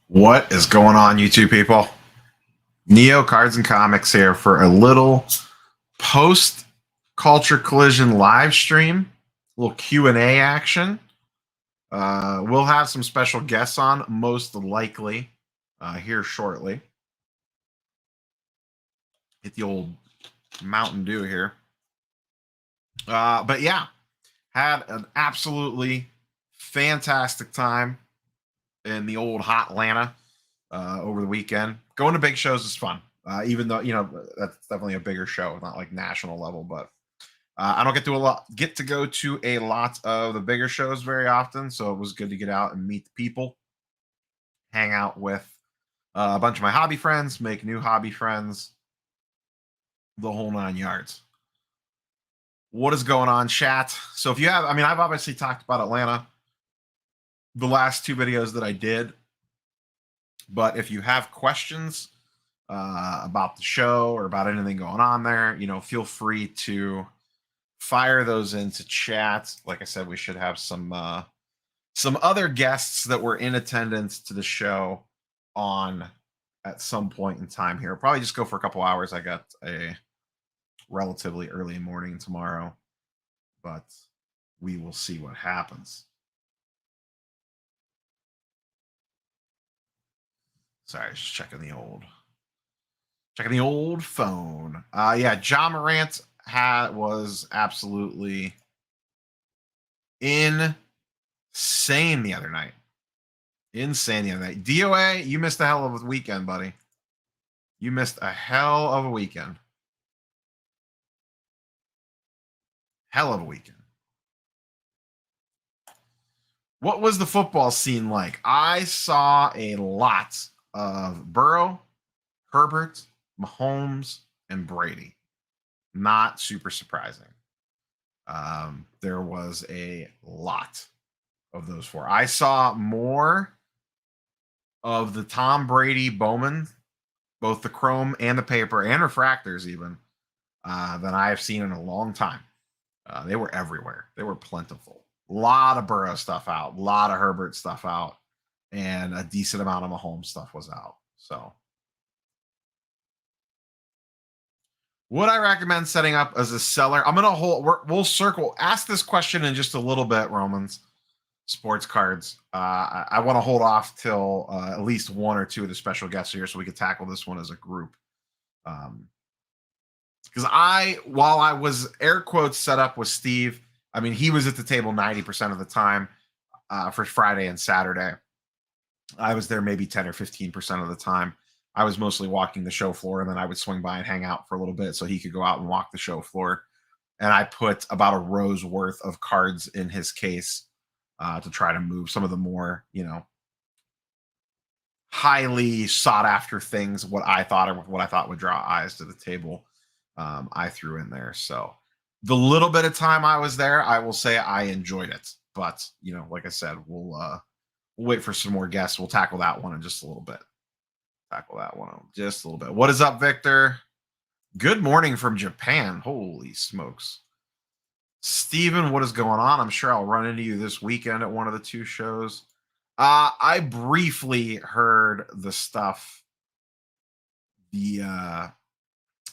What is going on, YouTube people? Neo Cards and Comics here for a little post Culture Collision live stream, a little Q&A action. We'll have some special guests on, most likely, here shortly. Hit the old Mountain Dew here. But yeah, had an absolutely fantastic time in the old hot Atlanta over the weekend. Going to big shows is fun, even though that's definitely a bigger show, not like national level. But I don't get to go to a lot of the bigger shows very often, so it was good to get out and meet the people, hang out with a bunch of my hobby friends, make new hobby friends, the whole 9 yards. What is going on, chat? So if you have, I've obviously talked about Atlanta the last two videos that I did. But if you have questions about the show or about anything going on there, feel free to fire those into chat. Like I said, we should have some other guests that were in attendance to the show on at some point in time here. Probably just go for a couple hours. I got a relatively early morning tomorrow, but we will see what happens. Sorry, just checking the old phone. Yeah, John Morant was absolutely insane the other night. Insane the other night. DOA, you missed a hell of a weekend, buddy. You missed a hell of a weekend. Hell of a weekend. What was the football scene like? I saw a lot of Burrow, Herbert, Mahomes, and Brady. Not super surprising. There was a lot of those four. I saw more of the Tom Brady Bowman, both the chrome and the paper and refractors even, than I have seen in a long time. They were everywhere. They were plentiful. A lot of Burrow stuff out, a lot of Herbert stuff out, and a decent amount of Mahomes stuff was out. So would I recommend setting up as a seller? I'm going to we'll circle. Ask this question in just a little bit, Romans. Sports cards. I want to hold off till at least one or two of the special guests here so we could tackle this one as a group. Because while I was air quotes set up with Steve, he was at the table 90% of the time for Friday and Saturday. I was there maybe 10 or 15% of the time. I was mostly walking the show floor, and then I would swing by and hang out for a little bit so he could go out and walk the show floor. And I put about a row's worth of cards in his case to try to move some of the more, highly sought after things, what I thought would draw eyes to the table. I threw in there. So the little bit of time I was there, I will say I enjoyed it. But, like I said, we'll wait for some more guests. We'll tackle that one in just a little bit. What is up, Victor? Good morning from Japan. Holy smokes. Steven, what is going on? I'm sure I'll run into you this weekend at one of the two shows. I briefly heard the stuff that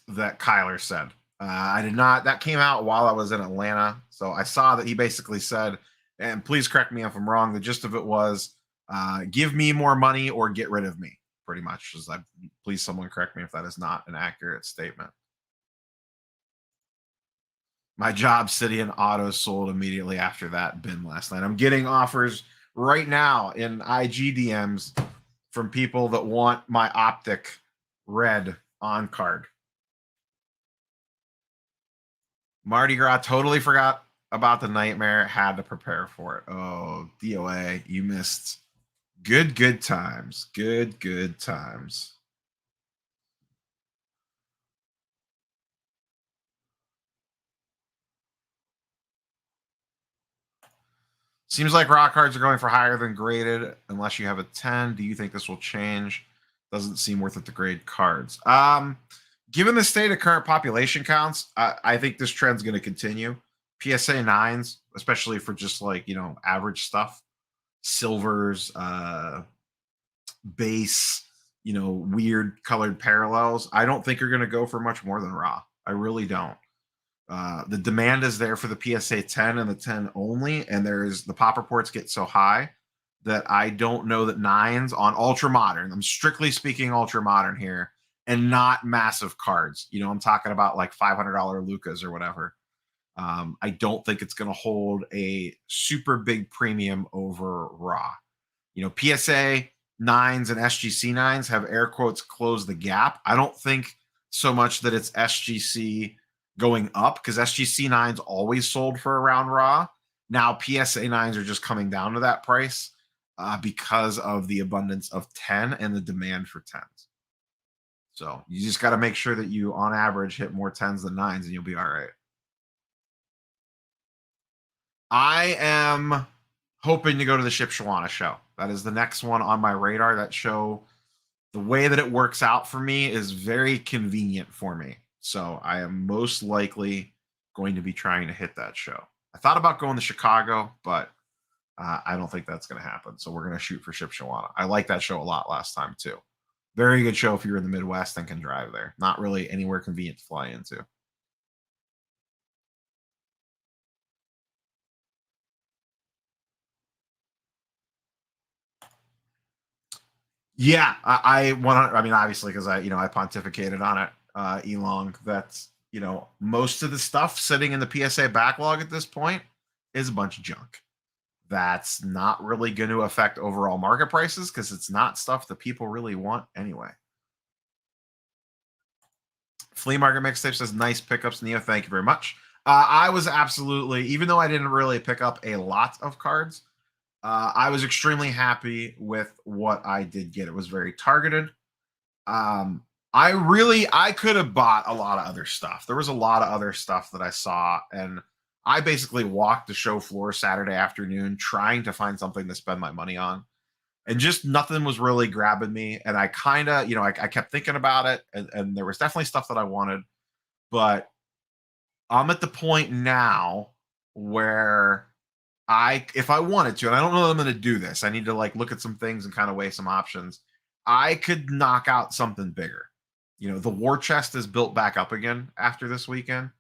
Kyler said. I did not. That came out while I was in Atlanta. So I saw that he basically said, and please correct me if I'm wrong, the gist of it was, give me more money or get rid of me, pretty much. Please someone correct me if that is not an accurate statement. My job city and auto sold immediately after that bin last night. I'm getting offers right now in IG DMs from people that want my Optic red on card. Mardi Gras, totally forgot about the nightmare. Had to prepare for it. Oh, DOA, you missed good times. Good times. Seems like rock cards are going for higher than graded unless you have a 10. Do you think this will change? Doesn't seem worth it to grade cards. Given the state of current population counts, I think this trend's going to continue. PSA 9s, especially for just average stuff. Silvers, base, weird colored parallels, I don't think are going to go for much more than raw. I really don't. The demand is there for the PSA 10 and the 10 only, and the pop reports get so high that I don't know that nines on ultra modern. I'm strictly speaking ultra modern here, and not massive cards. I'm talking about like $500 Lucas or whatever. I don't think it's going to hold a super big premium over raw. PSA nines and SGC nines have air quotes closed the gap. I don't think so much that it's SGC going up, because SGC nines always sold for around raw. Now PSA nines are just coming down to that price because of the abundance of 10 and the demand for 10s. So you just got to make sure that you, on average, hit more 10s than 9s, and you'll be all right. I am hoping to go to the Shipshawana show. That is the next one on my radar. That show, the way that it works out for me is very convenient for me. So I am most likely going to be trying to hit that show. I thought about going to Chicago, but I don't think that's going to happen. So we're going to shoot for Shipshawana. I like that show a lot last time too. Very good show if you're in the Midwest and can drive there. Not really anywhere convenient to fly into. Yeah, I want. I mean, obviously, because I pontificated on it, Elong. That's most of the stuff sitting in the PSA backlog at this point is a bunch of junk. That's not really going to affect overall market prices because it's not stuff that people really want anyway. Flea Market Mixtape says, nice pickups, Neo. Thank you very much. I was absolutely, even though I didn't really pick up a lot of cards, I was extremely happy with what I did get. It was very targeted. I could have bought a lot of other stuff. There was a lot of other stuff that I saw, and I basically walked the show floor Saturday afternoon trying to find something to spend my money on, and just nothing was really grabbing me. And I kind of, I kept thinking about it, and there was definitely stuff that I wanted, but I'm at the point now where if I wanted to, and I don't know that I'm going to do this, I need to look at some things and kind of weigh some options. I could knock out something bigger. The war chest is built back up again after this weekend.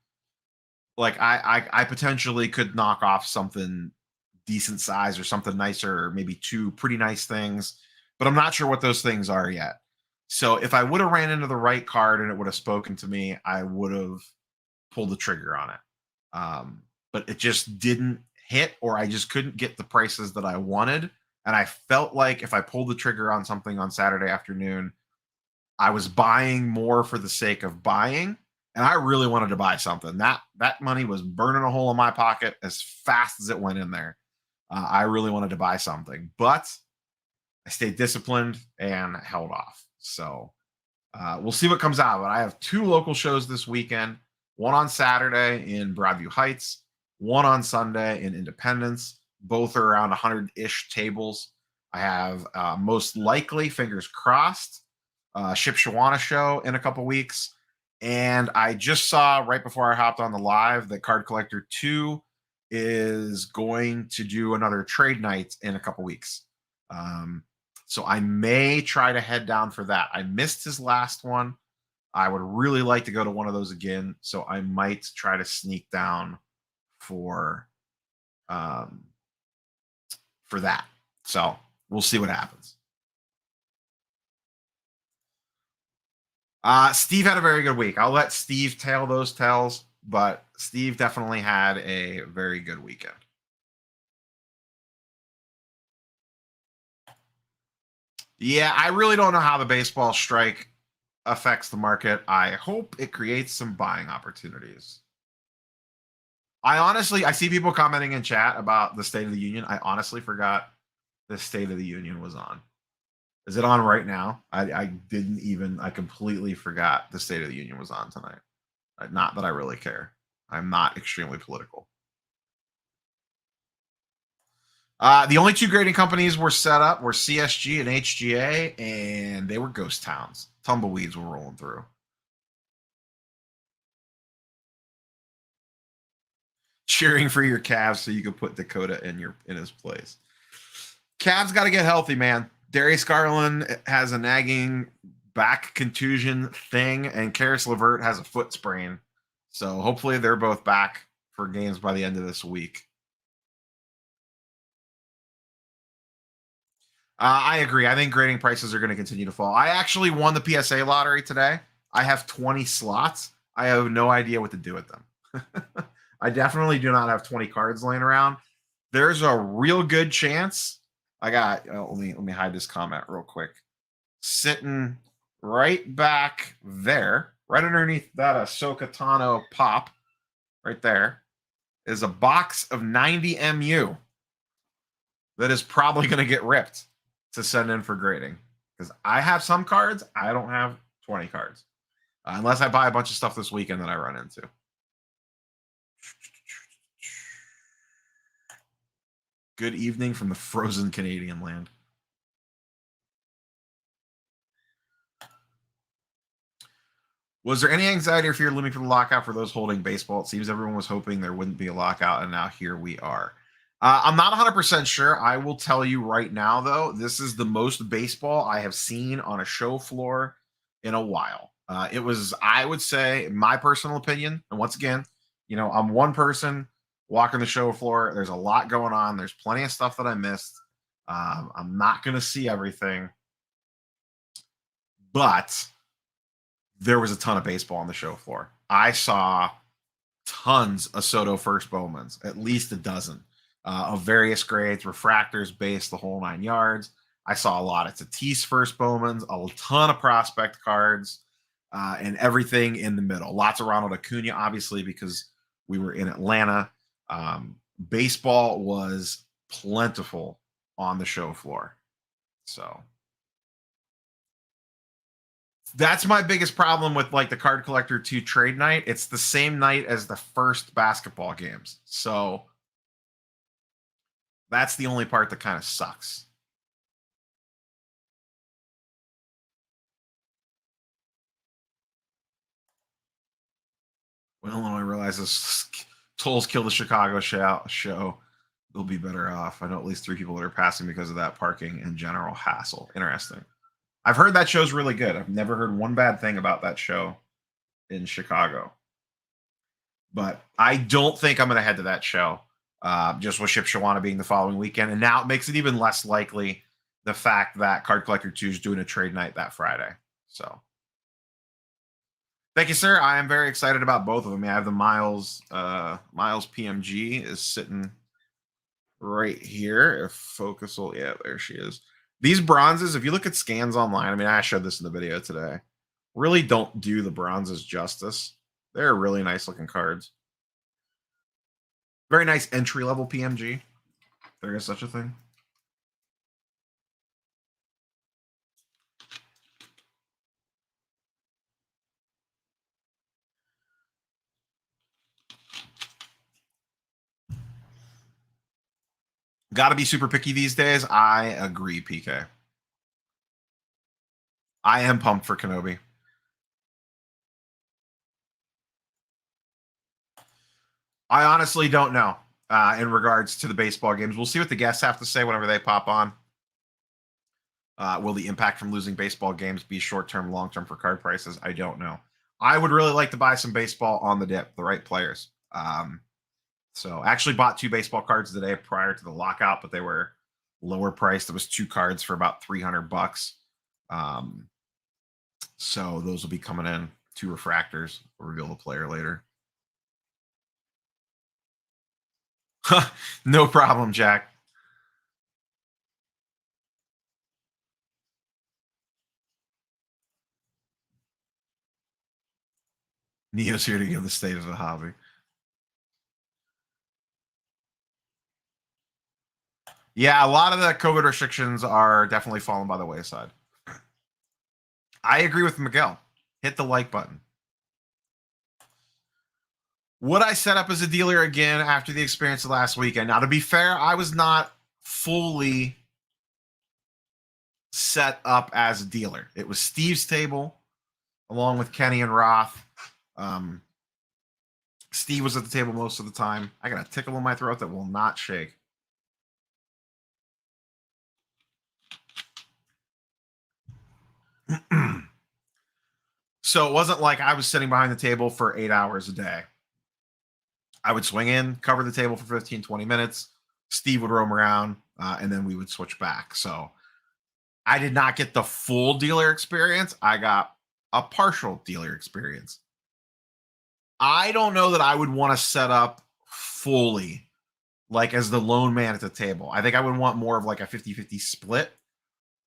I potentially could knock off something decent size or something nicer, or maybe two pretty nice things, but I'm not sure what those things are yet. So if I would have ran into the right card and it would have spoken to me, I would have pulled the trigger on it. But it just didn't hit, or I just couldn't get the prices that I wanted. And I felt like if I pulled the trigger on something on Saturday afternoon, I was buying more for the sake of buying. And I really wanted to buy something. That money was burning a hole in my pocket as fast as it went in there. I really wanted to buy something, but I stayed disciplined and held off. So we'll see what comes out. But I have 2 local shows this weekend. One on Saturday in Broadview Heights, one on Sunday in Independence. Both are around 100-ish tables. I have most likely, fingers crossed, Shipshawana show in a couple weeks. And I just saw right before I hopped on the live that Card Collector 2 is going to do another trade night in a couple weeks. So I may try to head down for that. I missed his last one. I would really like to go to one of those again. So I might try to sneak down for that. So we'll see what happens. Steve had a very good week. I'll let Steve tell those tales, but Steve definitely had a very good weekend. Yeah, I really don't know how the baseball strike affects the market. I hope it creates some buying opportunities. I see people commenting in chat about the State of the Union. I honestly forgot the State of the Union was on. Is it on right now? I completely forgot the State of the Union was on tonight. Not that I really care. I'm not extremely political. The only 2 grading companies were set up were CSG and HGA, and they were ghost towns. Tumbleweeds were rolling through. Cheering for your Cavs so you could put Dakota in his place. Cavs got to get healthy, man. Darius Garland has a nagging back contusion thing, and Karis LeVert has a foot sprain. So hopefully they're both back for games by the end of this week. I agree. I think grading prices are going to continue to fall. I actually won the PSA lottery today. I have 20 slots. I have no idea what to do with them. I definitely do not have 20 cards laying around. There's a real good chance. I got. Let me hide this comment real quick. Sitting right back there, right underneath that Ahsoka Tano pop, right there, is a box of 90 MU that is probably going to get ripped to send in for grading, because I have some cards. I don't have 20 cards, unless I buy a bunch of stuff this weekend that I run into. Good evening from the frozen Canadian land. Was there any anxiety or fear looming for the lockout for those holding baseball? It seems everyone was hoping there wouldn't be a lockout, and now here we are. I'm not 100% sure. I will tell you right now, though, this is the most baseball I have seen on a show floor in a while. It was, I would say, my personal opinion, and once again, I'm one person walking the show floor. There's a lot going on. There's plenty of stuff that I missed. I'm not going to see everything, but there was a ton of baseball on the show floor. I saw tons of Soto first Bowmans, at least a dozen of various grades, refractors, base, the whole 9 yards. I saw a lot of Tatis first Bowmans, a ton of prospect cards, and everything in the middle. Lots of Ronald Acuna, obviously, because we were in Atlanta. Baseball was plentiful on the show floor. So that's my biggest problem with like the Card Collector 2 trade night. It's the same night as the first basketball games. So that's the only part that kind of sucks. When Illinois realizes tolls kill the Chicago show, they'll be better off. I know at least 3 people that are passing because of that parking and general hassle. Interesting. I've heard that show's really good. I've never heard one bad thing about that show in Chicago. But I don't think I'm going to head to that show, just with Ship Shawana being the following weekend. And now it makes it even less likely the fact that Card Collector 2 is doing a trade night that Friday. So thank you, sir. I am very excited about both of them. I have the Miles PMG is sitting right here. If focus will, yeah, there she is. These bronzes, if you look at scans online, I mean, I showed this in the video today, really don't do the bronzes justice. They're really nice looking cards. Very nice entry level PMG. There is such a thing. Got to be super picky these days. I agree, PK. I am pumped for Kenobi. I honestly don't know in regards to the baseball games. We'll see what the guests have to say whenever they pop on. Will the impact from losing baseball games be short-term, long-term for card prices? I don't know. I would really like to buy some baseball on the dip, the right players. So I actually bought 2 baseball cards today prior to the lockout, but they were lower priced. It was 2 cards for about $300. So those will be coming in. 2 refractors. We'll reveal the player later. No problem, Jack. Neo's here to give the state of the hobby. Yeah, a lot of the COVID restrictions are definitely falling by the wayside. I agree with Miguel. Hit the like button. Would I set up as a dealer again after the experience of last weekend? Now, to be fair, I was not fully set up as a dealer. It was Steve's table along with Kenny and Roth. Steve was at the table most of the time. I got a tickle in my throat that will not shake. So it wasn't like I was sitting behind the table for 8 hours a day. I would swing in, cover the table for 15, 20 minutes. Steve would roam around, and then we would switch back. So I did not get the full dealer experience. I got a partial dealer experience. I don't know that I would want to set up fully like as the lone man at the table. I think I would want more of like a 50-50 split,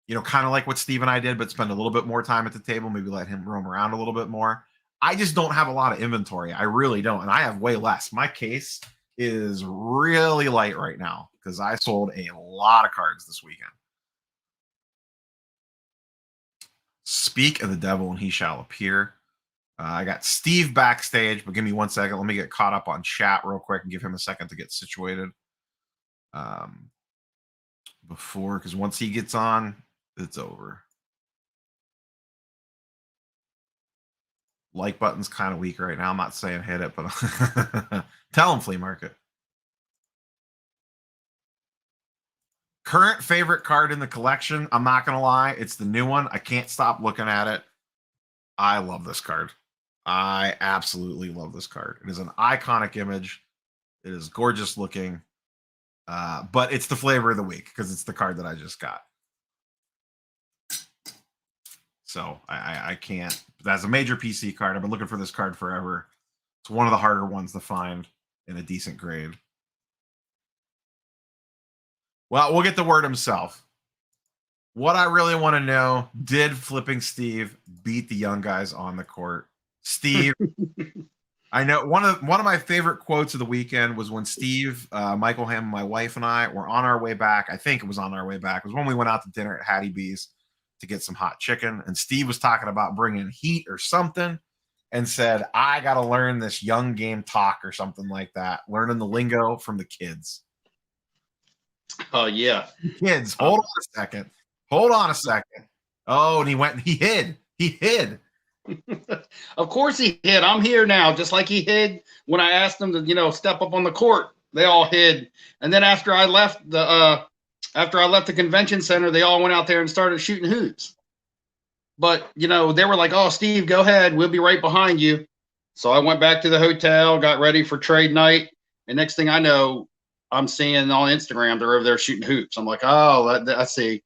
kind of like what Steve and I did, but spend a little bit more time at the table, maybe let him roam around a little bit more. I just don't have a lot of inventory. I really don't. And I have way less. My case is really light right now because I sold a lot of cards this weekend. Speak of the devil and he shall appear. I got Steve backstage, but give me 1 second. Let me get caught up on chat real quick and give him a second to get situated. Because once he gets on, it's over. Like button's kind of weak right now. I'm not saying hit it, but tell him flea market. Current favorite card in the collection. I'm not going to lie. It's the new one. I can't stop looking at it. I love this card. I absolutely love this card. It is an iconic image. It is gorgeous looking. But it's the flavor of the week because it's the card that I just got. So I can't. That's a major PC card. I've been looking for this card forever. It's one of the harder ones to find in a decent grade. Well, we'll get the word himself. What I really want to know, did Flipping Steve beat the young guys on the court? Steve, I know one of my favorite quotes of the weekend was when Steve, Michael Hamm, my wife, and I were on our way back. I think it was on our way back. It was when we went out to dinner at Hattie B's to get some hot chicken. And Steve was talking about bringing heat or something and said, I got to learn this young game talk or something like that. Learning the lingo from the kids. Oh, yeah. Kids, hold on a second. Hold on a second. Oh, and he hid. He hid. Of course he hid. I'm here now, just like he hid when I asked them to, step up on the court. They all hid. And then after I left the convention center, they all went out there and started shooting hoops. But, they were like, oh, Steve, go ahead. We'll be right behind you. So I went back to the hotel, got ready for trade night. And next thing I know, I'm seeing on Instagram they're over there shooting hoops. I'm like, oh, I see.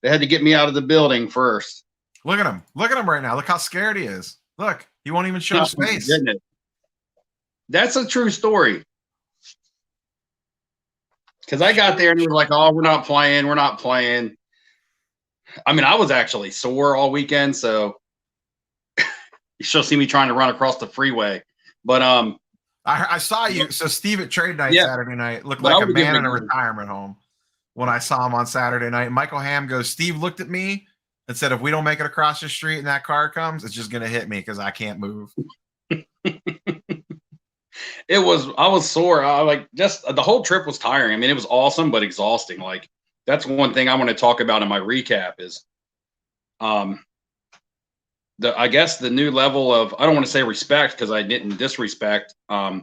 They had to get me out of the building first. Look at him. Look at him right now. Look how scared he is. Look, he won't even show his face. That's a true story. Because I got there and he was like, oh, we're not playing. We're not playing. I mean, I was actually sore all weekend, so you still see me trying to run across the freeway. But I saw you. So Steve at trade night Saturday night looked like a man in a retirement home when I saw him on Saturday night. Michael Hamm goes, Steve looked at me and said, if we don't make it across the street and that car comes, it's just going to hit me because I can't move. I was sore. The whole trip was tiring. I mean, it was awesome, but exhausting. Like, that's one thing I want to talk about in my recap is, I guess the new level of, I don't want to say respect because I didn't disrespect, but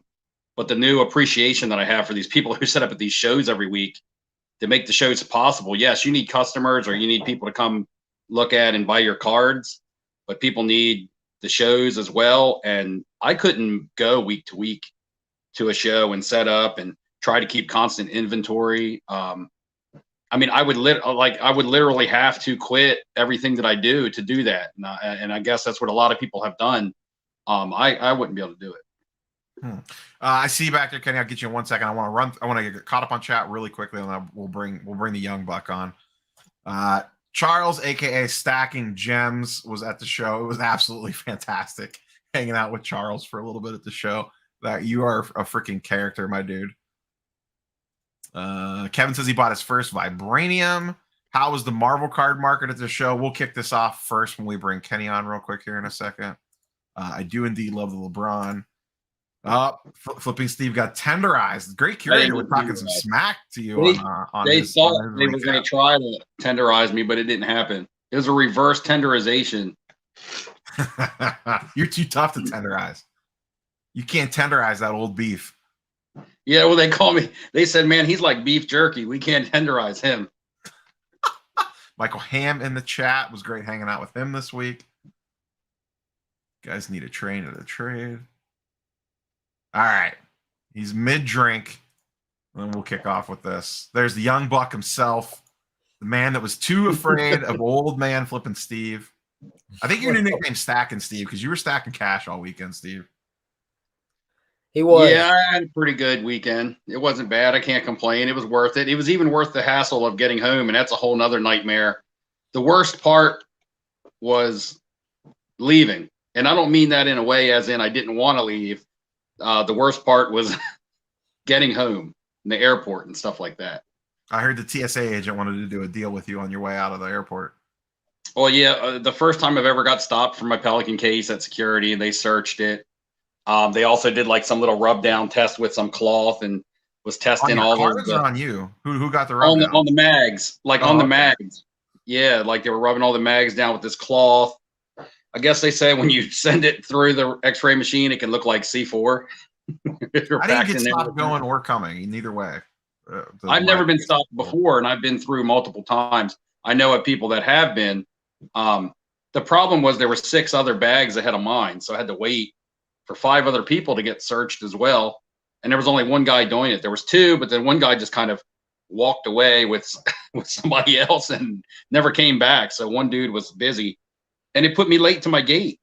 the new appreciation that I have for these people who set up at these shows every week to make the shows possible. Yes, you need customers or you need people to come look at and buy your cards, but people need the shows as well. And I couldn't go week to week to a show and set up and try to keep constant inventory. I mean, I would literally have to quit everything that I do to do that. And I guess that's what a lot of people have done. I wouldn't be able to do it. I see you back there, Kenny. I'll get you in 1 second. I want to get caught up on chat really quickly, and then we'll bring the young buck on. Charles, aka Stacking Gems, was at the show. It was absolutely fantastic hanging out with Charles for a little bit at the show. That you are a freaking character, my dude. Kevin says he bought his first Vibranium. How was the Marvel card market at the show? We'll kick this off first when we bring Kenny on real quick here in a second. I do indeed love the LeBron. Flipping Steve got tenderized. Great curator. We're talking some smack to you on they his, thought on his they were going to try to tenderize me, but it didn't happen. It was a reverse tenderization. You're too tough to tenderize. You can't tenderize that old beef. Yeah, well, they said, man, he's like beef jerky. We can't tenderize him. Michael Ham in the chat. Was great hanging out with him this week. Guys need a train at a trade. All right. He's mid-drink. And we'll kick off with this. There's the young buck himself, the man that was too afraid of old man flipping Steve. I think your new nickname Stacking Steve because you were stacking cash all weekend, Steve. He was. Yeah, I had a pretty good weekend. It wasn't bad. I can't complain. It was worth it. It was even worth the hassle of getting home, and that's a whole nother nightmare. The worst part was leaving. And I don't mean that in a way as in I didn't want to leave. The worst part was getting home in the airport and stuff like that. I heard the TSA agent wanted to do a deal with you on your way out of the airport. Well, yeah, the first time I've ever got stopped for my Pelican case at security, and they searched it. They also did like some little rub down test with some cloth and was testing all cards those. Or on you? Who got the rub down? On the mags, like on the mags. Yeah, like they were rubbing all the mags down with this cloth. I guess they say when you send it through the X-ray machine, it can look like C4. I didn't get stopped going or coming. Neither way. I've never been stopped before, and I've been through multiple times. I know of people that have been. The problem was there were 6 other bags ahead of mine, so I had to wait for 5 other people to get searched as well. And there was only one guy doing it. There was 2, but then one guy just kind of walked away with somebody else and never came back. So one dude was busy, and it put me late to my gate.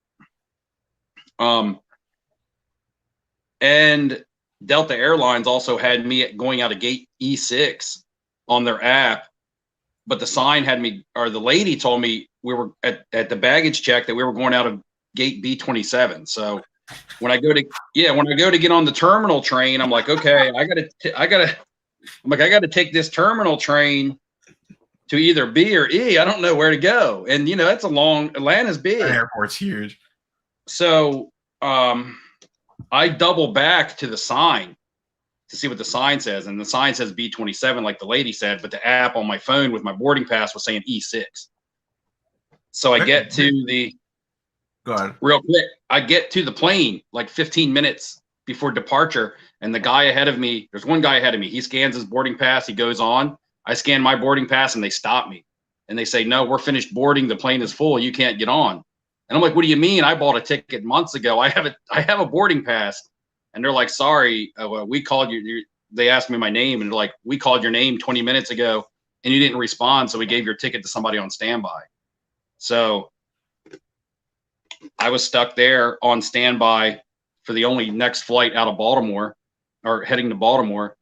And Delta Airlines also had me going out of gate E6 on their app, but the sign had me, or the lady told me we were at the baggage check that we were going out of gate B27. So when I go to get on the terminal train, I'm like, okay, I gotta take this terminal train to either B or E. I don't know where to go. And that's Atlanta's big. The airport's huge. So I double back to the sign to see what the sign says. And the sign says B27, like the lady said, but the app on my phone with my boarding pass was saying E6. So I get to the Go ahead. Real quick. I get to the plane like 15 minutes before departure, and the guy ahead of me, there's one guy ahead of me. He scans his boarding pass. He goes on. I scan my boarding pass, and they stop me. And they say, no, we're finished boarding. The plane is full. You can't get on. And I'm like, what do you mean? I bought a ticket months ago. I have a boarding pass. And they're like, sorry, we called you. They asked me my name, and they're like, we called your name 20 minutes ago, and you didn't respond, so we gave your ticket to somebody on standby. So I was stuck there on standby for the only next flight out of Baltimore, or heading to Baltimore.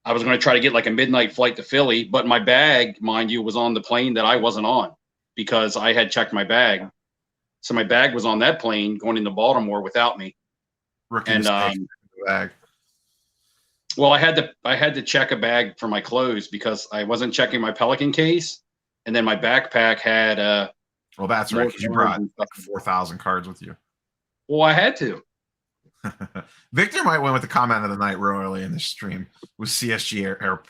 I was going to try to get like a midnight flight to Philly, but my bag, mind you, was on the plane that I wasn't on because I had checked my bag. So my bag was on that plane going into Baltimore without me. Rookie bag. Well, I had to check a bag for my clothes because I wasn't checking my Pelican case, and then my backpack had well, that's right, because you brought like 4,000 cards with you. Well, I had to. Victor might win with the comment of the night real early in the stream. With CSG air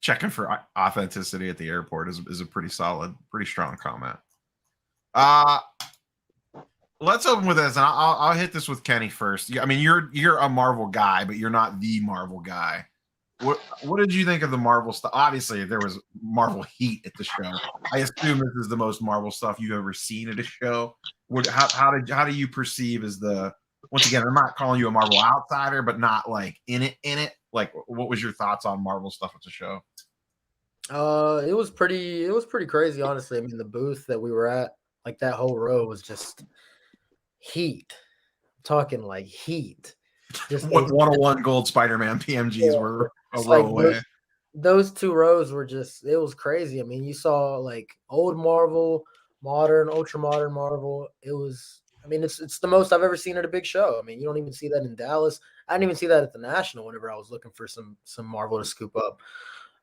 checking for authenticity at the airport is a pretty solid, pretty strong comment. Let's open with this, and I'll hit this with Kenny first. I mean, you're a Marvel guy, but you're not the Marvel guy. What did you think of the Marvel stuff? Obviously, there was Marvel heat at the show. I assume this is the most Marvel stuff you've ever seen at a show. How do you perceive as the, once again, I'm not calling you a Marvel outsider, but not like in it. Like, what was your thoughts on Marvel stuff at the show? It was pretty crazy, honestly. I mean, the booth that we were at, like that whole row was just heat. I'm talking like heat. Just 101 gold Spider-Man PMGs were a row like away. Those 2 rows were just, it was crazy. I mean, you saw like old Marvel, modern, ultra modern Marvel. It was, I mean, it's the most I've ever seen at a big show. I mean, you don't even see that in Dallas. I didn't even see that at the National whenever I was looking for some Marvel to scoop up.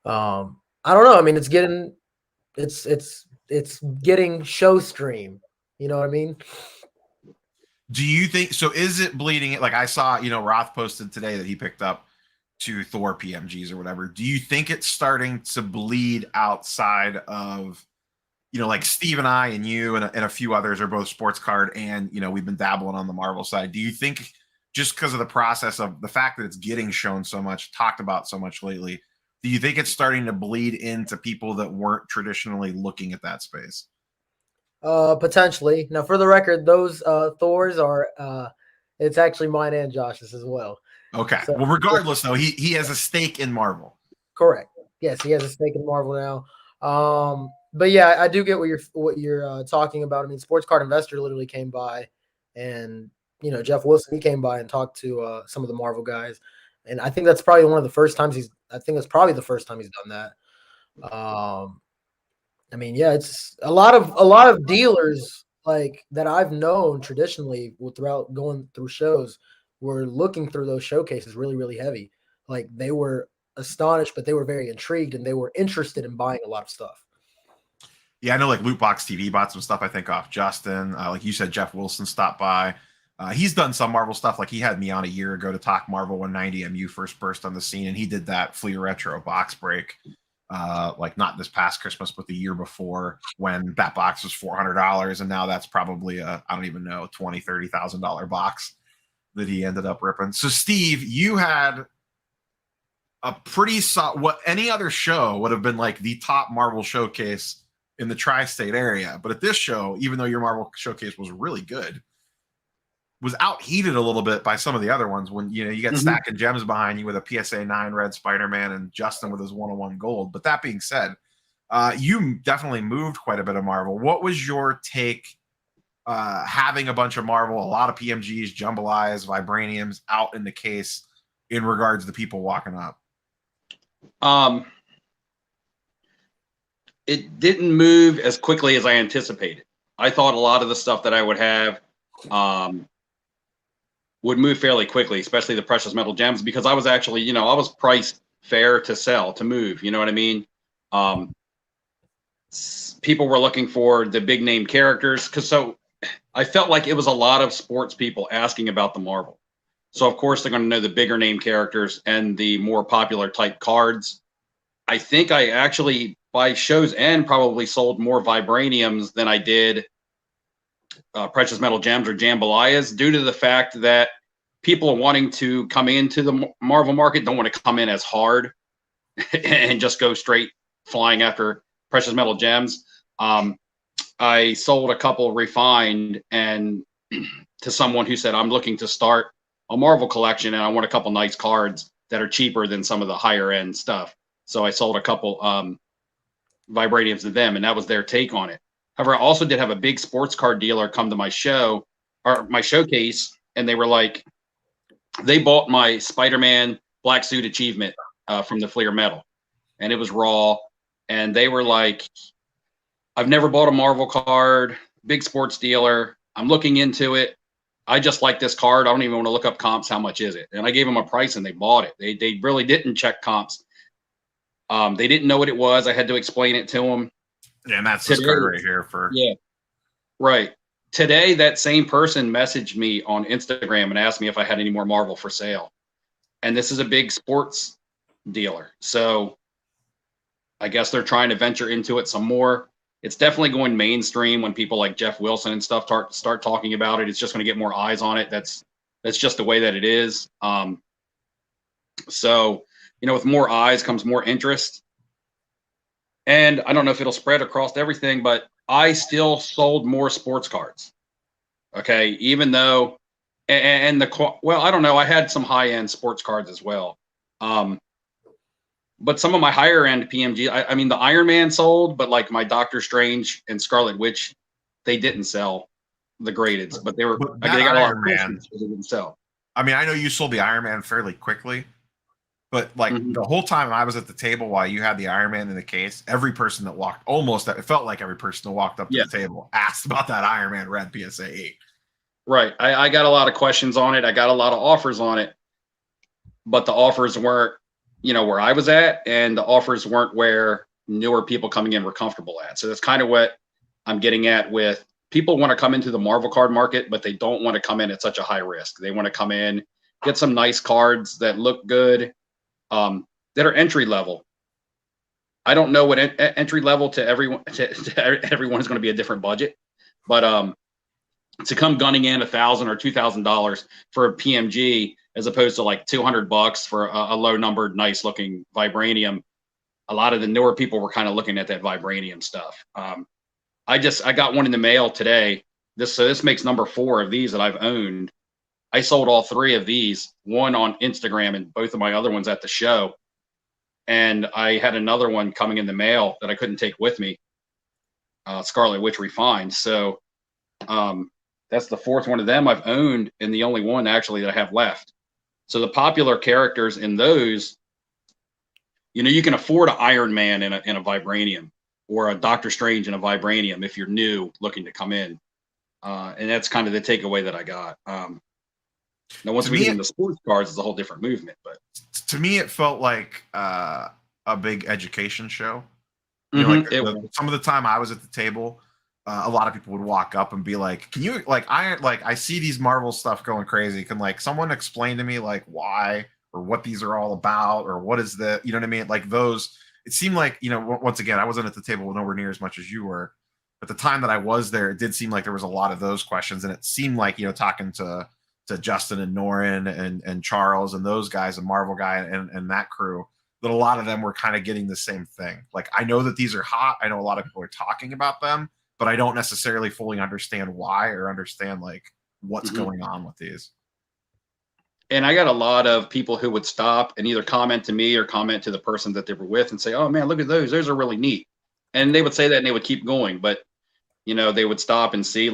I don't know. I mean, it's getting show stream. You know what I mean? Do you think so? Is it bleeding? Like I saw, Roth posted today that he picked up 2 Thor PMGs or whatever. Do you think it's starting to bleed outside of, like Steve and I and you and a few others are both sports card, and we've been dabbling on the Marvel side. Do you think just because of the process of the fact that it's getting shown so much, talked about so much lately, do you think it's starting to bleed into people that weren't traditionally looking at that space? Potentially. Now, for the record, those Thors are it's actually mine and Josh's as well. Okay. So, Well, regardless, though, he has a stake in Marvel. correct. Yes, he has a stake in Marvel now. But yeah, I do get what you're talking about. I mean, Sports Card Investor literally came by, and Jeff Wilson, he came by and talked to some of the Marvel guys, and I think that's probably one of the first times he's. I think it's probably the first time he's done that. I mean, yeah, it's a lot of dealers like that I've known traditionally throughout going through shows were looking through those showcases really, really heavy. Like they were astonished, but they were very intrigued and they were interested in buying a lot of stuff. Yeah, I know like Lootbox TV bought some stuff, I think, off Justin. Like you said, Jeff Wilson stopped by. He's done some Marvel stuff. Like he had me on a year ago to talk Marvel 190 MU first burst on the scene, and he did that Flea Retro box break. Like not this past Christmas, but the year before when that box was $400, and now that's probably I don't even know, $20,000-$30,000 box that he ended up ripping. So Steve, you had a pretty what any other show would have been like the top Marvel showcase in the tri-state area, but at this show, even though your Marvel showcase was really good, was out-heated a little bit by some of the other ones when you got Stack and Gems behind you with a PSA 9 red Spider-Man and Justin with his 101 gold. But that being said, you definitely moved quite a bit of Marvel. What was your take having a bunch of Marvel, a lot of PMGs, Jambalayas, Vibraniums out in the case in regards to people walking up? It didn't move as quickly as I anticipated. I thought a lot of the stuff that I would have would move fairly quickly, especially the precious metal gems, because I was actually, I was priced fair to sell, to move. You know what I mean? People were looking for the big name characters, so I felt like it was a lot of sports people asking about the Marvel. So of course they're going to know the bigger name characters and the more popular type cards. I think I actually, by show's end, probably sold more Vibraniums than I did precious metal gems or Jambalayas, due to the fact that people wanting to come into the Marvel market don't want to come in as hard and just go straight flying after precious metal gems. I sold a couple refined and to someone who said, I'm looking to start a Marvel collection and I want a couple nice cards that are cheaper than some of the higher end stuff. So I sold a couple Vibraniums to them, and that was their take on it. However, I also did have a big sports card dealer come to my show or my showcase, and they were like, they bought my Spider-Man Black Suit Achievement from the Fleer Metal, and it was raw. And they were like, I've never bought a Marvel card, big sports dealer. I'm looking into it. I just like this card. I don't even want to look up comps. How much is it? And I gave them a price and they bought it. They really didn't check comps. They didn't know what it was. I had to explain it to them. Yeah, and that's this card right here for. Yeah, right. Today, that same person messaged me on Instagram and asked me if I had any more Marvel for sale. And this is a big sports dealer. So I guess they're trying to venture into it some more. It's definitely going mainstream when people like Jeff Wilson and stuff start talking about it. It's just going to get more eyes on it. That's just the way that it is. So, with more eyes comes more interest. And I don't know if it'll spread across everything, but I still sold more sports cards. Okay. Even though, I don't know. I had some high end sports cards as well. But some of my higher end PMG, I mean, the Iron Man sold, but like my Doctor Strange and Scarlet Witch, they didn't sell the gradeds, but they were, they got Iron Man. So they didn't sell. I mean, I know you sold the Iron Man fairly quickly, but like the whole time I was at the table while you had the Iron Man in the case, every person that walked, it felt like every person that walked up to the table asked about that Iron Man red PSA 8. Right. I got a lot of questions on it. I got a lot of offers on it, but the offers weren't, where I was at, and the offers weren't where newer people coming in were comfortable at. So that's kind of what I'm getting at with people want to come into the Marvel card market, but they don't want to come in at such a high risk. They want to come in, get some nice cards that look good, that are entry level. I don't know what entry level to everyone, to everyone is going to be a different budget, but to come gunning in $1,000 or $2,000 for a PMG, as opposed to like $200 for a low numbered, nice looking Vibranium, a lot of the newer people were kind of looking at that vibranium stuff. I got one in the mail today. This makes number 4 of these that I've owned. I sold all 3 of these, one on Instagram and both of my other ones at the show. And I had another one coming in the mail that I couldn't take with me, Scarlet Witch Refined. So that's the 4th one of them I've owned, and the only one actually that I have left. So the popular characters in those, you can afford an Iron Man in a vibranium, or a Doctor Strange in a vibranium if you're new looking to come in. And that's kind of the takeaway that I got. Now, once we get into sports cards, it's a whole different movement. But to me, it felt like a big education show. Some of the time I was at the table, a lot of people would walk up and be like, "Can you I see these Marvel stuff going crazy. Can someone explain to me why or what these are all about, or what is the, you know what I mean?" Like those, it seemed like, once again, I wasn't at the table nowhere near as much as you were. At the time that I was there, it did seem like there was a lot of those questions, and it seemed like, talking to Justin and Norin and Charles and those guys, and Marvel guy and that crew, that a lot of them were kind of getting the same thing. Like, I know that these are hot. I know a lot of people are talking about them, but I don't necessarily fully understand why, or understand what's going on with these. And I got a lot of people who would stop and either comment to me or comment to the person that they were with and say, "Oh man, look at those. Those are really neat." And they would say that and they would keep going. But, they would stop and see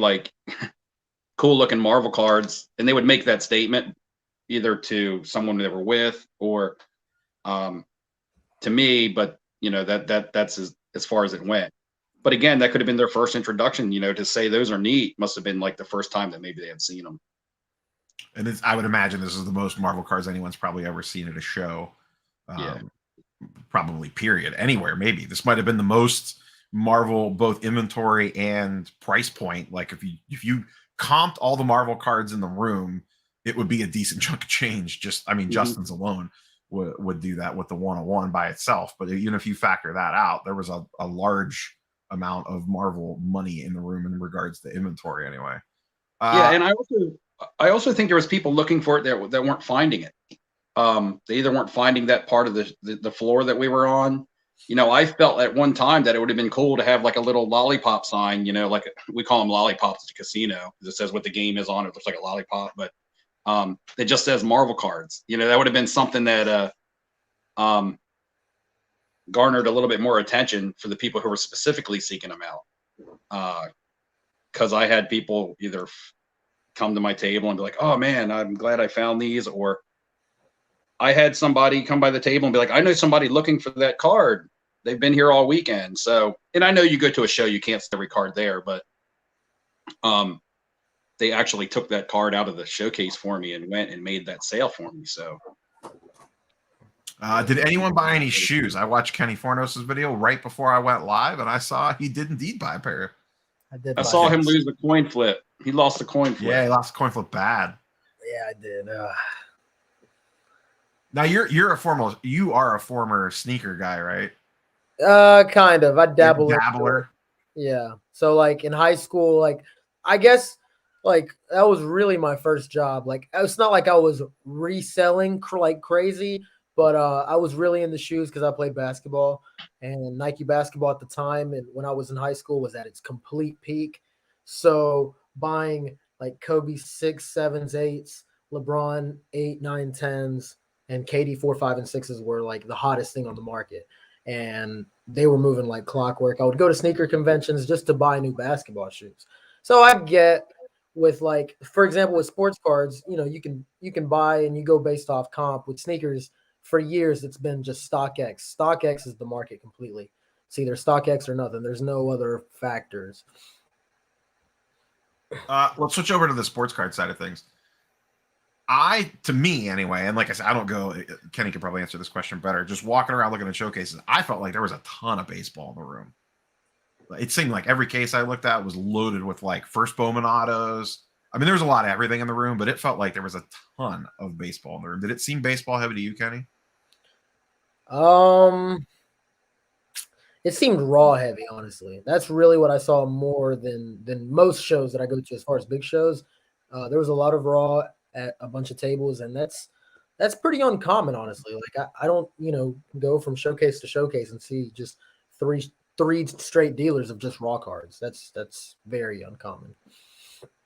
cool looking Marvel cards, and they would make that statement either to someone they were with or to me. But, that's as far as it went. But again, that could have been their first introduction, to say those are neat. Must have been the first time that maybe they had seen them. And I would imagine this is the most Marvel cards anyone's probably ever seen at a show. Probably period. Anywhere, maybe. This might have been the most Marvel, both inventory and price point. Like if you comped all the Marvel cards in the room, it would be a decent chunk of change. Justin's alone would do that with the 101 by itself. But even if you factor that out, there was a large amount of Marvel money in the room in regards to inventory anyway. And I also think there was people looking for it that weren't finding it. They either weren't finding that part of the floor that we were on. I felt at one time that it would have been cool to have a little lollipop sign, like we call them lollipops at the casino, because it says what the game is on it. It looks like a lollipop, but it just says Marvel cards. That would have been something that garnered a little bit more attention for the people who were specifically seeking them out. Because I had people either come to my table and be like, "Oh man, I'm glad I found these," or I had somebody come by the table and be like, "I know somebody looking for that card. They've been here all weekend." So, and I know you go to a show, you can't see every card there, but they actually took that card out of the showcase for me and went and made that sale for me. So, did anyone buy any shoes? I watched Kenny Fornos' video right before I went live, and I saw he did indeed buy a pair. I saw him lose the coin flip. He lost the coin flip. Yeah, he lost the coin flip bad. Yeah, I did. Now you are a former sneaker guy, right? Kind of. I dabble. Dabbler. Yeah. So in high school, I guess that was really my first job. It's not like I was reselling like crazy, but I was really into shoes because I played basketball, and Nike basketball at the time, and when I was in high school, was at its complete peak. So buying Kobe 6, 7s, 8s, LeBron 8, 9, 10s, and KD 4, 5, and 6s were the hottest thing on the market. And they were moving like clockwork. I would go to sneaker conventions just to buy new basketball shoes. So I get with for example, with sports cards, you can buy and you go based off comp. With sneakers, for years it's been just StockX. StockX is the market completely. It's either StockX or nothing. There's no other factors. Let's switch over to the sports card side of things. To me anyway, and like I said, I don't go, Kenny could probably answer this question better. Just walking around looking at showcases, I felt like there was a ton of baseball in the room. It seemed like every case I looked at was loaded with first Bowman autos. I mean, there was a lot of everything in the room, but it felt like there was a ton of baseball in the room. Did it seem baseball heavy to you, Kenny? It seemed raw heavy, honestly. That's really what I saw more than most shows that I go to as far as big shows. There was a lot of raw at a bunch of tables, and that's That's pretty uncommon, honestly. Like I don't, go from showcase to showcase and see just three straight dealers of just raw cards. That's very uncommon.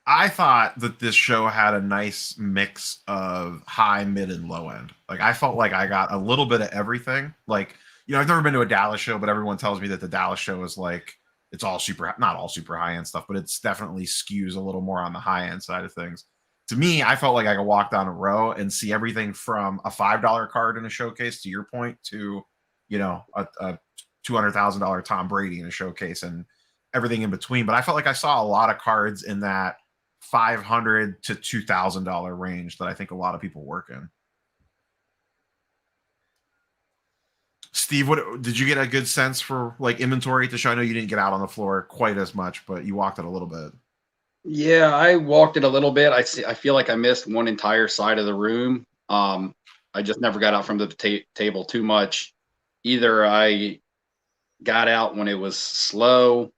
I thought that this show had a nice mix of high, mid, and low end. Like I felt like I got a little bit of everything. Like, I've never been to a Dallas show, but everyone tells me that the Dallas show is like it's all not all super high end stuff, but it's definitely skews a little more on the high end side of things. To me, I felt like I could walk down a row and see everything from a $5 card in a showcase, to your point, to a $200,000 Tom Brady in a showcase and everything in between. But I felt like I saw a lot of cards in that $500 to $2,000 range that I think a lot of people work in. Steve, what did you get a good sense for like inventory to show? I know you didn't get out on the floor quite as much, but you walked it a little bit. Yeah, I walked it a little bit. I feel like I missed one entire side of the room. I just never got out from the table too much. Either I got out when it was slow,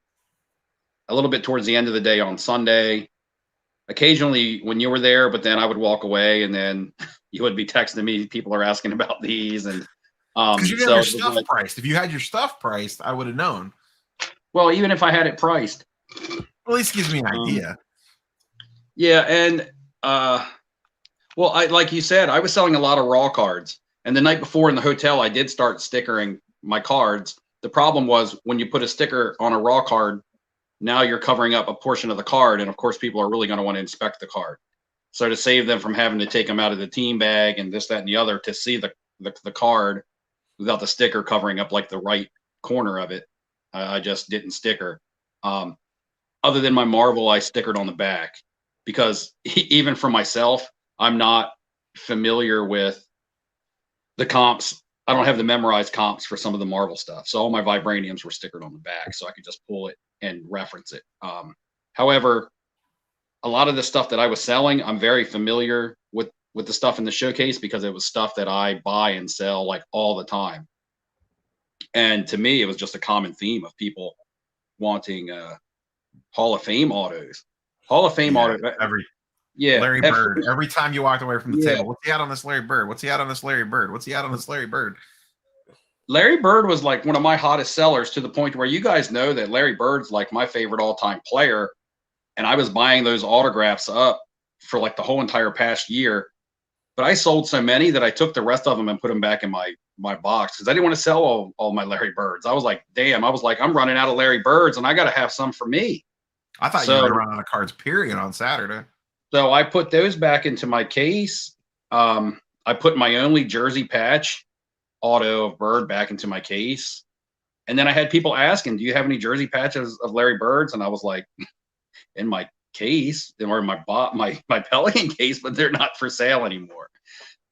a little bit towards the end of the day on Sunday, occasionally when you were there, but then I would walk away and then you would be texting me, people are asking about these. And because you have your stuff priced. If you had your stuff priced, I would have known. Well, even if I had it priced, at least gives me an idea. Yeah, and well, like you said, I was selling a lot of raw cards, and the night before in the hotel, I did start stickering my cards. The problem was when you put a sticker on a raw card, now you're covering up a portion of the card, and of course, people are really going to want to inspect the card. So to save them from having to take them out of the team bag and this, that, and the other to see the card without the sticker covering up like the right corner of it, I just didn't sticker. Other than my Marvel, I stickered on the back because even for myself, I'm not familiar with the comps. I don't have the memorized comps for some of the Marvel stuff. So all my vibraniums were stickered on the back so I could just pull it and reference it. However, a lot of the stuff that I was selling, I'm very familiar with the stuff in the showcase because it was stuff that I buy and sell like all the time. And to me, it was just a common theme of people wanting Hall of Fame autos. Hall of Fame auto. Larry Bird. Every time you walked away from the table, what's he had on this Larry Bird? What's he had on this Larry Bird? What's he had on this Larry Bird? Larry Bird was like one of my hottest sellers to the point where you guys know that Larry Bird's like my favorite all-time player. And I was buying those autographs up for like the whole entire past year. But I sold so many that I took the rest of them and put them back in my box because I didn't want to sell all my Larry Birds. I was like, damn, I'm running out of Larry Birds and I got to have some for me. I thought you were going to run out of cards, period, on Saturday. So I put those back into my case. I put my only jersey patch auto of Bird back into my case. And then I had people asking, do you have any jersey patches of Larry Birds? And I was like, in my case or in my Pelican case, but they're not for sale anymore.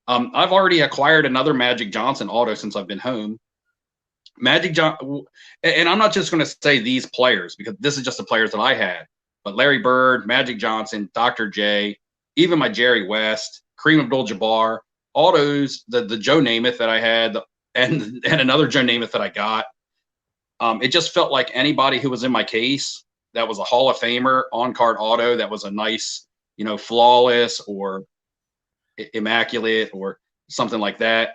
I've already acquired another Magic Johnson auto since I've been home. And I'm not just going to say these players because this is just the players that I had, but Larry Bird, Magic Johnson, Dr. J, even my Jerry West, Kareem Abdul-Jabbar, autos, the Joe Namath that I had, and another Joe Namath that I got. It just felt like anybody who was in my case that was a Hall of Famer on-card auto that was a nice, flawless or immaculate or something like that.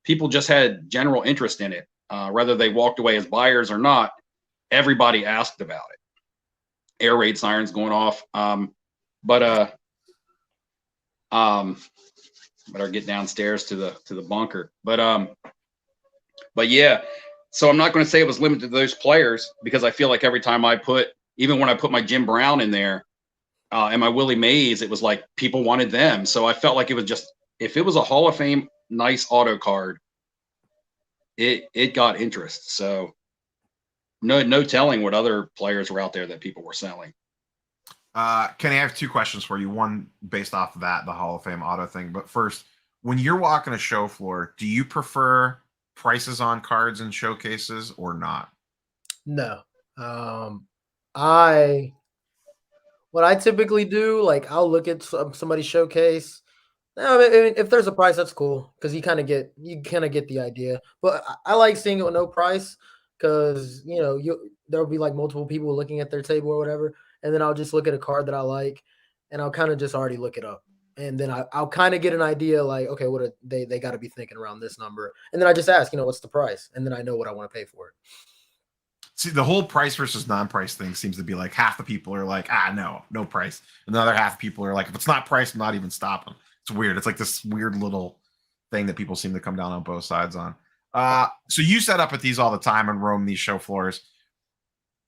People just had general interest in it. Whether they walked away as buyers or not, everybody asked about it. Air raid sirens going off. Better get downstairs to the bunker. But yeah, so I'm not going to say it was limited to those players because I feel like every time even when I put my Jim Brown in there and my Willie Mays, it was like people wanted them. So I felt like it was just, if it was a Hall of Fame nice auto card, it got interest. So no telling what other players were out there that people were selling. Kenny, I have two questions for you. One based off of that, the Hall of Fame auto thing. But first, when you're walking a show floor, do you prefer prices on cards and showcases or not? No. What I typically do, like I'll look at somebody's showcase. I mean, if there's a price, that's cool because you kind of get the idea. But I like seeing it with no price because there'll be like multiple people looking at their table or whatever, and then I'll just look at a card that I like, and I'll kind of just already look it up, and then I'll kind of get an idea like, okay, what are they got to be thinking around this number, and then I just ask, what's the price, and then I know what I want to pay for it. See, the whole price versus non-price thing seems to be like half the people are like, no price, and the other half of people are like, if it's not priced, I'm not even stopping. It's weird. It's like this weird little thing that people seem to come down on both sides on. So you set up at these all the time and roam these show floors.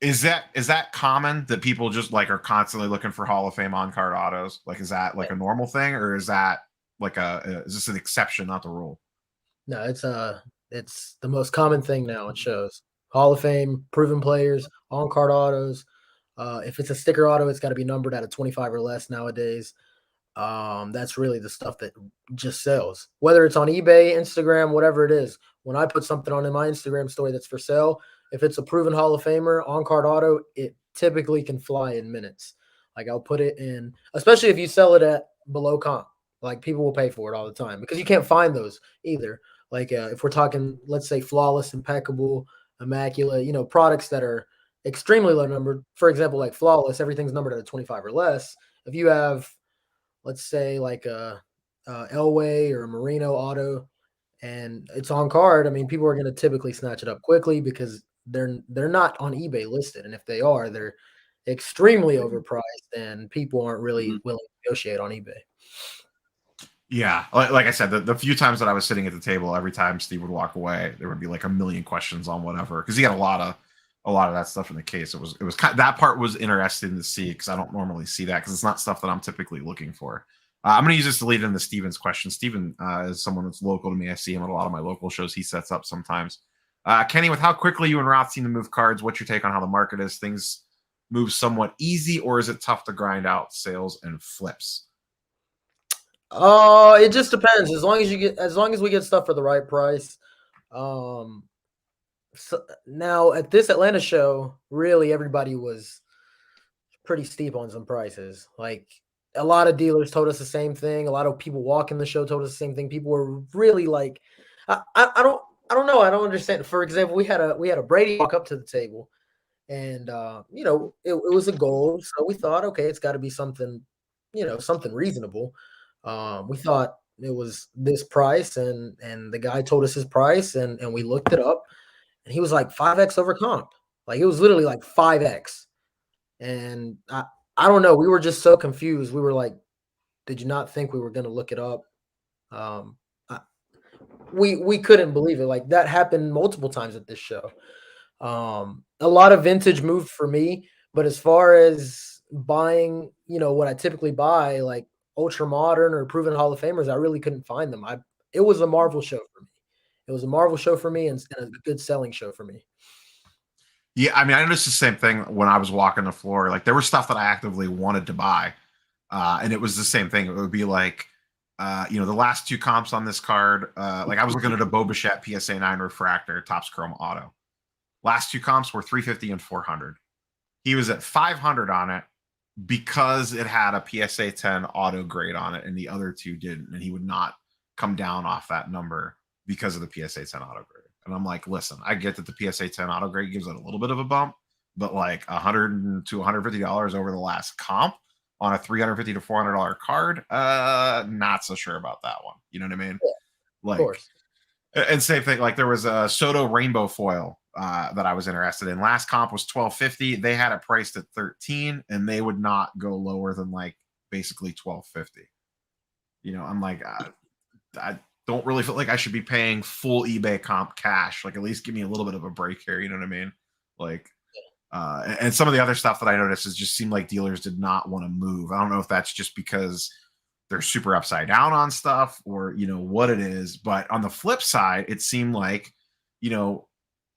Is that common that people just like are constantly looking for Hall of Fame on card autos? Like, is that like a normal thing, or is that like is this an exception, not the rule? No, it's the most common thing now in shows. Hall of Fame, proven players, on card autos. If it's a sticker auto, it's got to be numbered out of 25 or less nowadays. That's really the stuff that just sells. Whether it's on eBay, Instagram, whatever it is. When I put something on in my Instagram story that's for sale, if it's a proven Hall of Famer on card auto, it typically can fly in minutes. Like I'll put it in, especially if you sell it at below comp. Like people will pay for it all the time because you can't find those either. Like if we're talking, let's say flawless, impeccable, immaculate, products that are extremely low numbered. For example, like flawless, everything's numbered at a 25 or less. If you have, let's say, like a Elway or a Merino auto, and it's on card, I mean, people are going to typically snatch it up quickly because they're not on eBay listed, and if they are, they're extremely overpriced, and people aren't really willing to negotiate on eBay. Yeah, like I said, the few times that I was sitting at the table, every time Steve would walk away, there would be like a million questions on whatever, because he had a lot of that stuff in the case. It was that part was interesting to see because I don't normally see that because it's not stuff that I'm typically looking for. I'm going to use this to lead into Steven's question. Steven is someone that's local to me. I see him at a lot of my local shows. He sets up sometimes. Kenny, with how quickly you and Roth seem to move cards, what's your take on how the market is? Things move somewhat easy, or is it tough to grind out sales and flips? It just depends. As long as we get stuff for the right price. So now at this Atlanta show, really everybody was pretty steep on some prices. Like a lot of dealers told us the same thing. A lot of people walking the show told us the same thing. People were really like, I don't know. I don't understand. For example, we had a Brady walk up to the table, and it was a gold. So we thought, okay, it's got to be something, something reasonable. We thought it was this price, and the guy told us his price, and we looked it up, and he was like 5x over comp. Like it was literally like 5x. And I don't know. We were just so confused. We were like, did you not think we were going to look it up? We couldn't believe it. Like that happened multiple times at this show. A lot of vintage moved for me, but as far as buying, what I typically buy, like ultra modern or proven Hall of Famers, I really couldn't find them. It was a Marvel show for me. It was a Marvel show for me and a good selling show for me. Yeah, I mean, I noticed the same thing when I was walking the floor. Like there was stuff that I actively wanted to buy, and it was the same thing. It would be like, the last two comps on this card. Like I was looking at a Bo Bichette PSA 9 refractor, Topps Chrome Auto. Last two comps were 350 and 400. He was at 500 on it because it had a PSA 10 auto grade on it, and the other two didn't, and he would not come down off that number because of the PSA 10 auto grade. And I'm like, listen, I get that the PSA 10 auto grade gives it a little bit of a bump, but like $100 to $150 over the last comp on a $350 to $400 card, not so sure about that one. You know what I mean? Yeah, like, of course. And same thing. Like there was a Soto rainbow foil that I was interested in. Last comp was $1,250. They had it priced at $13, and they would not go lower than like basically $1,250. I'm like, I don't really feel like I should be paying full eBay comp cash. Like at least give me a little bit of a break here. You know what I mean? Like, and some of the other stuff that I noticed is just seemed like dealers did not want to move. I don't know if that's just because they're super upside down on stuff or, what it is. But on the flip side, it seemed like,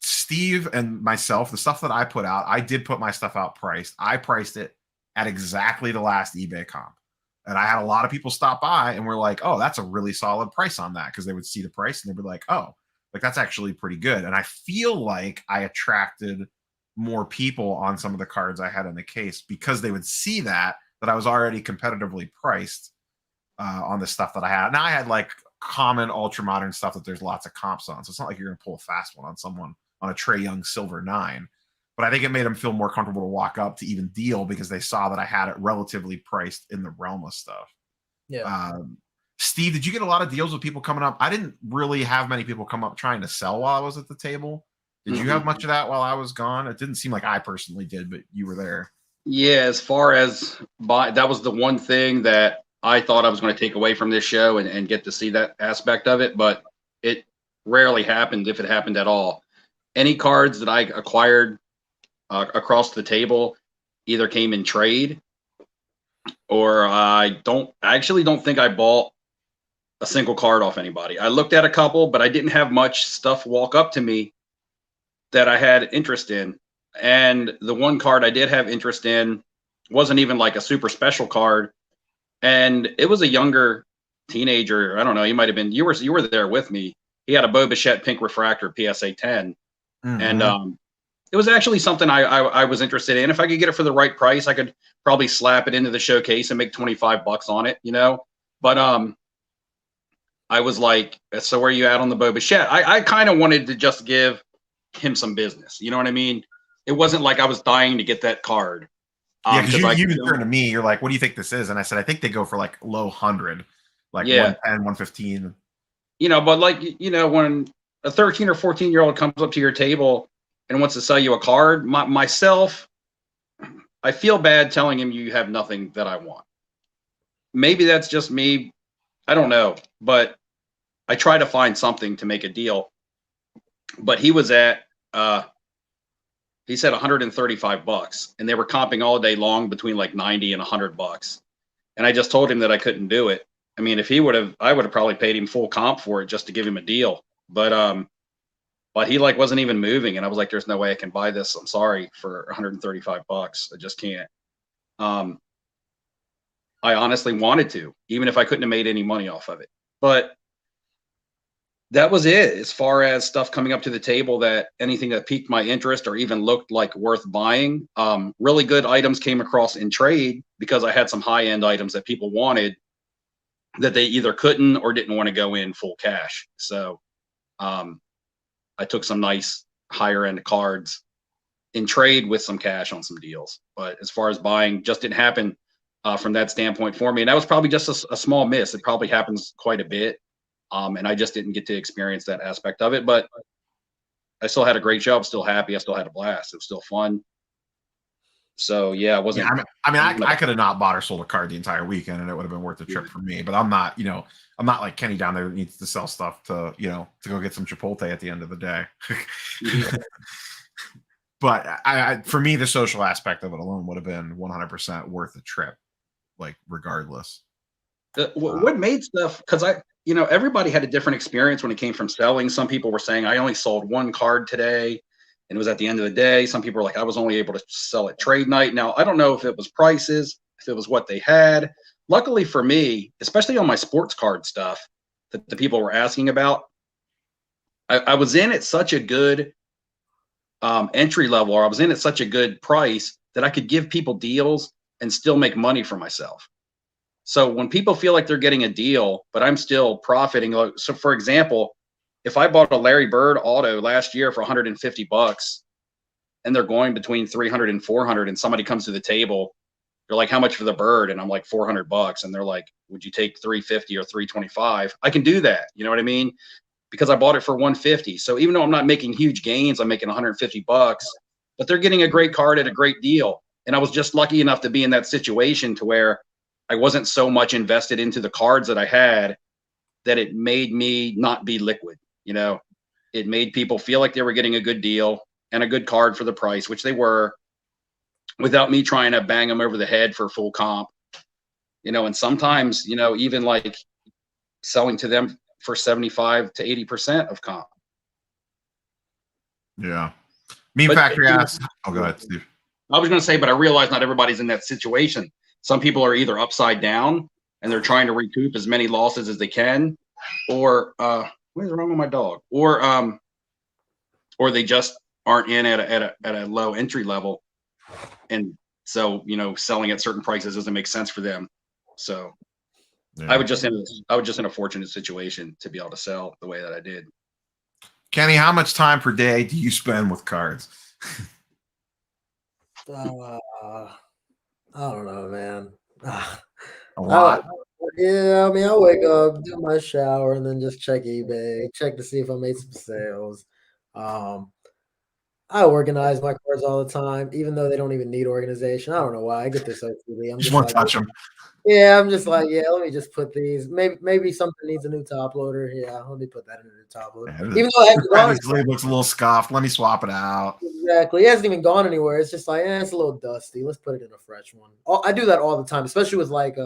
Steve and myself, the stuff that I put out, I did put my stuff out priced. I priced it at exactly the last eBay comp. And I had a lot of people stop by and were like, oh, that's a really solid price on that. Because they would see the price and they'd be like, oh, like that's actually pretty good. And I feel like I attracted more people on some of the cards I had in the case because they would see that I was already competitively priced on the stuff that I had. Now I had like common ultra modern stuff that there's lots of comps on. So it's not like you're going to pull a fast one on someone on a Trae Young Silver 9. But I think it made them feel more comfortable to walk up to even deal because they saw that I had it relatively priced in the realm of stuff. Yeah. Steve, did you get a lot of deals with people coming up? I didn't really have many people come up trying to sell while I was at the table. Did you have much of that while I was gone? It didn't seem like I personally did, but you were there. Yeah, as far as that was the one thing that I thought I was going to take away from this show and get to see that aspect of it, but it rarely happened, if it happened at all. Any cards that I acquired across the table either came in trade, or I actually don't think I bought a single card off anybody. I looked at a couple, but I didn't have much stuff walk up to me that I had interest in. And the one card I did have interest in wasn't even like a super special card. And it was a younger teenager. I don't know. He might have been, you were there with me. He had a Bo Bichette Pink Refractor PSA 10. And it was actually something I was interested in. If I could get it for the right price, I could probably slap it into the showcase and make 25 bucks on it, But I was like, so where are you at on the Bo Bichette? I kind of wanted to just give him some business. You know what I mean? It wasn't like I was dying to get that card. Yeah, because you even turned to me, you're like, what do you think this is? And I said, I think they go for like low 100, like 110, 115. But like, when a 13 or 14-year-old comes up to your table and wants to sell you a card, myself, I feel bad telling him you have nothing that I want. Maybe that's just me. I don't know, but I try to find something to make a deal. But he was at, he said 135 bucks, and they were comping all day long between like 90 and 100 bucks. And I just told him that I couldn't do it. I mean, if he would have, I would have probably paid him full comp for it just to give him a deal. But he like wasn't even moving, and I was like, "There's no way I can buy this. I'm sorry for 135 bucks. I just can't." I honestly wanted to, even if I couldn't have made any money off of it. But that was it as far as stuff coming up to the table, that anything that piqued my interest or even looked like worth buying. Really good items came across in trade because I had some high-end items that people wanted that they either couldn't or didn't want to go in full cash. So I took some nice higher-end cards in trade with some cash on some deals. But as far as buying, just didn't happen from that standpoint for me. And that was probably just a small miss. It probably happens quite a bit. And I just didn't get to experience that aspect of it. But I still had a great show. I'm still happy. I still had a blast. It was still fun. So yeah, it wasn't. Yeah, I could have not bought or sold a card the entire weekend, and it would have been worth the trip for me. But I'm not, I'm not like Kenny down there that needs to sell stuff to, to go get some Chipotle at the end of the day. But for me, the social aspect of it alone would have been 100% worth the trip, like regardless. What made stuff, because everybody had a different experience when it came from selling. Some people were saying, I only sold one card today, and it was at the end of the day. Some people were like, I was only able to sell at trade night. Now, I don't know if it was prices, if it was what they had. Luckily for me, especially on my sports card stuff that the people were asking about, I was in at such a good entry level, or I was in at such a good price that I could give people deals and still make money for myself. So when people feel like they're getting a deal, but I'm still profiting. So for example, if I bought a Larry Bird auto last year for 150 bucks and they're going between 300 and 400, and somebody comes to the table, they're like, how much for the Bird? And I'm like, 400 bucks. And they're like, would you take 350 or 325? I can do that. You know what I mean? Because I bought it for 150. So even though I'm not making huge gains, I'm making 150 bucks, but they're getting a great card at a great deal. And I was just lucky enough to be in that situation to where I wasn't so much invested into the cards that I had that it made me not be liquid. It made people feel like they were getting a good deal and a good card for the price, which they were, without me trying to bang them over the head for full comp. And sometimes, even like selling to them for 75 to 80% of comp. Yeah. Meme Factory asks, go ahead, Steve. I was going to say, but I realize not everybody's in that situation. Some people are either upside down and they're trying to recoup as many losses as they can, or what is wrong with my dog? Or they just aren't in at a low entry level, and so selling at certain prices doesn't make sense for them. So yeah. I was just in a fortunate situation to be able to sell the way that I did. Kenny, how much time per day do you spend with cards? I don't know, man. A lot. Yeah, I mean, I wake up, do my shower, and then just check eBay, check to see if I made some sales. Um, I organize my cards all the time, even though they don't even need organization. I don't know why I get this OCD. I'm You just just want to like, touch them. yeah, I'm just like, yeah, let me just put these. Maybe something needs a new top loader. Yeah, let me put that in a new top loader. Yeah, Even though it the hasn't gone previous sleeve looks a little scuffed. Let me swap it out. exactly, it hasn't even gone anywhere. It's just like, it's a little dusty. Let's put it in a fresh one. I do that all the time, especially with like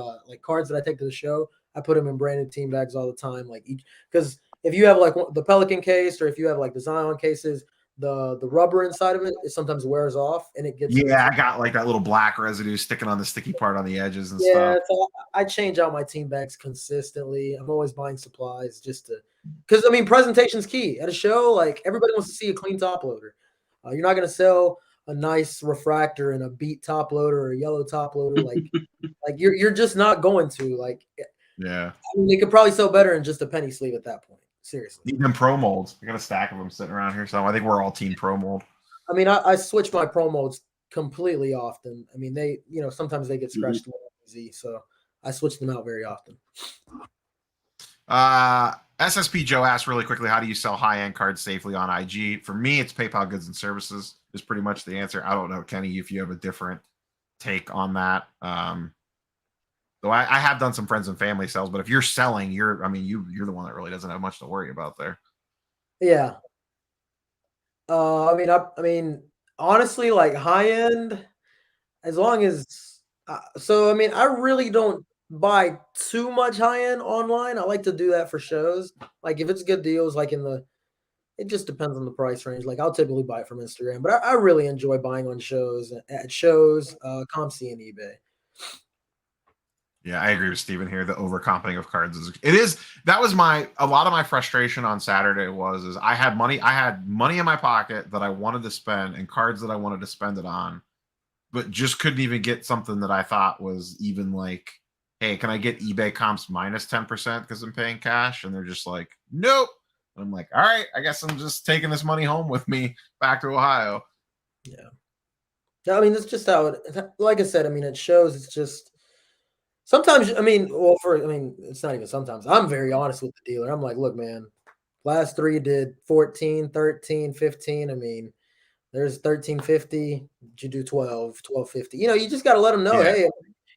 cards that I take to the show. I put them in brand new team bags all the time. Like each because if you have like the Pelican case or if you have like the Zion cases, the rubber inside of it sometimes wears off and it gets in Yeah, I got like that little black residue sticking on the sticky part on the edges and yeah, stuff. so I change out my team bags consistently. I'm always buying supplies just to, because I mean, presentation's key at a show. Like everybody wants to see a clean top loader. You're not going to sell a nice refractor and a beat top loader or a yellow top loader. Like you're just not going to. Like, Yeah. I mean, they could probably sell better in just a penny sleeve at that point. Seriously. Need them pro molds. I got a stack of them sitting around here. So I think we're all team pro mold. I mean, I switch my pro modes completely often. I mean, they, sometimes they get scratched a little easy, so I switch them out very often. SSP Joe asked really quickly, how do you sell high-end cards safely on IG? For me, it's PayPal Goods and Services is pretty much the answer. I don't know, Kenny, if you have a different take on that. Though I have done some friends and family sales, but if you're selling, you're the one that really doesn't have much to worry about there. Yeah. I mean, honestly, like high end, as long as so I mean, I really don't buy too much high end online. I like to do that for shows. Like if it's good deals, like it just depends on the price range. Like I'll typically buy it from Instagram, but I really enjoy buying on shows at shows, ComC and eBay. Yeah, I agree with Steven here. The overcompeting of cards that was a lot of my frustration on Saturday is I had money in my pocket that I wanted to spend and cards that I wanted to spend it on, but just couldn't even get something that I thought was even like, hey, can I get eBay comps minus 10% because I'm paying cash? And they're just like, nope. And I'm like, all right, I guess I'm just taking this money home with me back to Ohio. Yeah. I mean, it's just how like I said, I mean, it shows it's just sometimes, I mean, it's not even sometimes. I'm very honest with the dealer. I'm like, look, man, last three did 14, 13, 15. I mean, there's 1350. Did you do 12, 1250? You just got to let them know, hey,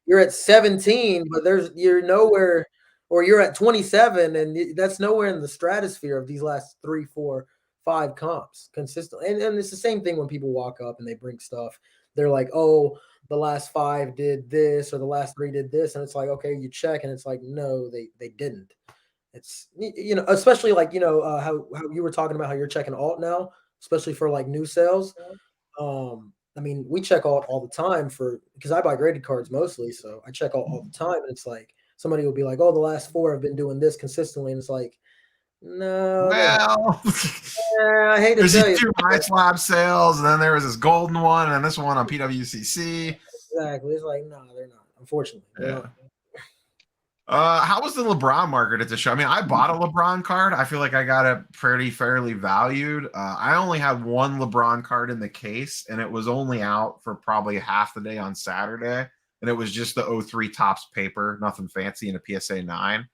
you're at 17, but you're nowhere, or you're at 27, and that's nowhere in the stratosphere of these last 3, 4, 5 comps consistently. And it's the same thing when people walk up and they bring stuff. They're like, oh, the last 5 did this, or the last 3 did this, and it's like, okay, you check, and it's like, no, they didn't. It's especially like how you were talking about how you're checking alt now, especially for like new sales. I mean, we check alt all the time because I buy graded cards mostly, so I check alt all the time, and it's like somebody will be like, "Oh, the last 4 have been doing this consistently," and it's like, no, well, I hate to there's tell these you, 2 Ice Lab sales, and then there was this golden one, and this one on PWCC. exactly. It's like, no, they're not. Unfortunately, they're not. How was the LeBron market at the show? I mean, I bought a LeBron card. I feel like I got it pretty fairly valued. I only had one LeBron card in the case, and it was only out for probably half the day on Saturday. And it was just the 03 Topps paper, nothing fancy, and a PSA 9.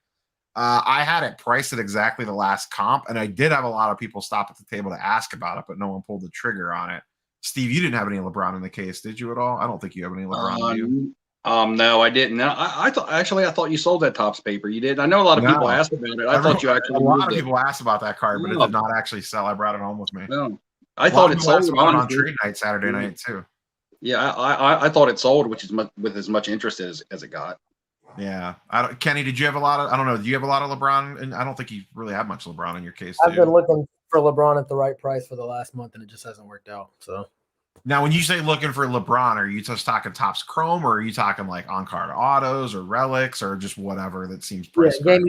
I had it priced at exactly the last comp, and I did have a lot of people stop at the table to ask about it, but no one pulled the trigger on it. Steve, you didn't have any LeBron in the case, did you at all? I don't think you have any LeBron, do you? No, I didn't. I thought you sold that Topps paper. You did. I know a lot of people asked about it. I thought you actually. A lot of people asked about that card, but it did not actually sell. I brought it home with me. No, I thought it sold on trade night Saturday night too. Yeah, I thought it sold, which is with as much interest as it got. Yeah, Kenny, did you have a lot of? I don't know. Do you have a lot of LeBron? And I don't think you really have much LeBron in your case. I've been looking for LeBron at the right price for the last month, and it just hasn't worked out. So. Now, when you say looking for LeBron, are you just talking Topps Chrome, or are you talking like on-card autos or relics, or just whatever that seems priced? Yeah,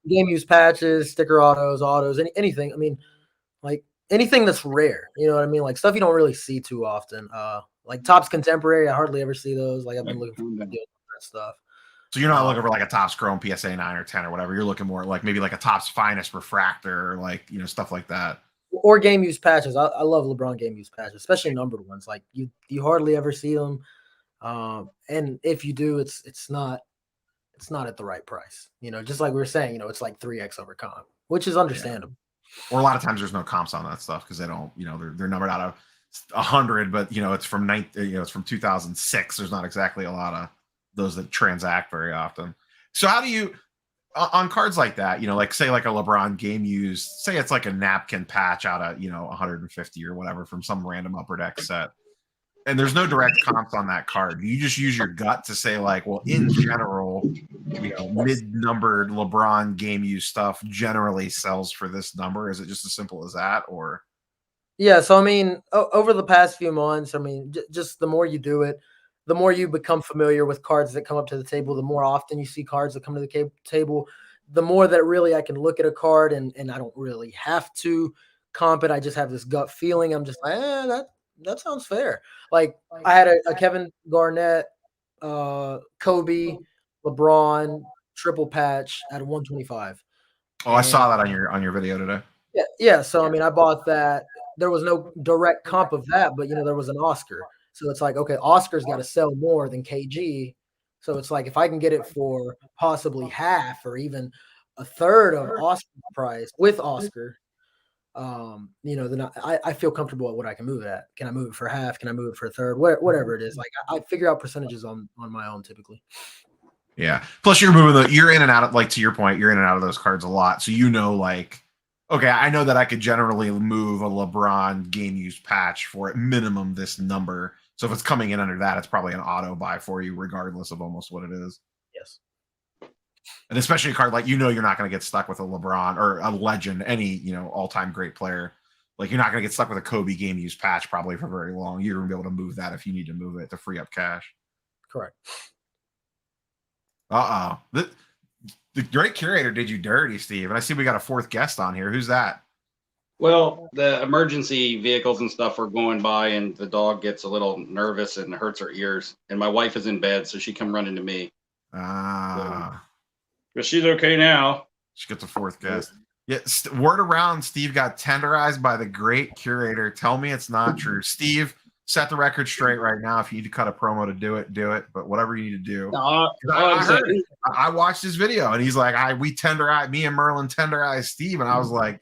game use patches, sticker autos, anything. I mean, like anything that's rare. You know what I mean? Like stuff you don't really see too often. Like Topps Contemporary, I hardly ever see those. Like I've been looking for that stuff. So you're not looking for like a Topps Chrome PSA 9 or 10 or whatever. You're looking more like maybe like a Topps Finest refractor, or like stuff like that. Or game use patches. I love LeBron game use patches, especially numbered ones. Like you hardly ever see them, and if you do, it's not it's not at the right price. Just like we were saying, it's like 3x over comp, which is understandable. Or a lot of times there's no comps on that stuff because they don't, they're numbered out of 100, but it's from it's from 2006. There's not exactly a lot of those that transact very often. So how do you on cards like that, like say like a LeBron game used, say it's like a napkin patch out of 150 or whatever from some random upper deck set, and there's no direct comps on that card. You just use your gut to say like, well, in general, mid-numbered LeBron game use stuff generally sells for this number. Is it just as simple as that, or? Yeah, so I mean, over the past few months, I mean, just the more you do it, the more you become familiar with cards that come up to the table, the more often you see cards that come to the table, the more that really I can look at a card and I don't really have to comp it. I just have this gut feeling. I'm just like, that sounds fair. Like I had a Kevin Garnett, Kobe, LeBron triple patch at 125. Oh, I saw that on your video today. Yeah. So I mean, I bought that. There was no direct comp of that, but there was an Oscar. So it's like, okay, Oscar's got to sell more than KG. So it's like if I can get it for possibly half or even a third of Oscar's price with Oscar, then I feel comfortable at what I can move at. Can I move it for half? Can I move it for a third? Whatever it is. Like I figure out percentages on my own typically. Yeah. Plus you're in and out of, like, to your point, you're in and out of those cards a lot. So like, okay, I know that I could generally move a LeBron game use patch for at minimum this number. So if it's coming in under that, it's probably an auto buy for you, regardless of almost what it is. Yes. And especially a card like, you're not going to get stuck with a LeBron or a legend, any, all-time great player. Like, you're not going to get stuck with a Kobe game use patch probably for very long. You're going to be able to move that if you need to move it to free up cash. Correct. The great curator did you dirty, Steve. And I see we got a fourth guest on here. Who's that? Well, the emergency vehicles and stuff are going by, and the dog gets a little nervous and hurts her ears. And my wife is in bed, so she come running to me. But she's okay now. She gets a fourth guest. Yeah, word around, Steve got tenderized by the great curator. Tell me it's not true. Steve, set the record straight right now. If you need to cut a promo to do it. But whatever you need to do. I heard it. I watched his video, and he's like, me and Merlin tenderized Steve, and I was like,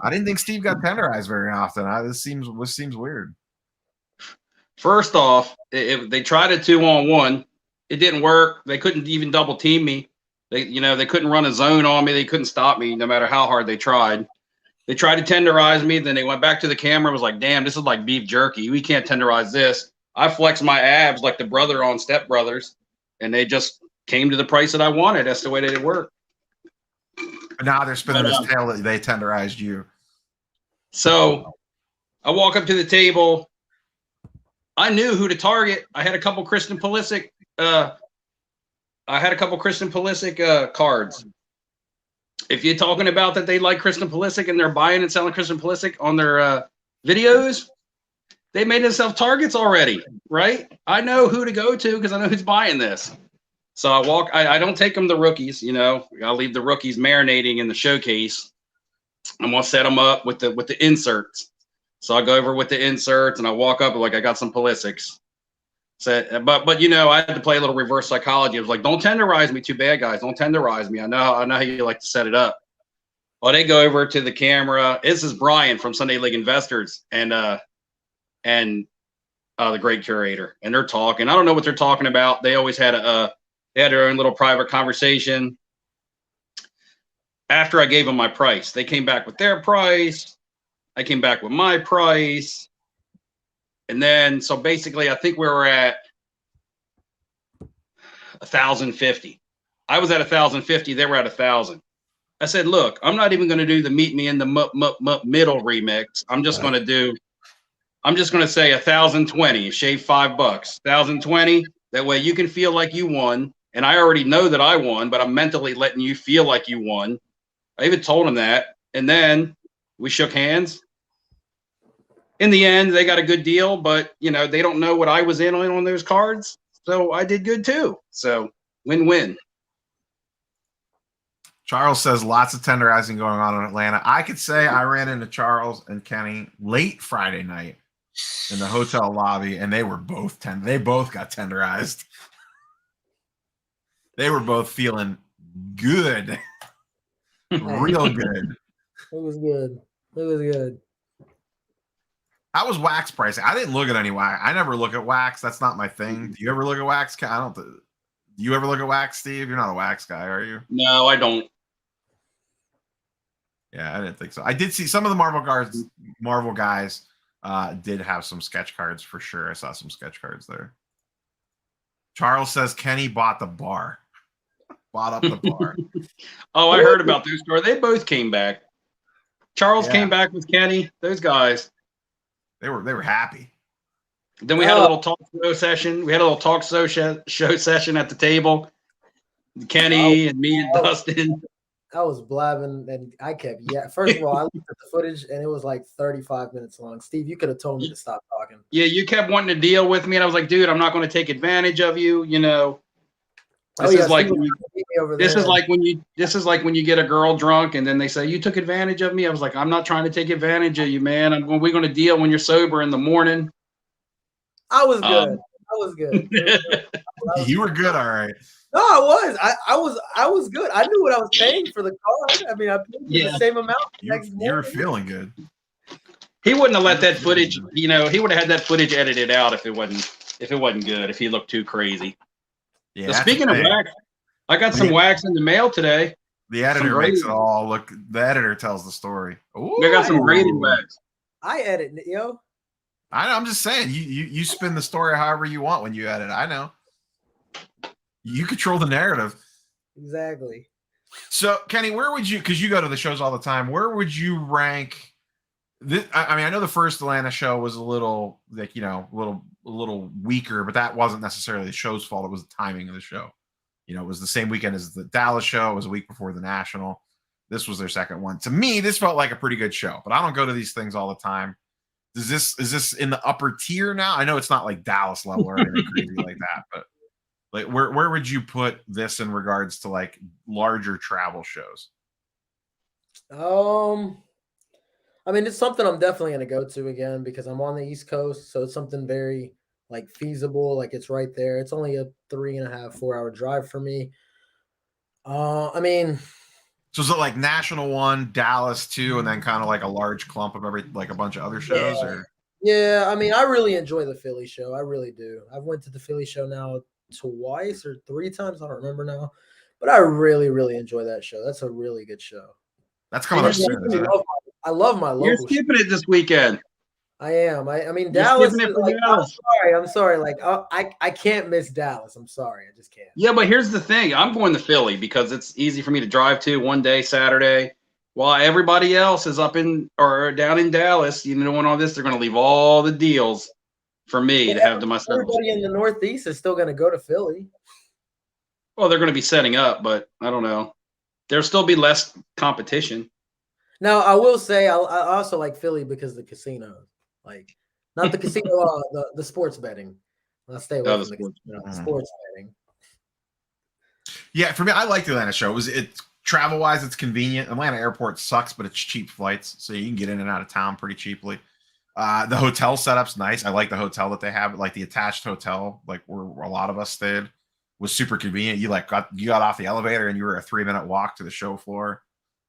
I didn't think Steve got tenderized very often. This seems weird. First off, if they tried a 2-on-1, it didn't work. They couldn't even double team me. They couldn't run a zone on me. They couldn't stop me no matter how hard they tried. They tried to tenderize me. Then they went back to the camera and was like, damn, this is like beef jerky. We can't tenderize this. I flexed my abs like the brother on Step Brothers, and they just came to the price that I wanted. That's the way that it worked. But now they're spinning this tail that they tenderized you. So I walk up to the table. I knew who to target. I had a couple Christian Pulisic. Cards. If you're talking about that they like Christian Pulisic and they're buying and selling Christian Pulisic on their videos, they made themselves targets already, right? I know who to go to because I know who's buying this. So I don't take them the rookies, I'll leave the rookies marinating in the showcase. I'm gonna set them up with the inserts. So I go over with the inserts and I walk up like I got some Pulisics. So, but I had to play a little reverse psychology. I was like, don't tenderize me, too bad, guys. Don't tenderize me. I know how you like to set it up. Well, they go over to the camera. This is Brian from Sunday League Investors and the great curator, and they're talking. I don't know what they're talking about. They always had they had their own little private conversation. After I gave them my price, they came back with their price. I came back with my price. And then, so basically, I think we were at 1,050. I was at 1,050. They were at 1,000. I said, look, I'm not even going to do the meet me in the middle remix. I'm just going to say 1,020, shave $5, 1,020. That way you can feel like you won. And I already know that I won, but I'm mentally letting you feel like you won. I even told him that. And then we shook hands. In the end, they got a good deal, but they don't know what I was in on those cards. So I did good too. So win-win. Charles says lots of tenderizing going on in Atlanta. I could say I ran into Charles and Kenny late Friday night in the hotel lobby, and they were both they both got tenderized. They were both feeling good, real good. It was good. It was good. How was wax pricing? I didn't look at any wax. I never look at wax. That's not my thing. Do you ever look at wax? I don't. Do you ever look at wax, Steve? You're not a wax guy, are you? No, I don't. Yeah, I didn't think so. I did see some of the Marvel guys did have some sketch cards for sure. I saw some sketch cards there. Charles says Kenny bought the bar. Bought up the bar. Oh, I heard about those stories. They both came back. Charles came back with Kenny. Those guys. They were happy. Then we had a little talk show session. We had a little talk show session at the table. Kenny and me and Dustin. I was blabbing and I kept First of all, I looked at the footage and it was like 35 minutes long. Steve, you could have told me to stop talking. Yeah, you kept wanting to deal with me, and I was like, dude, I'm not going to take advantage of you. You know, this is like when you get a girl drunk and then they say you took advantage of me. I was like, I'm not trying to take advantage of you, man. We're going to deal when you're sober in the morning. I was good. I was good. You were good, all right. No, I was. I was good. I knew what I was paying for the card. I mean, I paid the same amount. You were feeling good. He wouldn't have let that footage. You know, he would have had that footage edited out if it wasn't good. If he looked too crazy. Yeah. So speaking of wax, I got some wax in the mail today. The editor makes it all look. The editor tells the story. Ooh, I got some graded wax. I edit, yo. I'm just saying, you spin the story however you want when you edit. I know. You control the narrative. Exactly. So, Kenny, where would you, because you go to the shows all the time, where would you rank this? I mean, I know the first Atlanta show was a little, like, you know, a little weaker, but that wasn't necessarily the show's fault. It was the timing of the show. You know, it was the same weekend as the Dallas show. It was a week before the National. This was their second one. To me, this felt like a pretty good show, but I don't go to these things all the time. Is this in the upper tier now? I know it's not like Dallas level or anything crazy like that, but like where would you put this in regards to like larger travel shows? I mean, it's something I'm definitely going to go to again because I'm on the East Coast, so it's something very like feasible. Like it's right there. It's only a 3.5-4 hour drive for me. I mean, so is it like National 1, Dallas 2, and then kind of like a large clump of like a bunch of other shows? Yeah, I mean, I really enjoy the Philly show. I really do. I've went to the Philly show now twice or 3 times. I don't remember now, but I really, really enjoy that show. That's a really good show. That's coming up soon. I love my local. You're skipping it this weekend. I am. I mean, Dallas. Like, I'm sorry. Like, I can't miss Dallas. I'm sorry. I just can't. Yeah, but here's the thing. I'm going to Philly because it's easy for me to drive to one day, Saturday, while everybody else is up in or down in Dallas. You know, and all this, they're going to leave all the deals for me to have to myself. Everybody in the Northeast is still going to go to Philly. Well, they're going to be setting up, but I don't know. There'll still be less competition. Now, I will say I also like Philly because of the casinos. Like, not the casino, the sports betting. I'll stay away from the sports betting. Yeah, for me, I like the Atlanta show. It travel wise, it's convenient. Atlanta airport sucks, but it's cheap flights, so you can get in and out of town pretty cheaply. The hotel setup's nice. I like the hotel that they have, like the attached hotel, like where a lot of us stayed, was super convenient. You got off the elevator and you were a 3-minute walk to the show floor.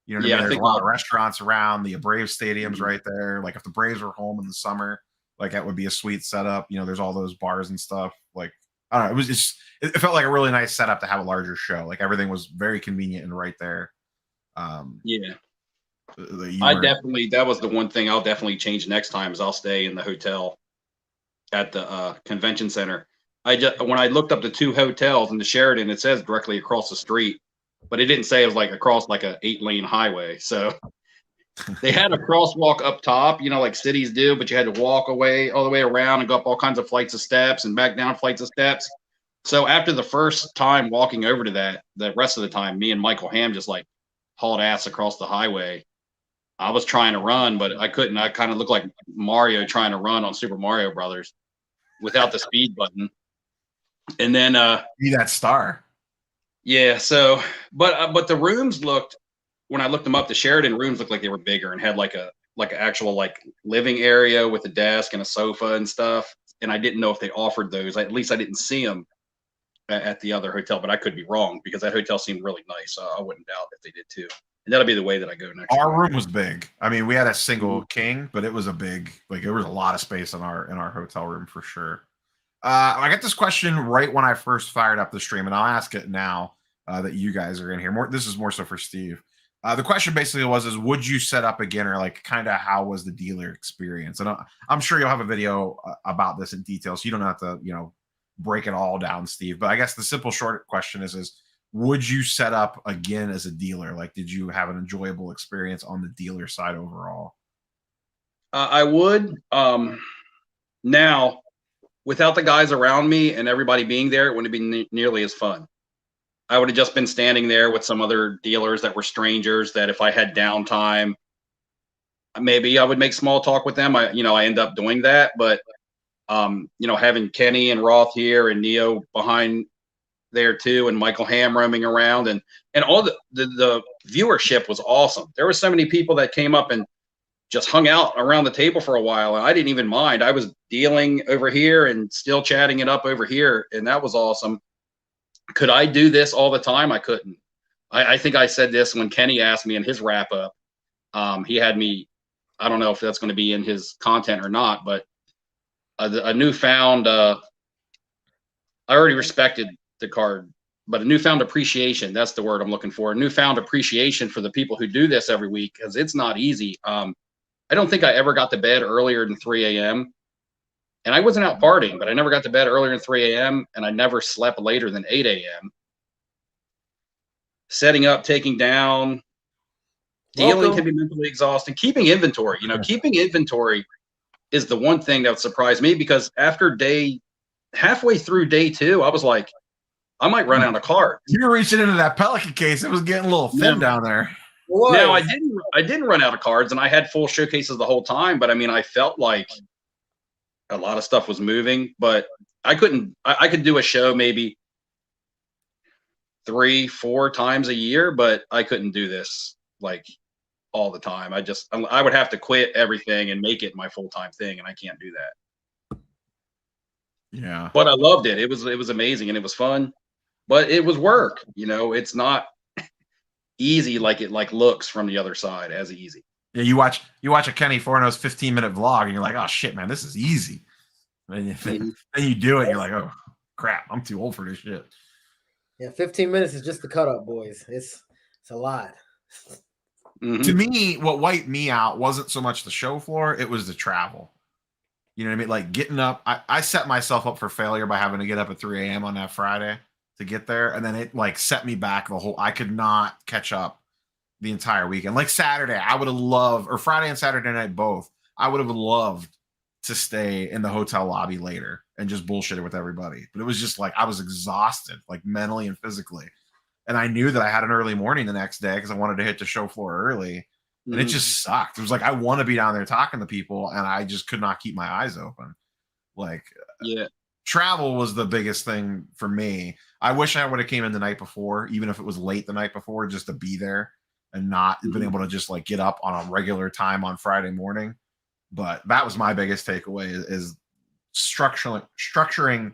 You know what I mean? There's a lot of restaurants around. The Braves stadium's right there. Like if the Braves were home in the summer, like that would be a sweet setup. You know, there's all those bars and stuff. Like I don't know, it felt like a really nice setup to have a larger show. Like everything was very convenient and right there. Yeah. That was the one thing I'll definitely change next time is I'll stay in the hotel at the convention center. When I looked up the 2 hotels in the Sheraton, it says directly across the street. But it didn't say it was like across like a 8-lane highway. So they had a crosswalk up top, you know, like cities do, but you had to walk away all the way around and go up all kinds of flights of steps and back down flights of steps. So after the first time walking over to that, the rest of the time, me and Michael Ham just like hauled ass across the highway. I was trying to run, but I couldn't. I kind of looked like Mario trying to run on Super Mario Brothers without the speed button. And then be that star. Yeah, so but the rooms looked, when I looked them up, the Sheraton rooms looked like they were bigger and had like an actual like living area with a desk and a sofa and stuff. And I didn't know if they offered those. At least I didn't see them. at the other hotel, but I could be wrong because that hotel seemed really nice. So I wouldn't doubt if they did too. And that'll be the way that I go next. Our year. room was big. I mean, we had a single king, but it was a big, like there was a lot of space in our hotel room for sure. I got this question right when I first fired up the stream, and I'll ask it now that you guys are in here. This is more so for Steve. The question basically was, would you set up again, or like kind of how was the dealer experience? And I'm sure you'll have a video about this in detail, so you don't have to, break it all down, Steve. But I guess the simple short question is would you set up again as a dealer? Like, did you have an enjoyable experience on the dealer side overall? I would. Now, without the guys around me and everybody being there, it wouldn't be nearly as fun. I would have just been standing there with some other dealers that were strangers that if I had downtime, maybe I would make small talk with them. I end up doing that, but having Kenny and Roth here and Neo behind there too, and Michael Ham roaming around, and all the viewership was awesome. There were so many people that came up and just hung out around the table for a while, and I didn't even mind. I was dealing over here and still chatting it up over here, and that was awesome. Could I do this all the time? I couldn't. I think I said this when Kenny asked me in his wrap up. He had me, I don't know if that's going to be in his content or not, but a newfound, I already respected the card, but a newfound appreciation, that's the word I'm looking for, a newfound appreciation for the people who do this every week, because it's not easy. I don't think I ever got to bed earlier than 3 a.m. And I wasn't out partying, but I never got to bed earlier than 3 a.m. and I never slept later than 8 a.m. Setting up, taking down, dealing can be mentally exhausting. Keeping inventory, keeping inventory is the one thing that surprised me, because after halfway through day 2, I was like, I might run out of cards. You were reaching into that Pelican case. It was getting a little thin down there. Now I didn't run out of cards, and I had full showcases the whole time. But I mean, I felt like a lot of stuff was moving, but I couldn't. I could do a show maybe 3-4 times a year, but I couldn't do this like all the time. I would have to quit everything and make it my full-time thing, and I can't do that. Yeah. But I loved it. It was amazing and it was fun, but it was work. It's not easy like it looks from the other side as easy. Yeah, you watch a Kenny Forno's 15-minute vlog and you're like, oh shit, man, this is easy. And then you do it, and you're like, oh crap, I'm too old for this shit. Yeah, 15 minutes is just the cut up, boys. It's a lot. Mm-hmm. To me, what wiped me out wasn't so much the show floor, it was the travel. You know what I mean? Like getting up, I set myself up for failure by having to get up at 3 a.m. on that Friday to get there. And then it like set me back I could not catch up the entire weekend. Like Saturday, I would have loved, or Friday and Saturday night both, I would have loved to stay in the hotel lobby later and just bullshit it with everybody. But it was just like, I was exhausted, like mentally and physically. And I knew that I had an early morning the next day because I wanted to hit the show floor early. And it just sucked. It was like, I want to be down there talking to people, and I just could not keep my eyes open. Like, travel was the biggest thing for me. I wish I would have came in the night before, even if it was late the night before, just to be there and not been able to just like get up on a regular time on Friday morning. But that was my biggest takeaway is structuring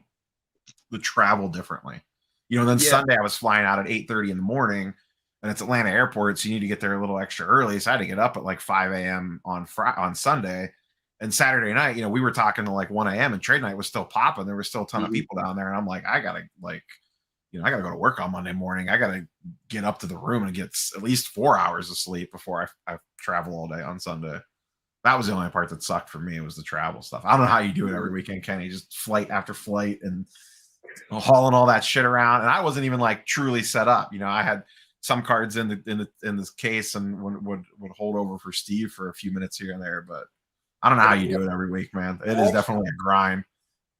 the travel differently. Then Sunday I was flying out at 8:30 in the morning. And it's Atlanta airport, so you need to get there a little extra early. So I had to get up at like 5 a.m. on Sunday. And Saturday night, we were talking to like 1 a.m. and trade night was still popping. There was still a ton of people down there. And I'm like, I got to go to work on Monday morning. I got to get up to the room and get at least 4 hours of sleep before I travel all day on Sunday. That was the only part that sucked for me. It was the travel stuff. I don't know how you do it every weekend, Kenny. Just flight after flight and hauling all that shit around. And I wasn't even like truly set up. I had some cards in this case and would hold over for Steve for a few minutes here and there, but I don't know how you do it every week, man. It is definitely a grind.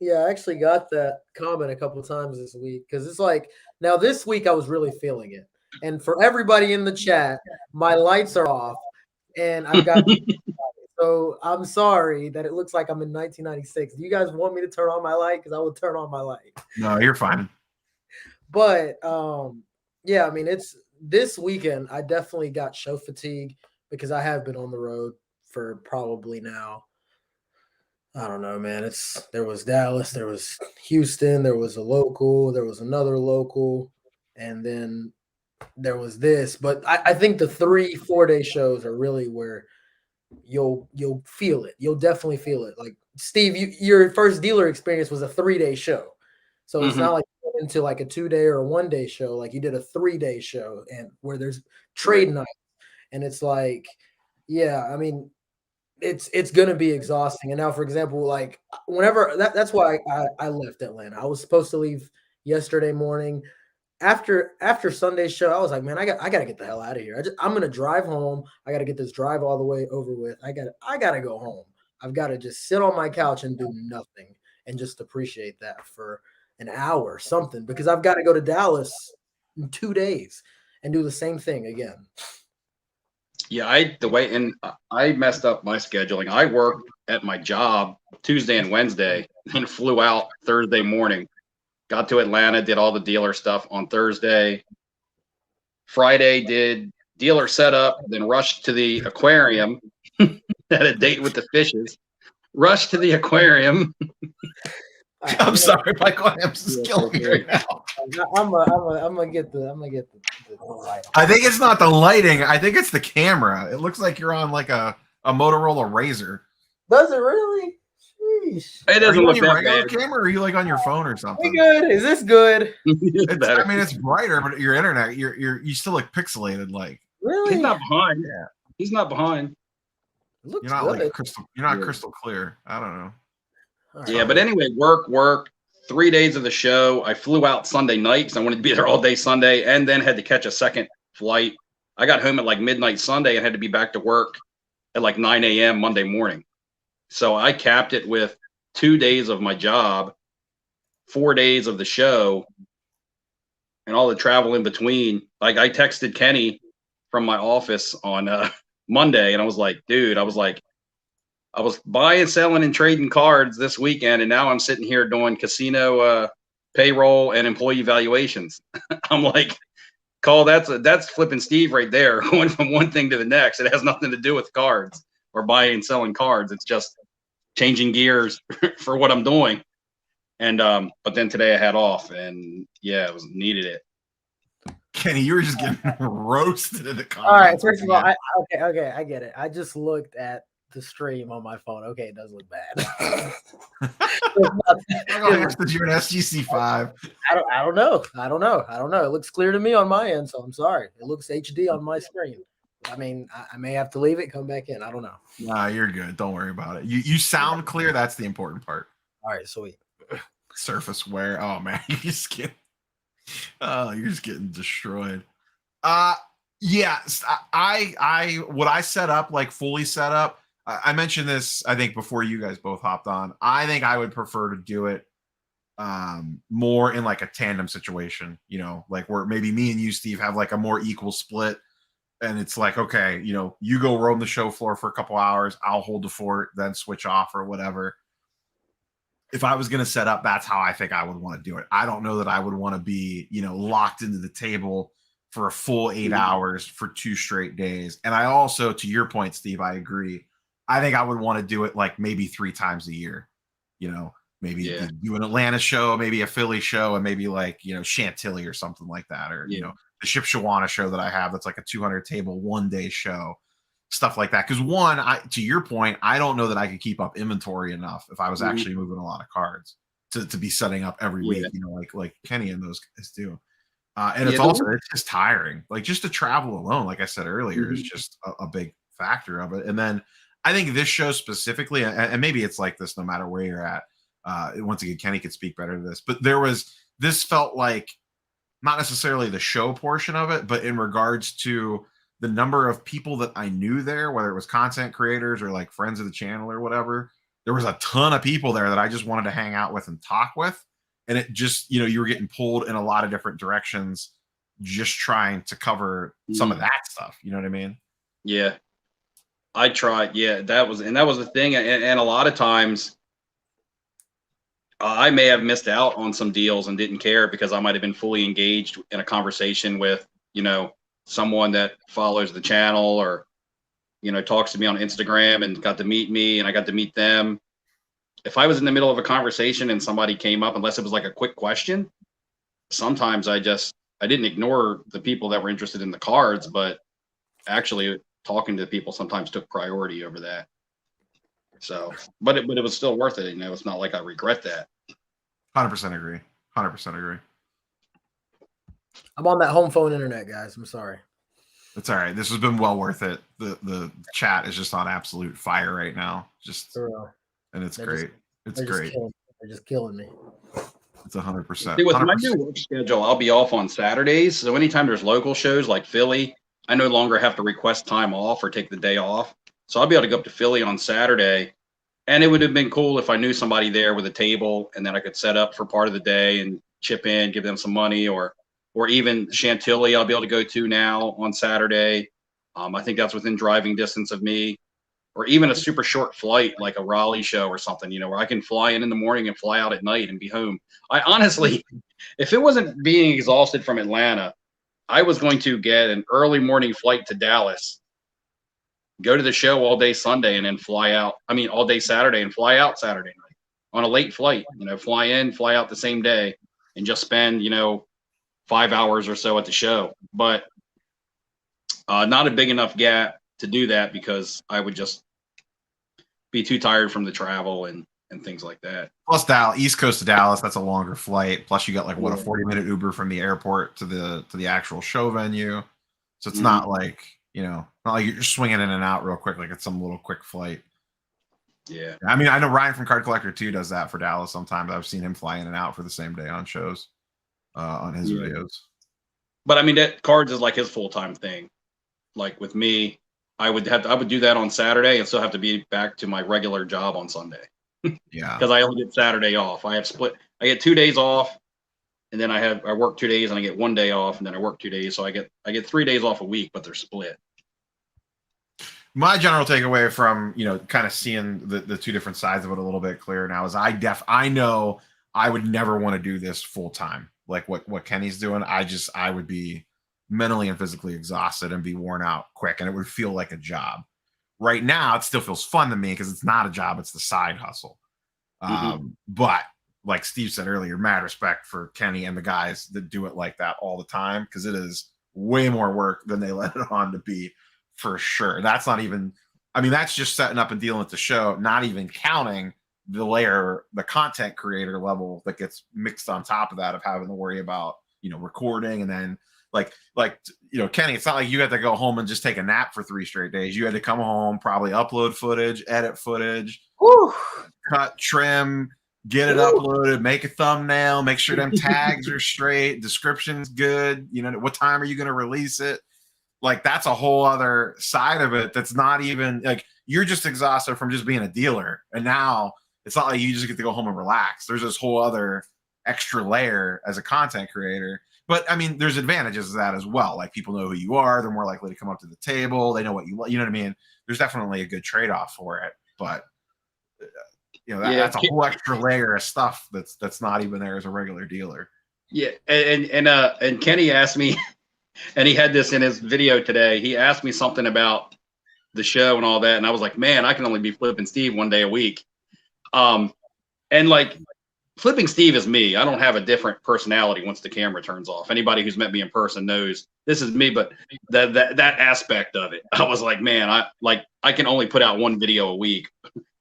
Yeah, I actually got that comment a couple of times this week because it's like, now this week I was really feeling it. And for everybody in the chat, my lights are off and I've got so I'm sorry that it looks like I'm in 1996. Do you guys want me to turn on my light? Because I will turn on my light. No, you're fine. But yeah, I mean, it's this weekend. I definitely got show fatigue because I have been on the road for probably now I don't know, man. There was Dallas, there was Houston, there was a local, there was another local, and then there was this. But I think the 3-4 day shows are really where you'll feel it. You'll definitely feel it. Like Steve, your first dealer experience was a 3-day show. So it's Mhm. not like you went into like a 2-day or a 1-day show. Like you did a 3-day show and where there's trade night. And it's like, yeah, I mean, it's gonna be exhausting. And now, for example, like whenever that's why I left Atlanta. I was supposed to leave yesterday morning. After Sunday's show, I was like, man, I gotta get the hell out of here. I'm gonna drive home. I gotta get this drive all the way over with. I gotta go home. I've got to just sit on my couch and do nothing and just appreciate that for an hour or something because I've got to go to Dallas in 2 days and do the same thing again. Yeah, I messed up my scheduling. I worked at my job Tuesday and Wednesday, and flew out Thursday morning. Got to Atlanta, did all the dealer stuff on Thursday. Friday did dealer setup, then rushed to the aquarium. Had a date with the fishes. Rushed to the aquarium. I'm sorry, Michael. I'm just killing me right now. I'm gonna get the light. I think it's not the lighting. I think it's the camera. It looks like you're on like a Motorola Razor. Does it really? Sheesh. It Are doesn't you look on your that regular bad. camera, or are you like on your phone or We something? good? Is this good? I mean, it's brighter, but your internet, you still look pixelated. Like Really? He's not behind. Yeah. He's not behind. It looks you're not good. like crystal. You're not Yeah. crystal clear. I don't know. All Yeah, right. but anyway, work. 3 days of the show. I flew out Sunday night because I wanted to be there all day Sunday, and then had to catch a second flight. I got home at like midnight Sunday and had to be back to work at like 9 a.m. Monday morning. So I capped it with 2 days of my job, 4 days of the show, and all the travel in between. Like I texted Kenny from my office on Monday, and I was like, dude, I was buying, selling, and trading cards this weekend, and now I'm sitting here doing casino payroll and employee valuations. I'm like, Cole, that's flipping Steve right there, going from one thing to the next. It has nothing to do with cards or buying and selling cards. It's just changing gears for what I'm doing. And but then today I had off, and yeah, it was needed it. Kenny, you were just getting roasted in the comments. All right. First of all, okay, I get it. I just looked at the stream on my phone. Okay, it does look bad. Did you an SGC5? I don't know. It looks clear to me on my end, so I'm sorry. It looks HD on my screen. I mean, I may have to leave it, come back in. I don't know. Nah, you're good. Don't worry about it. You sound clear. That's the important part. All right, sweet. Surface wear. Oh man, you're just getting destroyed. Yes, I what I set up, like fully set up. I mentioned this, I think, before you guys both hopped on. I think I would prefer to do it more in like a tandem situation, you know, like where maybe me and you, Steve, have like a more equal split. And it's like, okay, you know, you go roam the show floor for a couple hours, I'll hold the fort, then switch off or whatever. If I was going to set up, that's how I think I would want to do it. I don't know that I would want to be, you know, locked into the table for a full 8 hours for 2 straight days. And I also, to your point, Steve, I agree. I think I would want to do it like maybe 3 times a year, you know, maybe do an Atlanta show, maybe a Philly show, and maybe like, you know, Chantilly or something like that. Or, you know, the Shipshawana show that I have, that's like a 200 table 1-day show, stuff like that. Because one, to your point, I don't know that I could keep up inventory enough if I was actually moving a lot of cards to be setting up every week, you know, like Kenny and those guys do. And it's just tiring. Like just to travel alone, like I said earlier, is just a big factor of it. And then I think this show specifically, and maybe it's like this no matter where you're at. Once again, Kenny could speak better to this, but this felt like not necessarily the show portion of it, but in regards to the number of people that I knew there, whether it was content creators or like friends of the channel or whatever, there was a ton of people there that I just wanted to hang out with and talk with. And it just, you know, you were getting pulled in a lot of different directions, just trying to cover some of that stuff. You know what I mean? Yeah, I tried. Yeah, that was the thing. And a lot of times I may have missed out on some deals and didn't care because I might've been fully engaged in a conversation with, you know, someone that follows the channel or, you know, talks to me on Instagram and got to meet me and I got to meet them. if I was in the middle of a conversation and somebody came up, unless it was like a quick question, sometimes I didn't ignore the people that were interested in the cards, but actually talking to people sometimes took priority over that. So, but it was still worth it. You know, it's not like I regret that. 100% agree. 100% agree. I'm on that home phone internet, guys. I'm sorry. It's all right. This has been well worth it. The chat is just on absolute fire right now. Just and it's great. It's great. They're just killing me. It's 100%. With my new work schedule, I'll be off on Saturdays. So anytime there's local shows like Philly, I no longer have to request time off or take the day off. So I'll be able to go up to Philly on Saturday. And it would have been cool if I knew somebody there with a table and then I could set up for part of the day and chip in, give them some money, or even Chantilly I'll be able to go to now on Saturday. I think that's within driving distance of me. Or even a super short flight like a Raleigh show or something, you know, where I can fly in the morning and fly out at night and be home. I honestly, if it wasn't being exhausted from Atlanta, I was going to get an early morning flight to Dallas, go to the show all day Sunday and then fly out. I mean, all day Saturday and fly out Saturday night on a late flight, you know, fly in, fly out the same day and just spend, you know, 5 hours or so at the show. But not a big enough gap to do that because I would just be too tired from the travel and things like that. Plus Dallas, East Coast to Dallas, that's a longer flight. Plus you got like what a 40-minute Uber from the airport to the actual show venue. So it's not like, you know, not like you're just swinging in and out real quick like it's some little quick flight. Yeah. I mean, I know Ryan from Card Collector 2 does that for Dallas sometimes. I've seen him fly in and out for the same day on shows on his videos. But I mean, that cards is like his full-time thing. Like with me, I would do that on Saturday and still have to be back to my regular job on Sunday. Yeah. Because I only get Saturday off. I get 2 days off, and then I work 2 days and I get 1 day off, and then I work 2 days. So I get 3 days off a week, but they're split. My general takeaway from, you know, kind of seeing the two different sides of it a little bit clearer now is I know I would never want to do this full time. Like what Kenny's doing. I would be mentally and physically exhausted and be worn out quick, and it would feel like a job. Right now, it still feels fun to me because it's not a job; it's the side hustle. But like Steve said earlier, mad respect for Kenny and the guys that do it like that all the time because it is way more work than they let it on to be, for sure. That's not even. I mean, that's just setting up and dealing with the show, not even counting the content creator level that gets mixed on top of that of having to worry about, you know, recording and then. Like, you know, Kenny, it's not like you had to go home and just take a nap for 3 straight days. You had to come home, probably upload footage, edit footage, cut, trim, get it uploaded, make a thumbnail, make sure them tags are straight, description's good. You know, what time are you going to release it? Like, that's a whole other side of it. That's not even like you're just exhausted from just being a dealer. And now it's not like you just get to go home and relax. There's this whole other extra layer as a content creator. But I mean, there's advantages to that as well. Like people know who you are, they're more likely to come up to the table. They know what you know what I mean? There's definitely a good trade-off for it. But you know, that's a whole extra layer of stuff that's not even there as a regular dealer. Yeah, and Kenny asked me, and he had this in his video today. He asked me something about the show and all that, and I was like, man, I can only be flipping Steve 1 day a week. And like flipping Steve is me. I don't have a different personality once the camera turns off. Anybody who's met me in person knows this is me, but that aspect of it, I was like, man, I can only put out 1 video a week,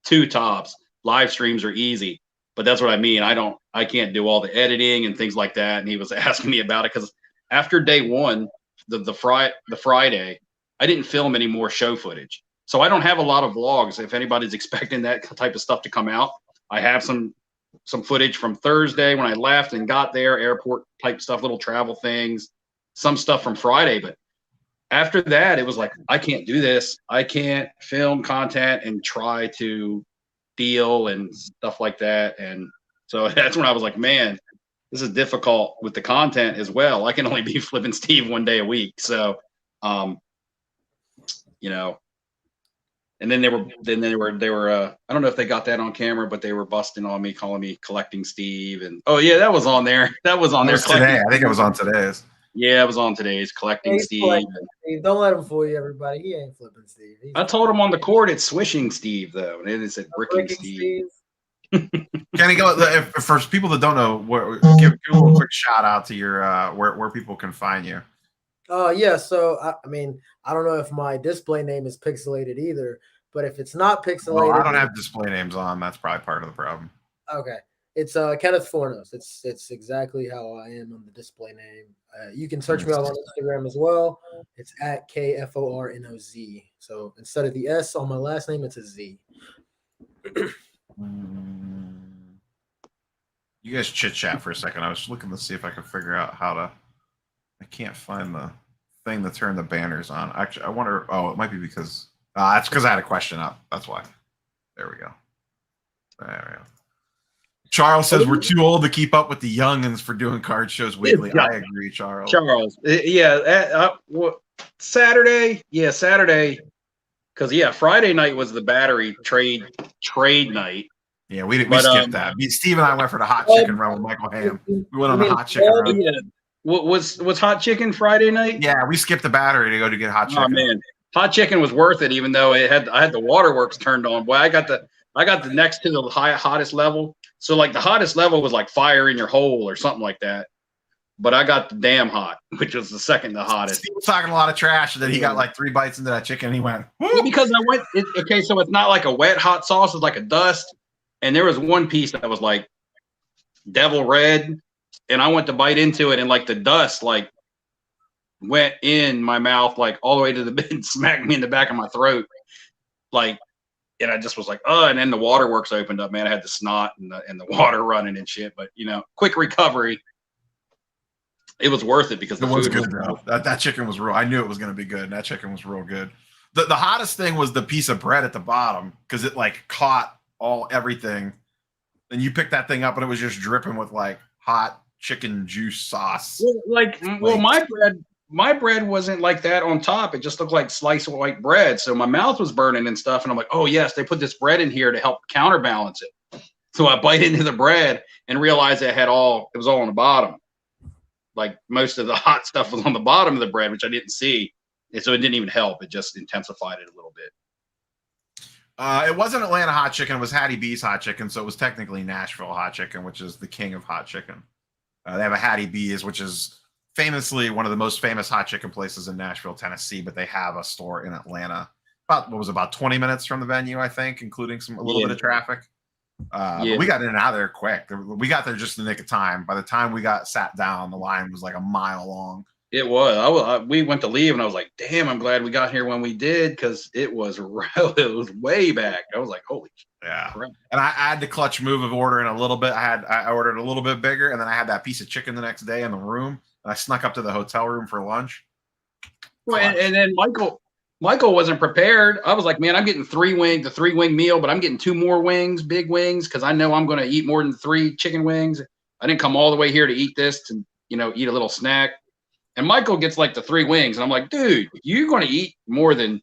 2 tops. Live streams are easy, but that's what I mean. I can't do all the editing and things like that. And he was asking me about it because after day 1, the Friday, I didn't film any more show footage. So I don't have a lot of vlogs. If anybody's expecting that type of stuff to come out, I have some footage from Thursday when I left and got there, airport type stuff, little travel things, some stuff from Friday. But after that, it was like, I can't do this. I can't film content and try to deal and stuff like that. And so that's when I was like, man, this is difficult with the content as well. I can only be flipping Steve 1 day a week. So, you know, and then they were I don't know if they got that on camera, but they were busting on me, calling me Collecting Steve. And oh yeah, that was on there. That was on there. Today. I think it was on today's. Yeah, it was on today's Collecting Steve. Don't let him fool you, everybody. He ain't flipping Steve. I told him on the court it's swishing Steve though. And it said bricking Steve. Kenny, go for people that don't know, give a little quick shout out to your where people can find you. Yeah. So I mean, I don't know if my display name is pixelated either, but if it's not pixelated, Well, I don't have display names on. That's probably part of the problem. Okay, it's Kenneth Fornos. It's exactly how I am on the display name. You can search me out on Instagram as well. It's at KFORNOZ. So instead of the S on my last name, it's a Z. You guys chit chat for a second. I was looking to see if I could figure out how to. I can't find the thing to turn the banners on. Actually, I wonder. Oh, it might be because that's because I had a question up. That's why. There we go. There we go. Charles says we're too old to keep up with the youngins for doing card shows weekly. Yeah. I agree, Charles. Saturday. Yeah, Saturday. Because Friday night was the battery trade night. Yeah, we skipped that. Steve and I went for the hot chicken run with Michael Ham. We went on the hot chicken run. Yeah. Was hot chicken Friday night? Yeah, we skipped the battery to go to get hot chicken. Oh man, hot chicken was worth it, even though I had the waterworks turned on. Boy, I got the next to the hottest level. So like the hottest level was like fire in your hole or something like that. But I got the damn hot, which was the second the hottest. He was talking a lot of trash, and then he got like 3 bites into that chicken, and he went. Because so it's not like a wet hot sauce; it's like a dust. And there was one piece that was like devil red, and I went to bite into it, and like the dust like went in my mouth, like all the way to the bed, smacked me in the back of my throat, like. And I just was like, oh, and then the waterworks opened up, man. I had the snot and the water running and shit. But quick recovery. It was worth it because it was good, bro. That chicken was real. I knew it was gonna be good. And that chicken was real good. The hottest thing was the piece of bread at the bottom because it like caught everything. And you picked that thing up and it was just dripping with like hot chicken juice sauce. My bread wasn't like that on top. It just looked like sliced white bread. So my mouth was burning and stuff. And I'm like, oh, yes, they put this bread in here to help counterbalance it. So I bite into the bread and realized it was all on the bottom. Like most of the hot stuff was on the bottom of the bread, which I didn't see. And so it didn't even help. It just intensified it a little bit. It wasn't Atlanta hot chicken. It was Hattie B's hot chicken. So it was technically Nashville hot chicken, which is the king of hot chicken. They have a Hattie B's, which is famously one of the most famous hot chicken places in Nashville, Tennessee, but they have a store in Atlanta. About 20 minutes from the venue, I think, including a little bit of traffic. But we got in and out of there quick. We got there just in the nick of time. By the time we got sat down, the line was like a mile long. It was. We went to leave, and I was like, "Damn, I'm glad we got here when we did," because it was way back. I was like, "Holy crap!" And I had the clutch move of ordering a little bit. I ordered a little bit bigger, and then I had that piece of chicken the next day in the room. And I snuck up to the hotel room for lunch. Well, and then Michael wasn't prepared. I was like, man, I'm getting 3-wing meal, but I'm getting 2 more wings, big wings, because I know I'm going to eat more than 3 chicken wings. I didn't come all the way here to eat this to, eat a little snack. And Michael gets like the 3 wings. And I'm like, dude, you're going to eat more than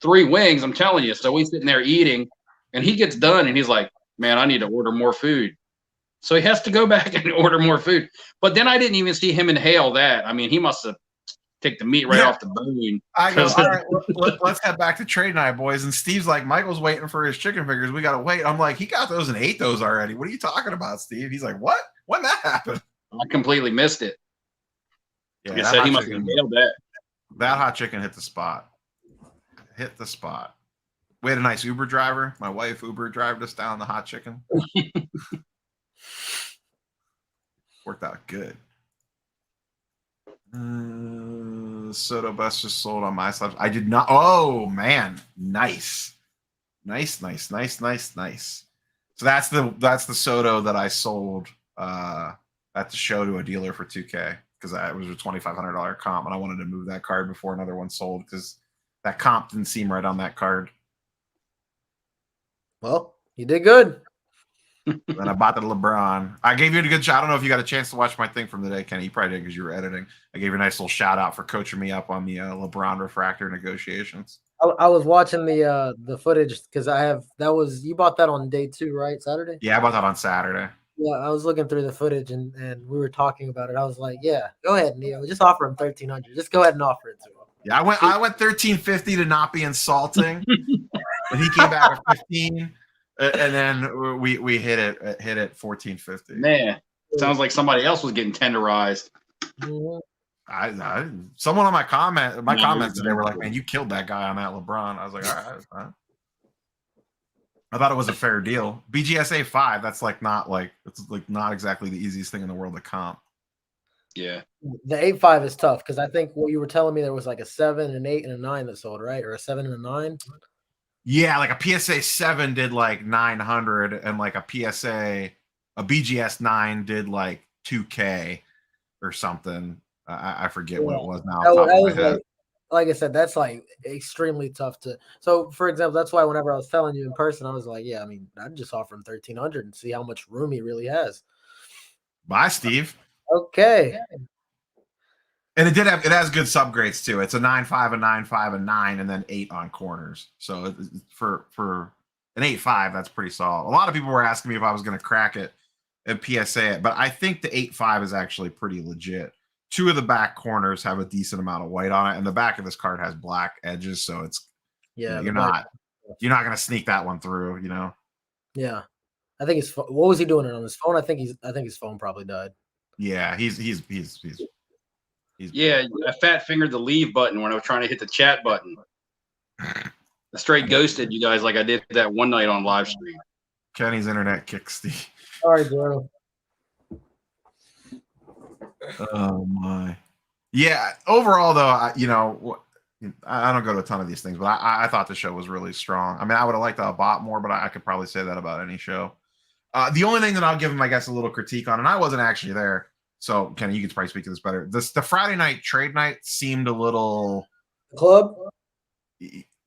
3 wings. I'm telling you. So he's sitting there eating and he gets done and he's like, man, I need to order more food. So he has to go back and order more food. But then I didn't even see him inhale that. I mean, he must have taken the meat right off the bone. I go, all right, let's head back to trade night, boys. And Steve's like, Michael's waiting for his chicken fingers. We got to wait. I'm like, he got those and ate those already. What are you talking about, Steve? He's like, what? When that happened? I completely missed it. Yeah, he said he must have nailed that. That hot chicken hit the spot. We had a nice Uber driver. My wife Uber drove us down the hot chicken. Worked out good. Soda bus just sold on my side. I did not. Oh man, nice. So that's the Soto that I sold at the show to a dealer for $2K because it was a $2,500 comp, and I wanted to move that card before another one sold because that comp didn't seem right on that card. Well, you did good. Then I bought the Lebron. I gave you a good shot. I don't know if you got a chance to watch my thing from the day, Kenny. You probably did because you were editing. I gave you a nice little shout out for coaching me up on the LeBron refractor negotiations. I was watching the footage because you bought that on day 2, right? Saturday? Yeah, I bought that on Saturday. Yeah, I was looking through the footage and we were talking about it. I was like, yeah, go ahead, Neo. Just offer him $1,300. Just go ahead and offer it to him. Yeah, I went $1,350 to not be insulting. But he came back with 15. And then we hit it 1450. Man, sounds like somebody else was getting tenderized. Mhm. Someone on my comments today were like, "Man, you killed that guy on that LeBron." I was like, "All right." I thought it was a fair deal. BGSA 5, that's like not exactly the easiest thing in the world to comp. Yeah. The 8.5 is tough because I think what you were telling me there was like a 7, an 8, and a 9 that sold, right? Or a 7 and a 9. Yeah, like a PSA 7 did like 900, and like a BGS 9 did like 2K or something. I forget what it was now. That Off the top of was my head. like I said, that's like extremely tough to. So, for example, that's why whenever I was telling you in person, I was like, yeah, I mean, I'd just offer him 1,300 and see how much room he really has. Bye, Steve. Okay. And it has good subgrades too. It's a 9.5, a 9.5, a 9, and then 8 on corners. So for an 8.5, that's pretty solid. A lot of people were asking me if I was going to crack it and PSA it, but I think the 8.5 is actually pretty legit. 2 of the back corners have a decent amount of white on it, and the back of this card has black edges, so it's you're not going to sneak that one through, Yeah, I think his what was he doing it on his phone? I think his phone probably died. Yeah, he's yeah. I fat fingered the leave button when I was trying to hit the chat button. I straight ghosted you guys like I did that one night on live stream. Kenny's internet kicked Steve. Sorry, bro. Oh my. Yeah. Overall, though, I don't go to a ton of these things, but I thought the show was really strong. I mean, I would have liked to have bought more, but I could probably say that about any show. The only thing that I'll give him, I guess, a little critique on, and I wasn't actually there, so Kenny, you could probably speak to this better. The Friday night trade night seemed a little Club.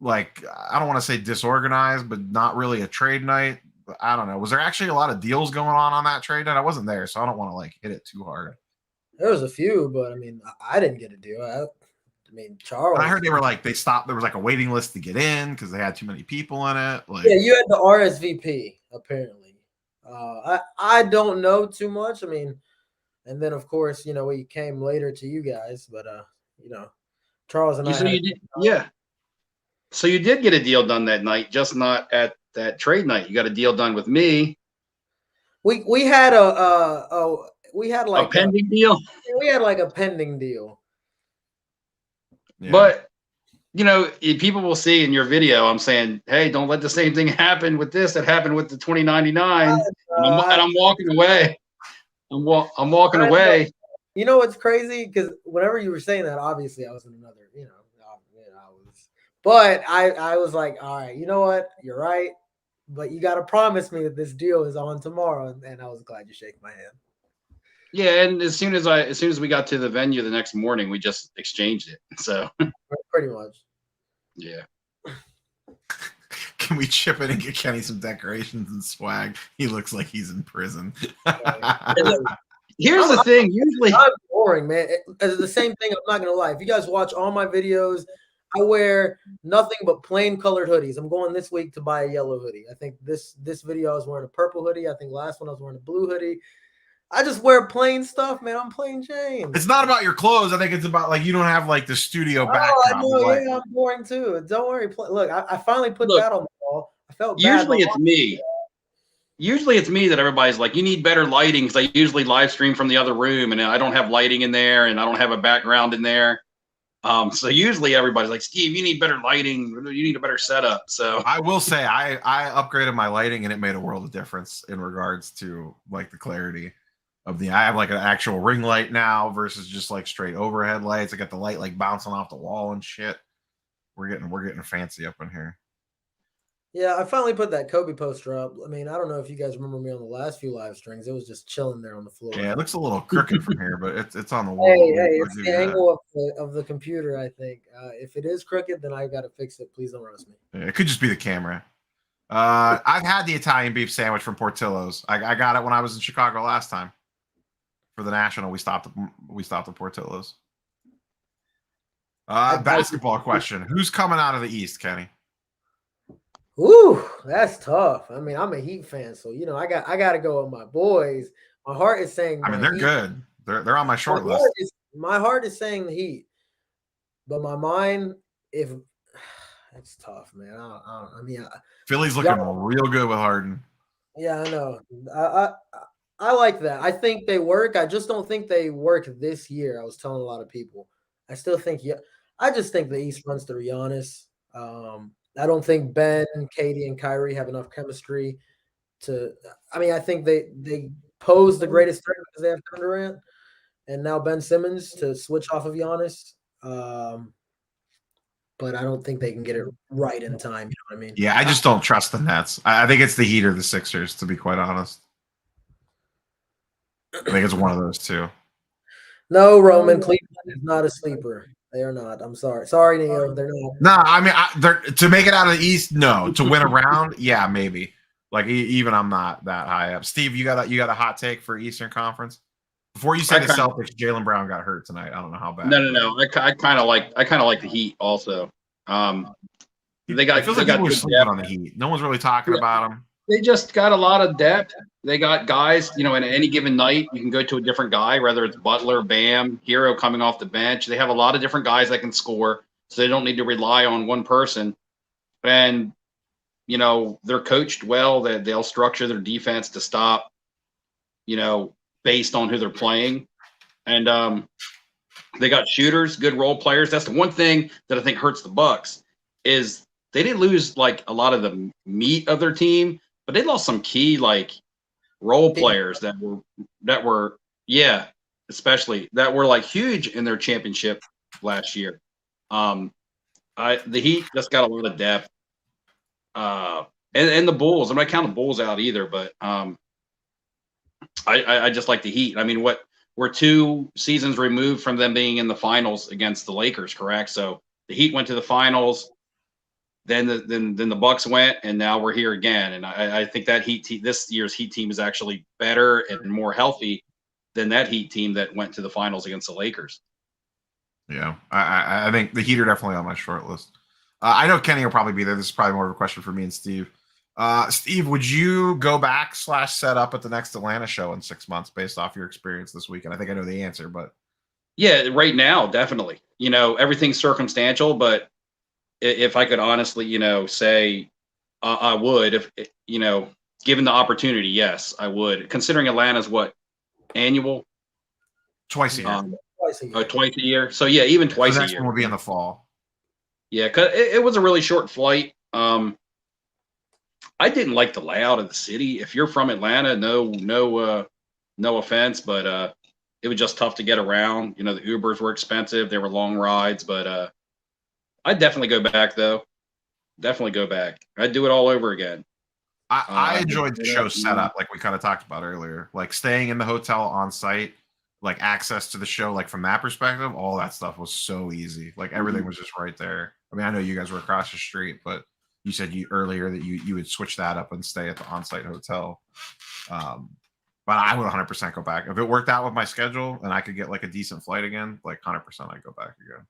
Like, I don't want to say disorganized, but not really a trade night. I don't know. Was there actually a lot of deals going on that trade night? I wasn't there, so I don't want to like hit it too hard. There was a few, but I mean, I didn't get a deal. I mean, Charles. I heard they were like they stopped. There was like a waiting list to get in because they had too many people in it. Like, yeah, you had the RSVP apparently. I don't know too much. I mean, and then of course we came later to you guys, but Charles and I. Yeah. So you did get a deal done that night, just not at that trade night. You got a deal done with me. We had like a pending deal. We had like a pending deal. Yeah. But people will see in your video, I'm saying, hey, don't let the same thing happen with this that happened with the 2099. And I'm walking away. I'm walking away. You know what's crazy? Because whenever you were saying that, obviously I was in another, but I was like, all right, you know what? You're right. But you got to promise me that this deal is on tomorrow. And I was glad you shake my hand. Yeah, and as soon as we got to the venue the next morning, we just exchanged it. So pretty much. Yeah. Can we chip in and get Kenny some decorations and swag? He looks like he's in prison. Here's the thing. Usually, I'm boring, man. It's the same thing. I'm not gonna lie. If you guys watch all my videos, I wear nothing but plain colored hoodies. I'm going this week to buy a yellow hoodie. I think this video I was wearing a purple hoodie. I think last one I was wearing a blue hoodie. I just wear plain stuff, man. I'm plain James. It's not about your clothes. I think it's about like you don't have like the studio backdrop. I know, yeah, I'm boring too. Don't worry. Look, I finally put that on the wall. I felt bad. Usually it's me. Usually it's me that everybody's like, you need better lighting because I usually live stream from the other room and I don't have lighting in there and I don't have a background in there. So usually everybody's like, Steve, you need better lighting. You need a better setup. So I will say I upgraded my lighting and it made a world of difference in regards to like the clarity of I have like an actual ring light now versus just like straight overhead lights. I got the light like bouncing off the wall and shit. We're getting fancy up in here. Yeah, I finally put that Kobe poster up. I mean, I don't know if you guys remember me on the last few live streams. It was just chilling there on the floor. Yeah, it looks a little crooked from here, but it's on the wall. Hey, it's the angle of the computer, I think. If it is crooked, then I got to fix it. Please don't roast me. Yeah, it could just be the camera. I've had the Italian beef sandwich from Portillo's. I got it when I was in Chicago last time. For the National, we stopped at Portillo's. Basketball question. Who's coming out of the East, Kenny? Ooh, that's tough. I mean, I'm a Heat fan, so I got to go with my boys. My heart is saying I mean, they're Heat. Good. They're on my short list. My heart is saying the Heat. But my mind, if It's tough, man. I mean, Philly's looking real good with Harden. yeah, I know. I like that. I think they work. I just don't think they work this year. I was telling a lot of people. I still think, yeah, I just think the East runs through Giannis. I don't think Ben, Katie, and Kyrie have enough chemistry to. I mean, I think they pose the greatest threat because they have Kevin Durant and now Ben Simmons to switch off of Giannis. But I don't think they can get it right in time. You know what I mean? Yeah, I just don't trust the Nets. I think it's the Heat or the Sixers, to be quite honest. I think it's one of those two. No, Roman, Cleveland is not a sleeper. They are not. I'm sorry. Sorry, Neo. They're not. No, I mean, they're to make it out of the East. No, to win a round, yeah, maybe. Like even I'm not that high up. Steve, you got a hot take for Eastern Conference? Before you said the Celtics, Jaylen Brown got hurt tonight. I don't know how bad. No. I kind of like the Heat also. They got. It feels like people are sleeping on the Heat. No one's really talking about them. They just got a lot of depth. They got guys, in any given night, you can go to a different guy, whether it's Butler, Bam, Hero coming off the bench. They have a lot of different guys that can score, so they don't need to rely on one person. And, they're coached well. They'll structure their defense to stop, based on who they're playing. And they got shooters, good role players. That's the one thing that I think hurts the Bucks is they didn't lose, like, a lot of the meat of their team, but they lost some key, like, role players that were especially that were like huge in their championship last year. The Heat just got a lot of depth. And the Bulls, I'm not counting the Bulls out either, but I just like the Heat. I mean, we're 2 seasons removed from them being in the finals against the Lakers, correct? So the Heat went to the finals. Then the Bucks went, and now we're here again. And I think that this year's Heat team is actually better and more healthy than that Heat team that went to the finals against the Lakers. Yeah, I think the Heat are definitely on my short list. I know Kenny will probably be there. This is probably more of a question for me and Steve. Steve, would you go back / set up at the next Atlanta show in 6 months based off your experience this weekend? I think I know the answer, but yeah, right now, definitely. Everything's circumstantial, but if I could honestly, say I would, if given the opportunity, yes, I would. Considering Atlanta's annual? Twice a year. Twice a year. So yeah, even twice a year. One will be in the fall. Yeah, because it was a really short flight. I didn't like the layout of the city. If you're from Atlanta, no offense, but it was just tough to get around. The Ubers were expensive. They were long rides, but I'd definitely go back, though. Definitely go back. I'd do it all over again. I enjoyed the show setup, like we kind of talked about earlier. Like staying in the hotel on site, like access to the show, like from that perspective, all that stuff was so easy. Like everything was just right there. I mean, I know you guys were across the street, but you said earlier that you would switch that up and stay at the on-site hotel. But I would 100% go back. If it worked out with my schedule and I could get like a decent flight again, like 100% I'd go back again.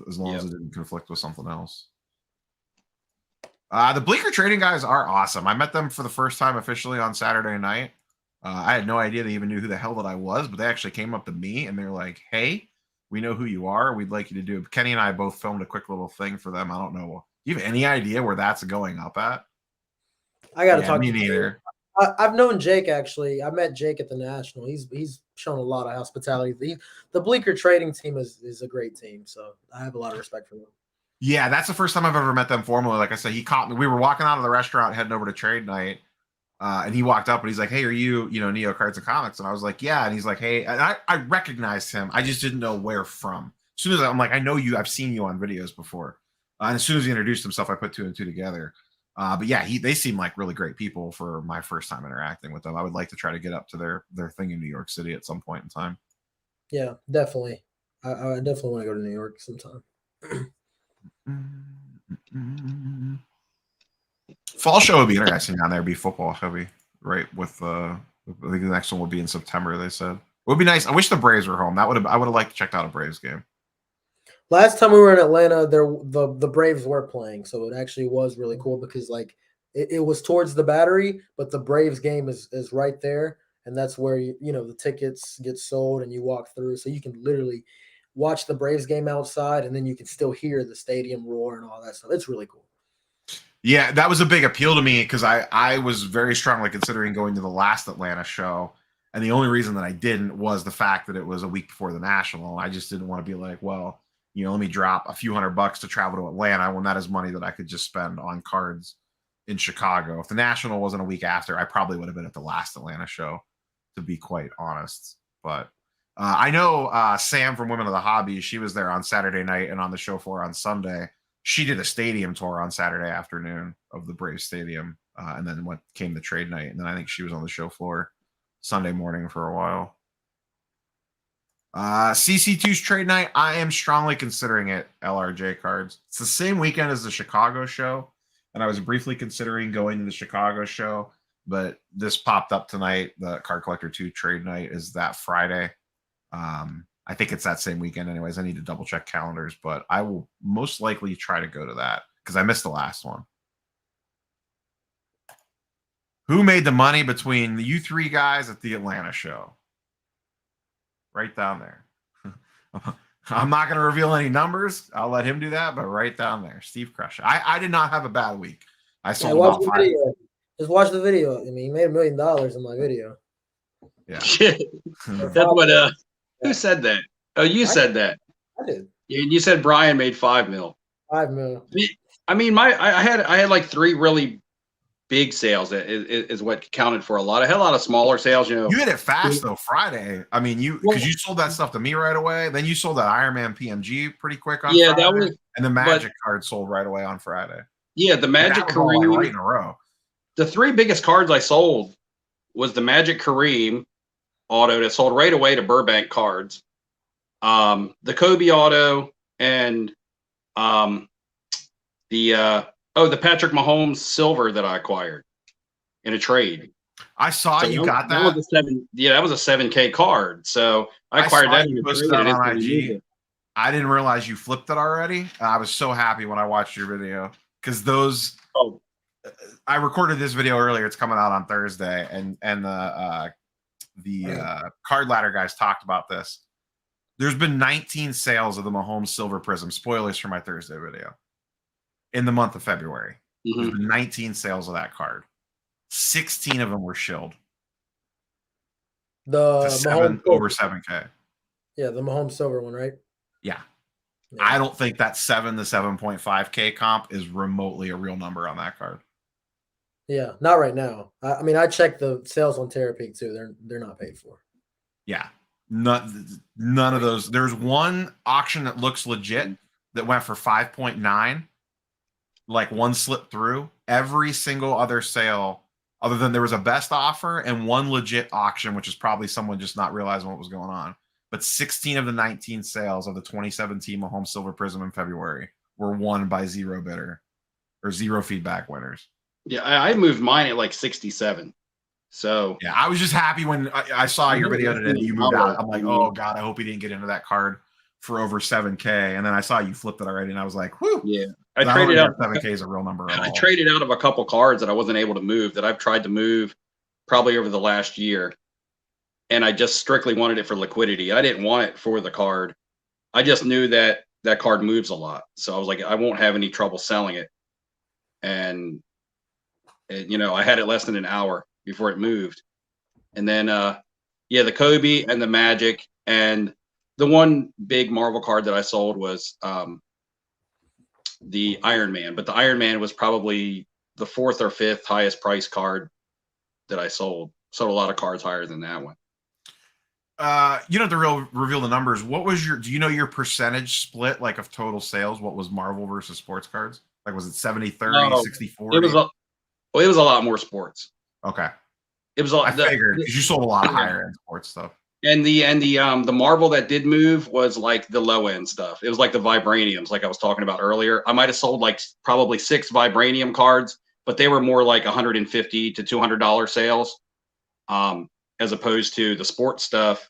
As long as it didn't conflict with something else. The Bleecker Trading guys are awesome. I met them for the first time officially on Saturday night. I had no idea they even knew who the hell that I was, but they actually came up to me and they're like, "Hey, we know who you are. We'd like you to do it." Kenny and I both filmed a quick little thing for them. I don't know. Do you have any idea where that's going up at? I got to talk me to neither. I've known Jake, actually. I met Jake at the National. He's shown a lot of hospitality. The Bleecker Trading team is a great team, so I have a lot of respect for them. Yeah, that's the first time I've ever met them formally. Like I said, he caught me. We were walking out of the restaurant heading over to trade night, and he walked up and he's like, "Hey, are you Neo Cards and Comics?" And I was like, "Yeah." And he's like, "Hey," and I recognized him. I just didn't know where from. As soon as I'm like, "I know you. I've seen you on videos before." And as soon as he introduced himself, I put 2 and 2 together. But yeah, they seem like really great people for my first time interacting with them. I would like to try to get up to their thing in New York City at some point in time. Yeah, definitely. I definitely want to go to New York sometime. Fall show would be interesting down there. Be football heavy, right? With I think the next one will be in September. They said it would be nice. I wish the Braves were home. I would have liked to check out a Braves game. Last time we were in Atlanta, the Braves were playing, so it actually was really cool because like it was towards the Battery, but the Braves game is right there, and that's where the tickets get sold and you walk through, so you can literally watch the Braves game outside, and then you can still hear the stadium roar and all that stuff. It's really cool. Yeah, that was a big appeal to me because I was very strongly considering going to the last Atlanta show. And the only reason that I didn't was the fact that it was a week before the National. I just didn't want to be like, well, let me drop a few $100 to travel to Atlanta when that is money that I could just spend on cards in Chicago. If the National wasn't a week after, I probably would have been at the last Atlanta show, to be quite honest. But I know Sam from Women of the Hobby, she was there on Saturday night and on the show floor on Sunday. She did a stadium tour on Saturday afternoon of the Braves Stadium, and then came the trade night. And then I think she was on the show floor Sunday morning for a while. CC2's trade night, I am strongly considering it LRJ cards. It's the same weekend as the Chicago show, and I was briefly considering going to the Chicago show, but this popped up tonight. The Card Collector 2 trade night is that Friday. I think it's that same weekend anyways. I need to double check calendars, but I will most likely try to go to that because I missed the last one. Who made the money between you three guys at the Atlanta show? Right down there. I'm not going to reveal any numbers. I'll let him do that, but right down there. Steve Crusher. I did not have a bad week. I sold watch about the video. Just watch the video. I mean, he made $1 million in my video. Yeah. That's what who said that? Oh, you said that. I did. You said Brian made $5 million. $5 million. I mean, I had like 3 really big sales. Is what counted for a lot. I had a lot of smaller sales. You hit it fast though Friday. I mean, because you sold that stuff to me right away. Then you sold that Iron Man PMG pretty quick on Friday. That was, and the Magic card sold right away on Friday. Yeah, the Magic Kareem right in a row. The 3 biggest cards I sold was the Magic Kareem auto that sold right away to Burbank Cards, the Kobe auto, and the Patrick Mahomes silver that I acquired in a trade. I saw you got that. That was a 7K card. So I acquired that in a trade. On IG. I didn't realize you flipped it already. I was so happy when I watched your video because those. Oh. I recorded this video earlier. It's coming out on Thursday, and the Card Ladder guys talked about this. There's been 19 sales of the Mahomes Silver Prism. Spoilers for my Thursday video. In the month of February. Mm-hmm. There's been 19 sales of that card. 16 of them were shilled. Over 7K. Yeah, the Mahomes Silver one, right? Yeah. I don't think that 7 to 7.5K comp is remotely a real number on that card. Yeah, not right now. I mean, I checked the sales on Terapeak too. They're not paid for. Yeah, none of those. There's one auction that looks legit that went for 5.9. Like one slipped through. Every single other sale, other than there was a best offer and one legit auction, which is probably someone just not realizing what was going on. But 16 of the 19 sales of the 2017 Mahomes Silver Prism in February were won by zero bidder or zero feedback winners. Yeah, I moved mine at like 67. So yeah, I was just happy when I saw your video today that you moved out. I'm like, oh God, I hope he didn't get into that card for over 7K. And then I saw you flipped it already, and I was like, whew. Yeah, I traded out 7K is a real number. I traded out of a couple cards that I wasn't able to move that I've tried to move probably over the last year, and I just strictly wanted it for liquidity. I didn't want it for the card. I just knew that that card moves a lot, so I was like, I won't have any trouble selling it. And I had it less than an hour before it moved. And then, the Kobe and the Magic, and the one big Marvel card that I sold was the Iron Man. But the Iron Man was probably the 4th or 5th highest price card that I sold. Sold a lot of cards higher than that one. You don't have to reveal the numbers. What was do you know your percentage split, like, of total sales? What was Marvel versus sports cards? Like, was it 70-30, 60-40? It was a lot more sports. Okay. It was a lot. I figured because you sold a lot of higher end sports stuff. And the Marvel that did move was like the low end stuff. It was like the vibraniums, like I was talking about earlier. I might have sold like probably 6 vibranium cards, but they were more like $150 to $200 sales, as opposed to the sports stuff.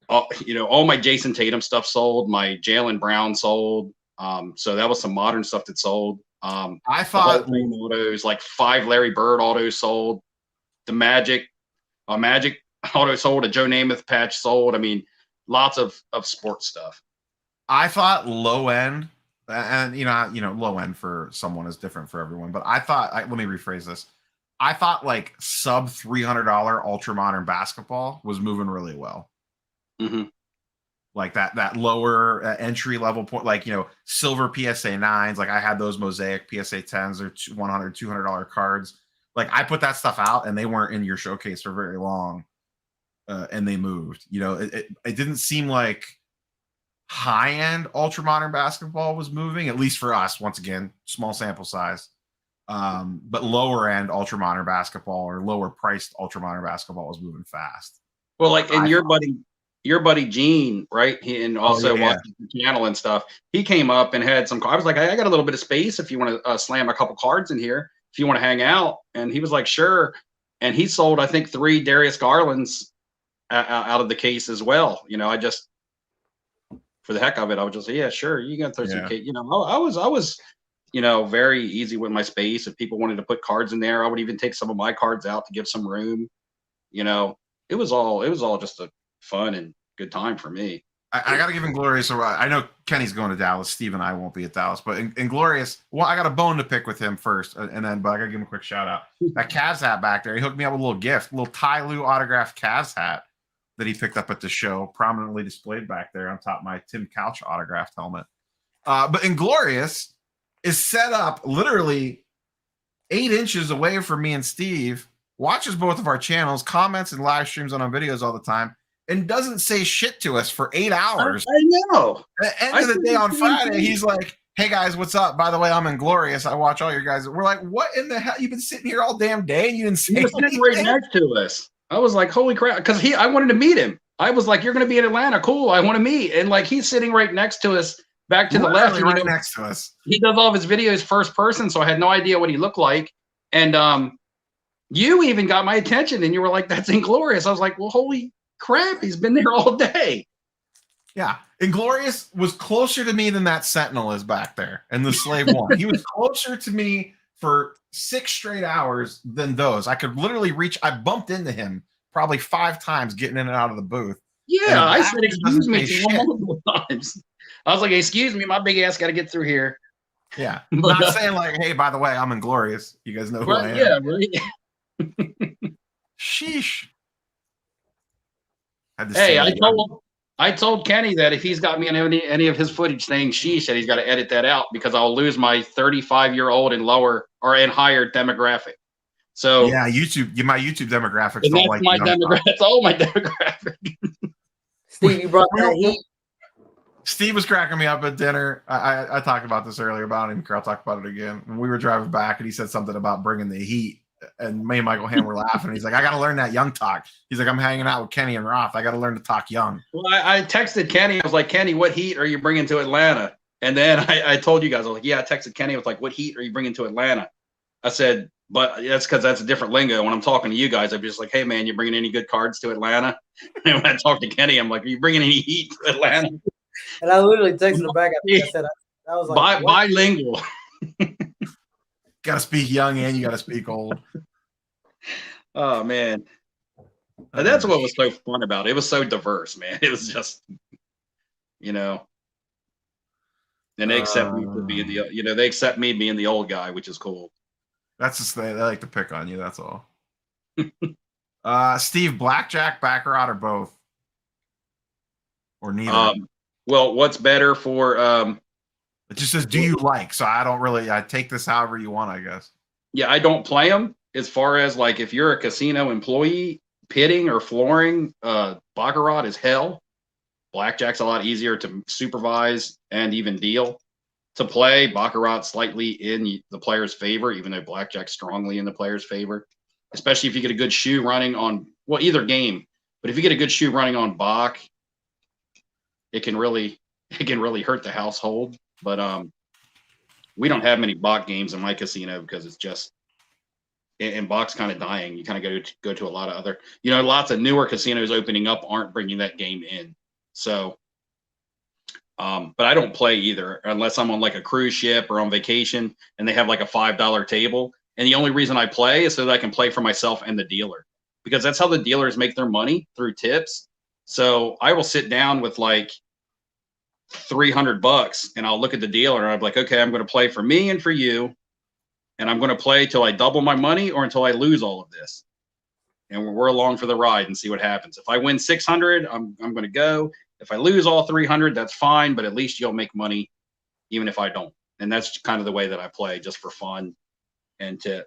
All my Jason Tatum stuff sold. My Jaylen Brown sold. So that was some modern stuff that sold. I thought autos, like 5 Larry Bird autos sold. The Magic auto sold. A Joe Namath patch sold. I mean, lots of sports stuff. I thought low end, and low end for someone is different for everyone. But I thought, let me rephrase this. I thought like sub $300 ultra modern basketball was moving really well. Mm-hmm. Like that lower entry level point, like, silver PSA 9s. Like I had those Mosaic PSA 10s or $100, $200 cards. Like I put that stuff out and they weren't in your showcase for very long. And they moved. It didn't seem like high end ultra modern basketball was moving, at least for us. Once again, small sample size. But lower end ultra modern basketball or lower priced ultra modern basketball was moving fast. Well, like, and your buddy Gene, right? And also watching the channel and stuff. He came up and had some. I was like, I got a little bit of space if you want to slam a couple cards in here, if you want to hang out. And he was like, sure. And he sold, I think, 3 Darius Garlands out of the case as well. I just, for the heck of it, I was just, yeah, sure, you can throw some case. I was very easy with my space. If people wanted to put cards in there, I would even take some of my cards out to give some room. It was all just a fun and good time for me. I got to give Inglorious a ride. I know Kenny's going to Dallas. Steve and I won't be at Dallas, but Inglorious, well, I got a bone to pick with him first, but I got to give him a quick shout out. That Cavs hat back there, he hooked me up with a little gift, a little Ty Lue autographed Cavs hat that he picked up at the show, prominently displayed back there on top of my Tim Couch autographed helmet. But Inglorious is set up literally 8 inches away from me and Steve, watches both of our channels, comments and live streams on our videos all the time, and doesn't say shit to us for 8 hours. I know. At the end of the day on Friday, he's like, hey guys, what's up? By the way, I'm Inglorious. I watch all your guys. We're like, what in the hell? You've been sitting here all damn day and you didn't say anything? He was sitting right next to us. I was like, holy crap. Because I wanted to meet him. I was like, you're going to be in Atlanta. Cool. I want to meet. And like, he's sitting right next to us, back to the left. Right next to us. He does all of his videos first person, so I had no idea what he looked like. And you even got my attention, and you were like, that's Inglorious. I was like, well, holy crap. He's been there all day. Yeah. Inglorious was closer to me than that Sentinel is back there and the Slave One. He was closer to me for 6 straight hours than those. I could literally reach. I bumped into him probably 5 times getting in and out of the booth. Yeah, I said, excuse me multiple times. I was like, excuse me, my big ass got to get through here. Yeah. Not saying like, hey, by the way, I'm Inglorious. You guys know who I am. Yeah, right. Sheesh. Hey, I told Kenny that if he's got me in any of his footage saying sheesh, that he's got to edit that out because I'll lose my 35-year-old and lower or and higher demographic. So yeah, my YouTube demographics don't like my demographic. That's all my demographic. Steve, you brought that heat. Steve was cracking me up at dinner. I talked about this earlier about him. I'll talk about it again. When we were driving back, and he said something about bringing the heat, and me and Michael Ham were laughing. He's like, I got to learn that young talk. He's like, I'm hanging out with Kenny and Roth. I got to learn to talk young. Well, I texted Kenny. I was like, Kenny, what heat are you bringing to Atlanta? And then I told you guys, I was like, yeah, I texted Kenny. I was like, what heat are you bringing to Atlanta? I said, but that's because that's a different lingo. When I'm talking to you guys, I'm just like, hey, man, you bringing any good cards to Atlanta? And when I talk to Kenny, I'm like, are you bringing any heat to Atlanta? And I literally texted him back. I said, I was like, bilingual. Got to speak young and you got to speak old. Oh, man. And that's what was so fun about it. It was so diverse, man. It was just, and they accept me for being they accept me being the old guy, which is cool. That's just they like to pick on you. That's all. Steve, blackjack, baccarat, or both, or neither. Well, what's better for? It just says, do you like? So I don't really. I take this however you want, I guess. Yeah, I don't play them. As far as like, if you're a casino employee, pitting or flooring, baccarat is hell. Blackjack's a lot easier to supervise and even deal. To play, baccarat slightly in the player's favor, even though blackjack's strongly in the player's favor. Especially if you get a good shoe running on either game. But if you get a good shoe running on Bach, it can really hurt the household. But we don't have many Bach games in my casino because it's just, and Bach's kind of dying. You kind of go to a lot of other, lots of newer casinos opening up aren't bringing that game in. So, but I don't play either unless I'm on like a cruise ship or on vacation and they have like a $5 table. And the only reason I play is so that I can play for myself and the dealer, because that's how the dealers make their money, through tips. So I will sit down with like $300 and I'll look at the dealer and I'm like, okay, I'm going to play for me and for you. And I'm going to play till I double my money or until I lose all of this. And we're along for the ride and see what happens. If I win 600, I'm going to go. If I lose all 300, that's fine. But at least you'll make money even if I don't. And that's kind of the way that I play, just for fun and to,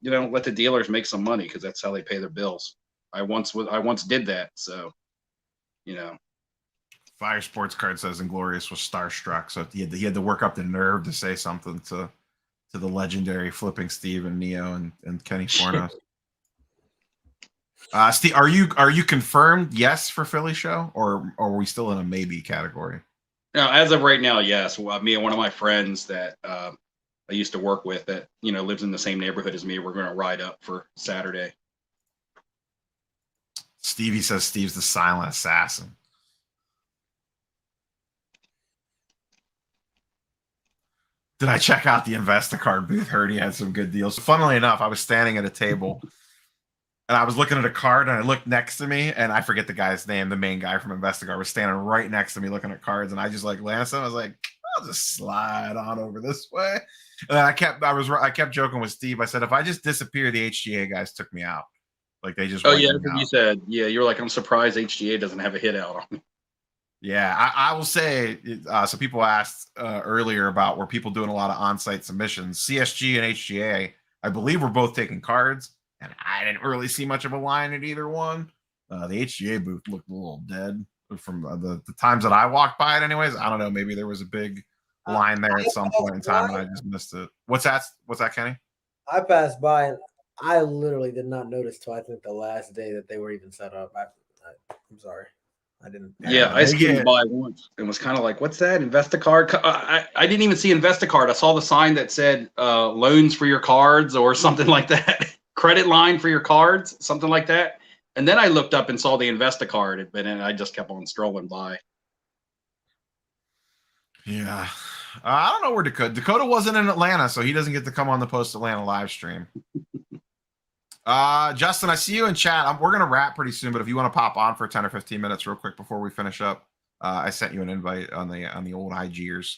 let the dealers make some money, because that's how they pay their bills. I once did that. So, Fire Sports Card says Inglorious was starstruck, so he had to work up the nerve to say something to the legendary Flipping Steve and Neo and Kenny Fornos. Steve, are you confirmed yes for Philly show, or are we still in a maybe category? No, as of right now, yes. Well, me and one of my friends that I used to work with that lives in the same neighborhood as me, we're going to ride up for Saturday. Stevie says Steve's the silent assassin. Did I check out the InvestiCard booth? Heard he had some good deals. Funnily enough, I was standing at a table and I was looking at a card and I looked next to me, and I forget the guy's name. The main guy from InvestiCard was standing right next to me looking at cards, and I just glanced at him. I was like, I'll just slide on over this way. And then I kept joking with Steve. I said, if I just disappear, the HGA guys took me out. Like they just. Oh yeah, you said, yeah, you're like, I'm surprised HGA doesn't have a hit out on me. Yeah, I will say, so people asked earlier about were people doing a lot of on-site submissions. CSG and HGA, I believe, were both taking cards, and I didn't really see much of a line at either one. The HGA booth looked a little dead from the times that I walked by it anyways. I don't know, maybe there was a big line there at some point in time and I just missed it. What's that, Kenny? I passed by and I literally did not notice till I think the last day that they were even set up. I'm sorry. I didn't. Yeah, I skimmed by once and was kind of like, "What's that? InvestiCard?" I didn't even see InvestiCard. I saw the sign that said "loans for your cards" or something like that, credit line for your cards, something like that. And then I looked up and saw the InvestiCard, but then I just kept on strolling by. Yeah, I don't know where Dakota wasn't in Atlanta, so he doesn't get to come on the Post Atlanta live stream. Justin, I see you in chat. We're gonna wrap pretty soon, but if you want to pop on for 10 or 15 minutes real quick before we finish up, I sent you an invite on the old IGers.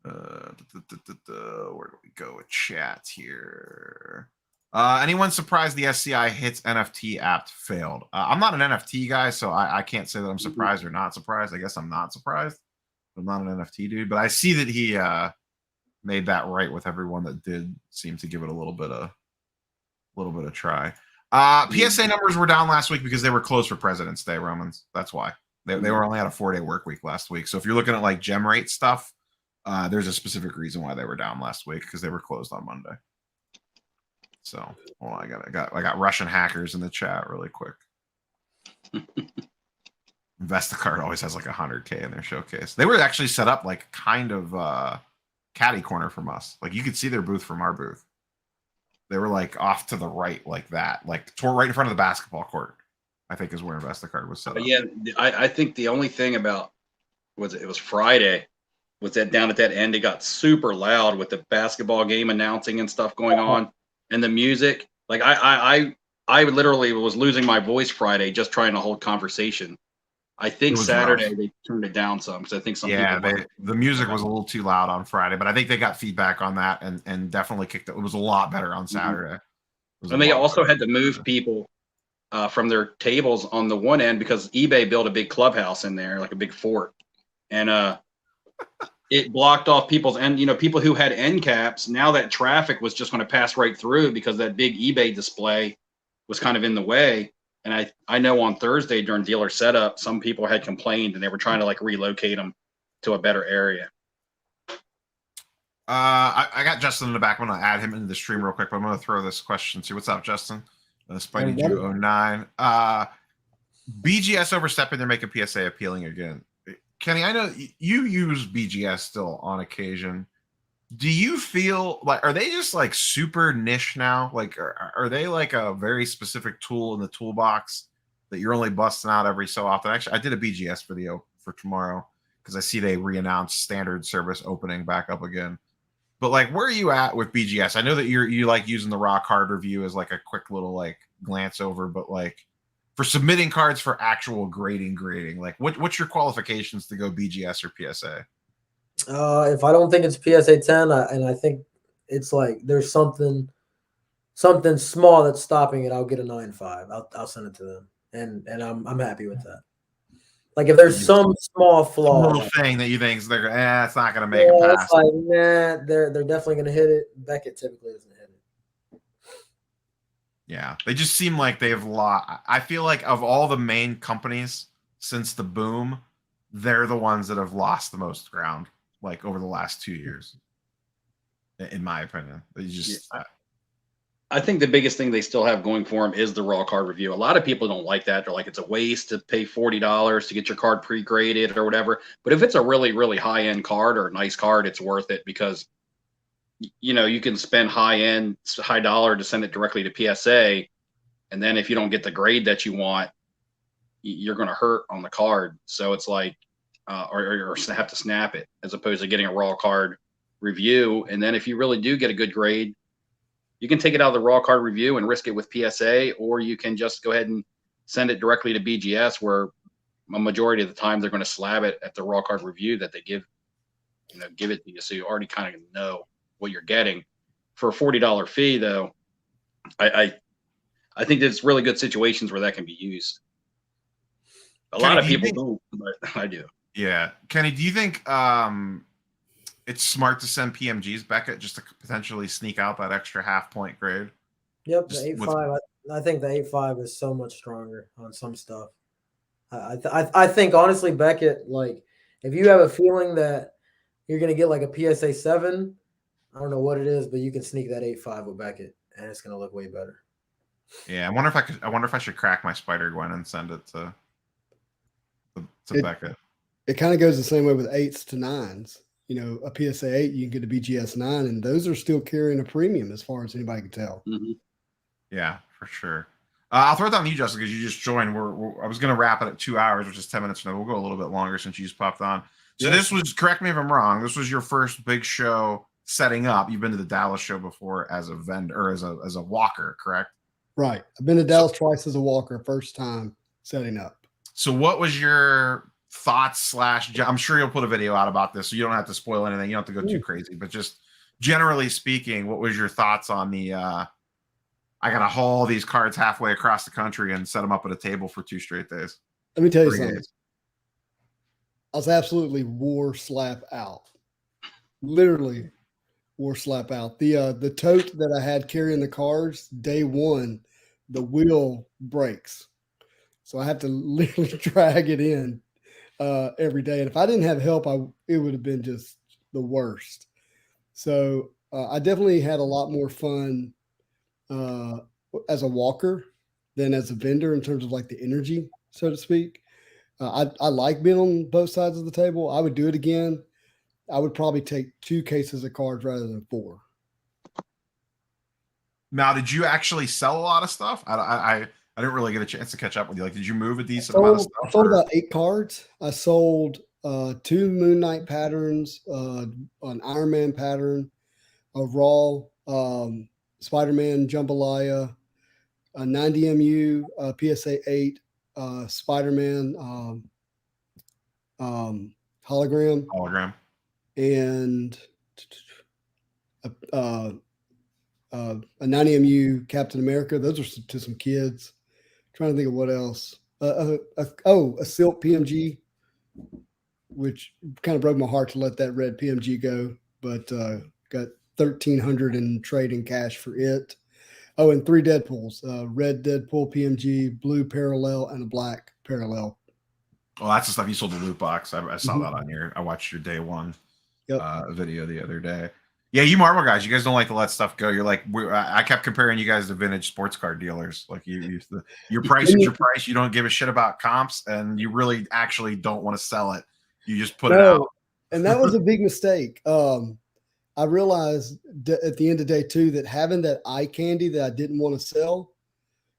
Where do we go with chat here? Anyone surprised the SCI Hits NFT app failed? I'm not an NFT guy, so I can't say that I'm surprised or not surprised. I guess I'm not surprised. I'm not an NFT dude, but I see that he made that right with everyone that did seem to give it a little bit of try. PSA numbers were down last week because they were closed for President's Day, Romans. That's why. They were only at a 4-day work week last week. So if you're looking at like gem rate stuff, there's a specific reason why they were down last week, because they were closed on Monday. So I got Russian hackers in the chat really quick. InvestiCard always has like 100K in their showcase. They were actually set up like kind of catty corner from us. Like you could see their booth from our booth. They were like off to the right, like that, like right in front of the basketball court, I think is where InvestiCard was set up. Yeah, I think the only thing about it was Friday, was that down at that end it got super loud with the basketball game announcing and stuff going on, and the music. Like I literally was losing my voice Friday just trying to hold conversation. I think Saturday rough. They turned it down some, because I think some people the music was a little too loud on Friday, but I think they got feedback on that and definitely kicked it. It was a lot better on Saturday. And they also had to move people from their tables on the one end, because eBay built a big clubhouse in there, like a big fort, and it blocked off people's end. People who had end caps, now that traffic was just going to pass right through because that big eBay display was kind of in the way. And I know on Thursday during dealer setup, some people had complained and they were trying to like relocate them to a better area. I got Justin in the back. I'm going to add him into the stream real quick, but I'm going to throw this question to you. What's up, Justin? Spidey Jew 09. BGS overstepping, they're making PSA appealing again. Kenny, I know you use BGS still on occasion. Do you feel like, are they just like super niche now? Like, are they like a very specific tool in the toolbox that you're only busting out every so often? Actually, I did a BGS video for tomorrow because I see they re-announced standard service opening back up again. But like, where are you at with BGS? I know that you like using the raw card review as like a quick little like glance over, but like, for submitting cards for actual grading. Like, what's your qualifications to go BGS or PSA? If I don't think it's PSA 10, and I think it's like there's something small that's stopping it, I'll get a 9.5. I'll send it to them, and I'm happy with that. Like if there's some small flaw, little thing that you think is they're it's not gonna make yeah, it past. it's like nah, they're definitely gonna hit it. Beckett typically doesn't hit it. Yeah, they just seem like they've lost. I feel like of all the main companies since the boom, they're the ones that have lost the most ground, like over the last 2 years. In my opinion, they just. Yeah. I think the biggest thing they still have going for them is the raw card review. A lot of people don't like that. They're like, it's a waste to pay $40 to get your card pre-graded or whatever. But if it's a really, really high-end card or a nice card, it's worth it because, you know, you can spend high dollar to send it directly to PSA. And then if you don't get the grade that you want, you're going to hurt on the card. So it's like, or have to snap it as opposed to getting a raw card review. And then if you really do get a good grade, you can take it out of the raw card review and risk it with PSA, or you can just go ahead and send it directly to BGS, where a majority of the time they're going to slab it at the raw card review that they give it to you. So you already kind of know what you're getting. For a $40 fee, though, I think there's really good situations where that can be used. A lot of people don't, but I do. Yeah. Kenny, do you think it's smart to send PMGs, Beckett, just to potentially sneak out that extra half-point grade? Yep, the 8.5. I think the 8.5 is so much stronger on some stuff. I think honestly, Beckett, like if you have a feeling that you're gonna get like a PSA 7, I don't know what it is, but you can sneak that 8.5 with Beckett, and it's gonna look way better. Yeah, I wonder if I should crack my Spider Gwen and send it to Beckett. It kind of goes the same way with 8s to 9s. You know, a PSA 8, you can get a BGS 9, and those are still carrying a premium as far as anybody can tell. Mm-hmm. Yeah, for sure. I'll throw it down to you, Justin, because you just joined. I was going to wrap it at 2 hours, which is 10 minutes now. We'll go a little bit longer since you just popped on. So This was, correct me if I'm wrong, this was your first big show setting up. You've been to the Dallas show before as a vendor or as a walker, correct? Right. I've been to Dallas twice as a walker, first time setting up. So what was your thoughts / I'm sure you'll put a video out about this, so you don't have to spoil anything. You don't have to go too crazy, but just generally speaking, what was your thoughts on the I got to haul these cards halfway across the country and set them up at a table for 2 straight days? Let me tell you something. I was absolutely war slap out. Literally war slap out. The tote that I had carrying the cards, day 1, the wheel breaks. So I have to literally drag it in every day. And if I didn't have help, it would have been just the worst. So I definitely had a lot more fun as a walker than as a vendor in terms of like the energy, so to speak. I like being on both sides of the table. I would do it again. I would probably take 2 cases of cards rather than 4. Now, did you actually sell a lot of stuff? I didn't really get a chance to catch up with you. Like, did you move a decent amount of stuff? I sold about 8 cards. I sold 2 Moon Knight patterns, an Iron Man pattern, a Raw, Spider-Man Jambalaya, a 90MU, PSA 8, Spider-Man hologram, and a 90MU Captain America. Those are to some kids. Trying to think of what else. A silk PMG, which kind of broke my heart to let that red PMG go, but got $1,300 in trading cash for it. Oh, and 3 Deadpools, red Deadpool PMG, blue parallel, and a black parallel. Well, that's the stuff you sold the loot box. I saw that on I watched your day 1 video the other day. Yeah, you Marvel guys, you guys don't like to let stuff go. You're like, I kept comparing you guys to vintage sports card dealers. Like your price is your price. You don't give a shit about comps, and you really actually don't want to sell it. You just put it out. And that was a big mistake. I realized at the end of day 2 that having that eye candy that I didn't want to sell,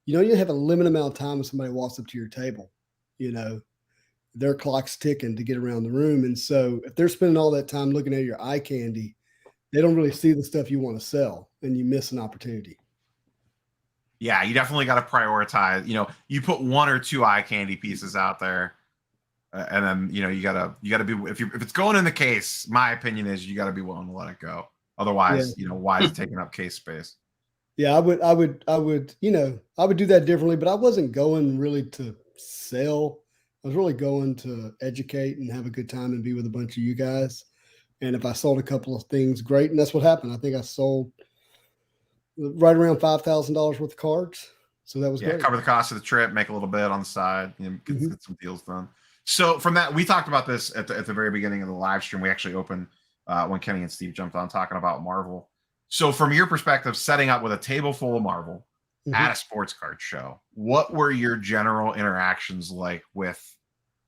you have a limited amount of time when somebody walks up to your table. Their clock's ticking to get around the room. And so if they're spending all that time looking at your eye candy, they don't really see the stuff you want to sell, and you miss an opportunity. Yeah, you definitely got to prioritize. You put one or two eye candy pieces out there, and then you gotta be if it's going in the case. My opinion is you got to be willing to let it go. Otherwise, why is it taking up case space? Yeah, I would, I would do that differently, but I wasn't going really to sell. I was really going to educate and have a good time and be with a bunch of you guys. And if I sold a couple of things, great. And that's what happened. I think I sold right around $5,000 worth of cards. So that was great. Cover the cost of the trip, make a little bit on the side, get some deals done. So from that, we talked about this at the very beginning of the live stream. We actually opened when Kenny and Steve jumped on talking about Marvel. So from your perspective, setting up with a table full of Marvel at a sports card show, what were your general interactions like with,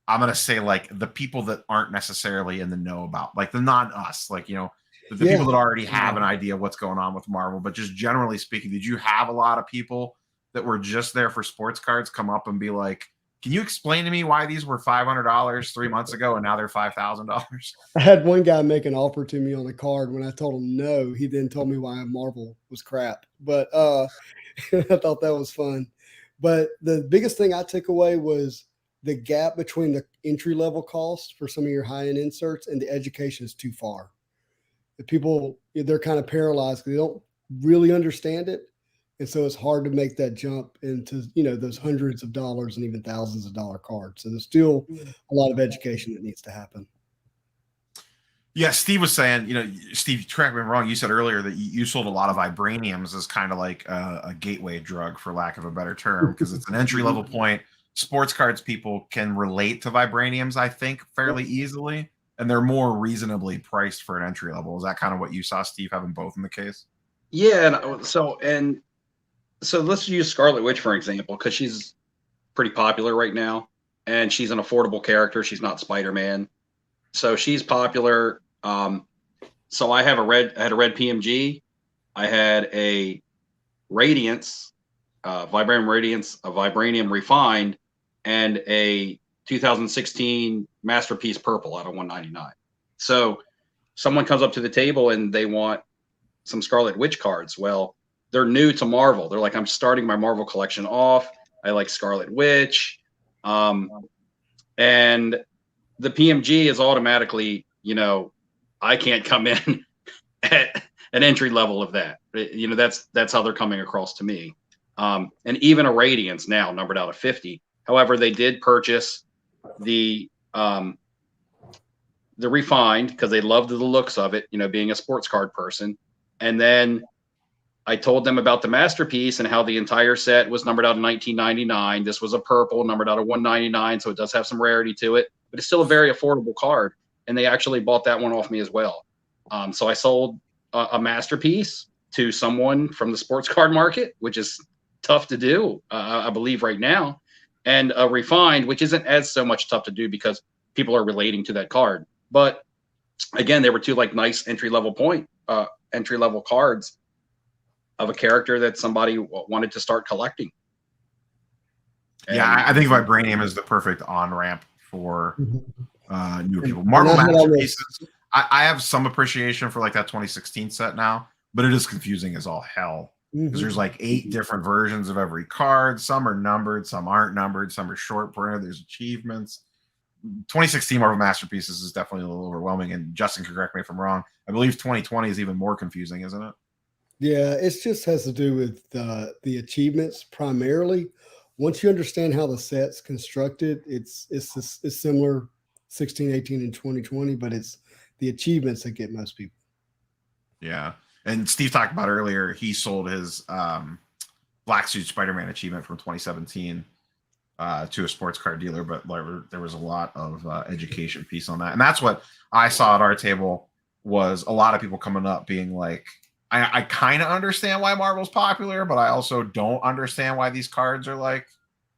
I'm going to say, like the people that aren't necessarily in the know about, like the non-us, like, the people that already have an idea of what's going on with Marvel, but just generally speaking, did you have a lot of people that were just there for sports cards come up and be like, can you explain to me why these were $500 3 months ago and now they're $5,000? I had one guy make an offer to me on the card. When I told him no, he then told me why Marvel was crap. But I thought that was fun. But the biggest thing I took away was the gap between the entry level cost for some of your high end inserts and the education is too far. The people, they're kind of paralyzed because they don't really understand it. And so it's hard to make that jump into, those hundreds of dollars and even thousands of dollar cards. So there's still a lot of education that needs to happen. Yeah, Steve was saying, Steve, correct me if I'm wrong, you said earlier that you sold a lot of vibraniums as kind of like a gateway drug, for lack of a better term, because it's an entry level point. Sports cards people can relate to vibraniums, I think, fairly easily, and they're more reasonably priced for an entry level. Is that kind of what you saw, Steve, having both in the case? Yeah, so let's use Scarlet Witch for example, because she's pretty popular right now, and she's an affordable character. She's not Spider-Man, so she's popular. So I had a red PMG, I had a Radiance, Vibranium Radiance, a Vibranium Refined, and a 2016 Masterpiece Purple out of 199. So someone comes up to the table and they want some Scarlet Witch cards. Well, they're new to Marvel. They're like, I'm starting my Marvel collection off. I like Scarlet Witch. And the PMG is automatically, I can't come in at an entry level of that. That's how they're coming across to me. And even a Radiance now numbered out of 50. However, they did purchase the Refined because they loved the looks of it, being a sports card person. And then I told them about the Masterpiece and how the entire set was numbered out in 1999. This was a purple numbered out of 199, so it does have some rarity to it, but it's still a very affordable card. And they actually bought that one off me as well. So I sold a Masterpiece to someone from the sports card market, which is tough to do, I believe, right now, and a Refined, which isn't as so much tough to do because people are relating to that card. But again, they were two like nice entry level cards of a character that somebody wanted to start collecting. And I think Vibranium is the perfect on-ramp for new people. Marvel Masterpieces, I have some appreciation for like that 2016 set now, but it is confusing as all hell because there's like 8 different versions of every card. Some are numbered, some aren't numbered, some are short printed. There's achievements. 2016 Marvel Masterpieces is definitely a little overwhelming, and Justin can correct me if I'm wrong. I believe 2020 is even more confusing, isn't it? Yeah, it just has to do with the achievements primarily. Once you understand how the set's constructed, it's similar 16, 18, and 2020, but it's the achievements that get most people. Yeah. And Steve talked about earlier, he sold his Black Suit Spider-Man achievement from 2017 to a sports card dealer, but there was a lot of education piece on that. And that's what I saw at our table was a lot of people coming up being like, I kind of understand why Marvel's popular, but I also don't understand why these cards are like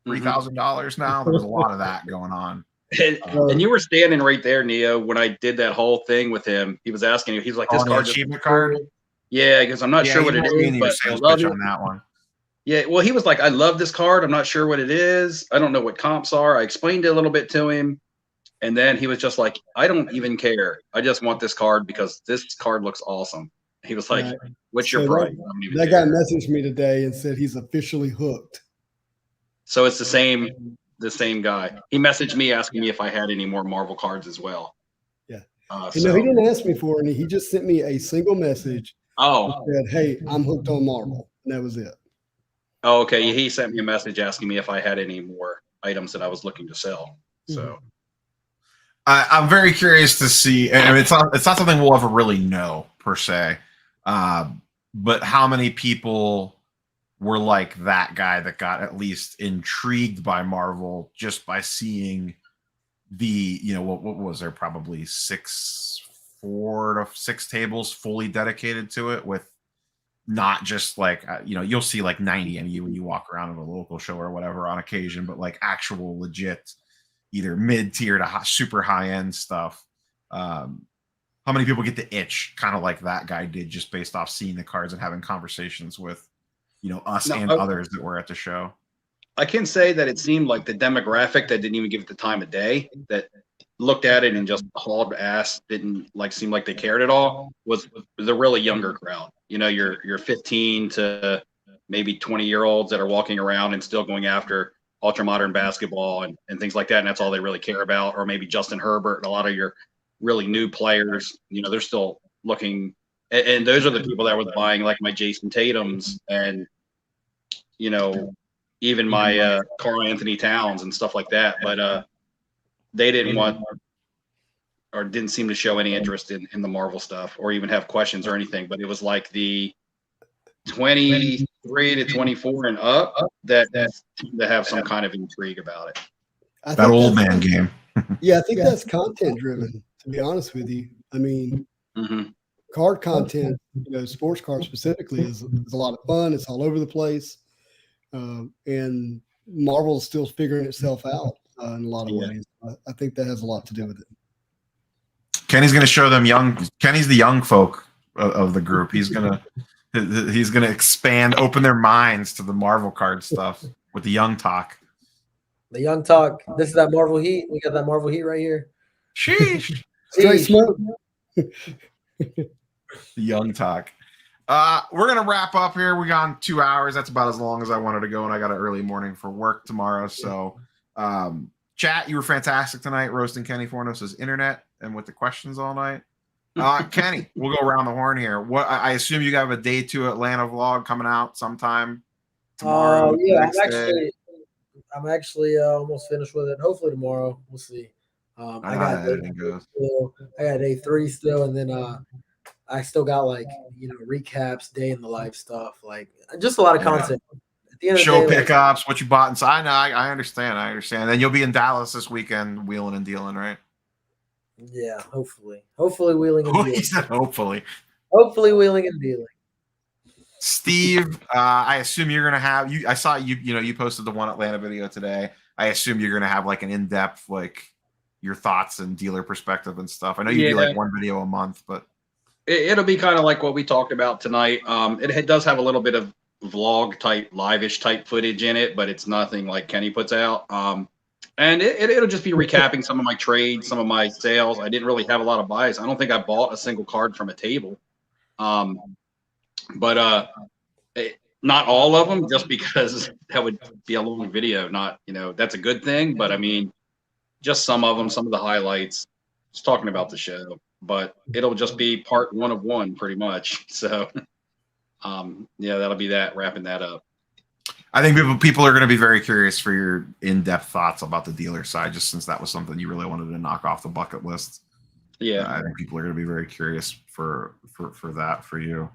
$3,000 now. There was a lot of that going on. And you were standing right there, Neo, when I did that whole thing with him. He was asking you, he's like, this card achievement card? Yeah, because I'm not sure what it is. But sales pitch on that one. Yeah, well, he was like, I love this card. I'm not sure what it is. I don't know what comps are. I explained it a little bit to him. And then he was just like, I don't even care. I just want this card because this card looks awesome. He was like, Right. "What's So your price?" I don't even that guy care. messaged me today and said he's officially hooked. So it's the same guy. He messaged me asking me if I had any more Marvel cards as well. Yeah. So No, he didn't ask me for any. He just sent me a single message oh, that said, "Hey, I'm hooked on Marvel," and that was it. oh, okay. He sent me a message asking me if I had any more items that I was looking to sell. So I'm very curious to see. I mean, it's not something we'll ever really know per se, but how many people were like that guy that got at least intrigued by Marvel just by seeing the, what was there, probably 4 to 6 tables fully dedicated to it, with not just like you'll see like 90 and you when you walk around at a local show or whatever on occasion, but like actual legit either mid-tier to super high-end stuff. How many people get the itch kind of like that guy did, just based off seeing the cards and having conversations with us and others that were at the show? I can say that it seemed like the demographic that didn't even give it the time of day, that looked at it and just hauled ass, didn't like seem like they cared at all, was the really younger crowd. Your 15 to maybe 20-year-olds that are walking around and still going after ultra modern basketball and things like that, and that's all they really care about. Or maybe Justin Herbert and a lot of your really new players, they're still looking, and those are the people that were buying like my Jason Tatums and even my Karl Anthony Towns and stuff like that. But they didn't want or didn't seem to show any interest in the Marvel stuff or even have questions or anything. But it was like the 23 to 24 and up that have some kind of intrigue about it. That old man game. Yeah, I think that's content driven, to be honest with you. I mean, card content, sports cards specifically, is a lot of fun. It's all over the place. And Marvel is still figuring itself out in a lot of ways. I think that has a lot to do with it. Kenny's going to show them Kenny's the young folk of the group. He's going to expand, open their minds to the Marvel card stuff with the young talk. The young talk. This is that Marvel heat. We got that Marvel heat right here. Sheesh. Straight smoke. The young talk. We're going to wrap up here. We got 2 hours. That's about as long as I wanted to go, and I got an early morning for work tomorrow. So, chat, you were fantastic tonight, roasting Kenny Fornos' internet and with the questions all night. Kenny, we'll go around the horn here. I assume you have a day 2 Atlanta vlog coming out sometime tomorrow. Yeah, I'm actually almost finished with it. Hopefully tomorrow. We'll see. I got day 3 still, and then I still got recaps, day in the life stuff, like just a lot of content. At the end show of the day, pickups, what you bought inside. I understand. And then you'll be in Dallas this weekend, wheeling and dealing, right? Yeah, hopefully wheeling and dealing. He said hopefully Wheeling and dealing. Steve, I assume you're gonna have I saw you posted the one Atlanta video today. I assume you're gonna have like an in-depth, like your thoughts and dealer perspective and stuff. I know you do like one video a month, but it'll be kind of like what we talked about tonight. It does have a little bit of vlog type, live-ish type footage in it, but it's nothing like Kenny puts out. And it'll just be recapping some of my trades, some of my sales. I didn't really have a lot of buys. I don't think I bought a single card from a table. But not all of them, just because that would be a long video. Not, that's a good thing. But I mean, just some of them, some of the highlights, just talking about the show. But it'll just be part 1 of 1 pretty much. So, that'll be that, wrapping that up. I think people are going to be very curious for your in-depth thoughts about the dealer side, just since that was something you really wanted to knock off the bucket list. Yeah, I think people are going to be very curious for that for you.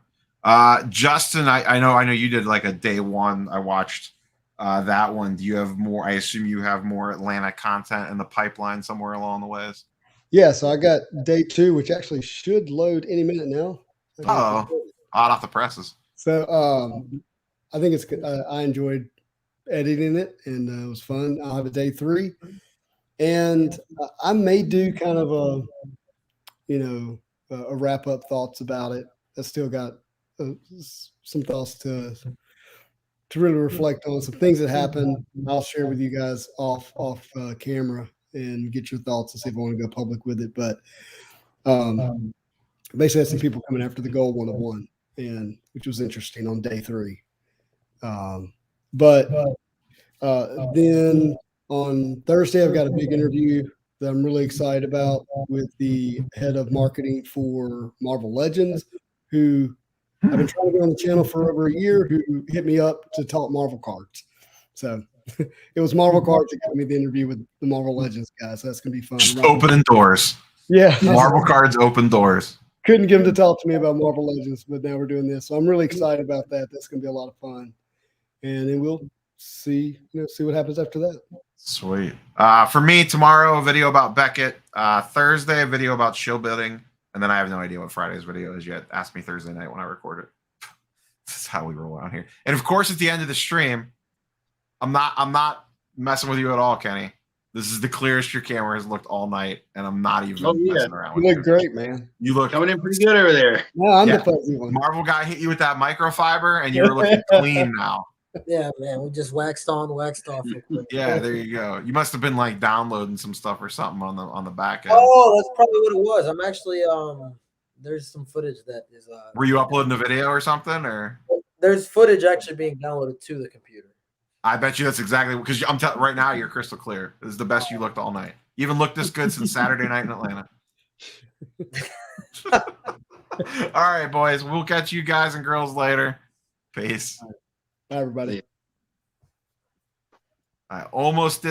Justin, I know you did like a day 1. I watched that one. Do you have more? I assume you have more Atlanta content in the pipeline somewhere along the ways. Yeah, so I got day 2, which actually should load any minute now. Hot off the presses. So I think it's I enjoyed editing it, and it was fun. I'll have a day 3, and I may do kind of a wrap up thoughts about it. I still got some thoughts to really reflect on some things that happened. I'll share with you guys off camera and get your thoughts and see if I want to go public with it. But basically had some people coming after the gold 101, and which was interesting on day 3. But then on Thursday, I've got a big interview that I'm really excited about with the head of marketing for Marvel Legends, who I've been trying to get on the channel for over a year, who hit me up to talk Marvel cards. So it was Marvel cards that got me the interview with the Marvel Legends guys. So that's going to be fun. Just opening doors. Yeah. Marvel cards open doors. Couldn't get him to talk to me about Marvel Legends, but now we're doing this. So I'm really excited about that. That's going to be a lot of fun. And then we'll see what happens after that. Sweet. For me, tomorrow, a video about Beckett. Thursday, a video about shield building. And then I have no idea what Friday's video is yet. Ask me Thursday night when I record it. This is how we roll out here. And of course, at the end of the stream, I'm not messing with you at all, Kenny. This is the clearest your camera has looked all night, and I'm not even messing around with you. You look great, man. You look coming in pretty good over there. No, I'm the fuzzy one. Marvel guy hit you with that microfiber, and you're looking clean now. Yeah, man, we just waxed on, waxed off. Yeah, there you go. You must have been like downloading some stuff or something on the back end. Oh, that's probably what it was. I'm actually there's some footage that is. Were you uploading a video or something, or? There's footage actually being downloaded to the computer. I bet you that's exactly because I'm telling right now you're crystal clear. This is the best you looked all night. You haven't looked this good since Saturday night in Atlanta. All right, boys. We'll catch you guys and girls later. Peace. Bye, everybody. I almost did.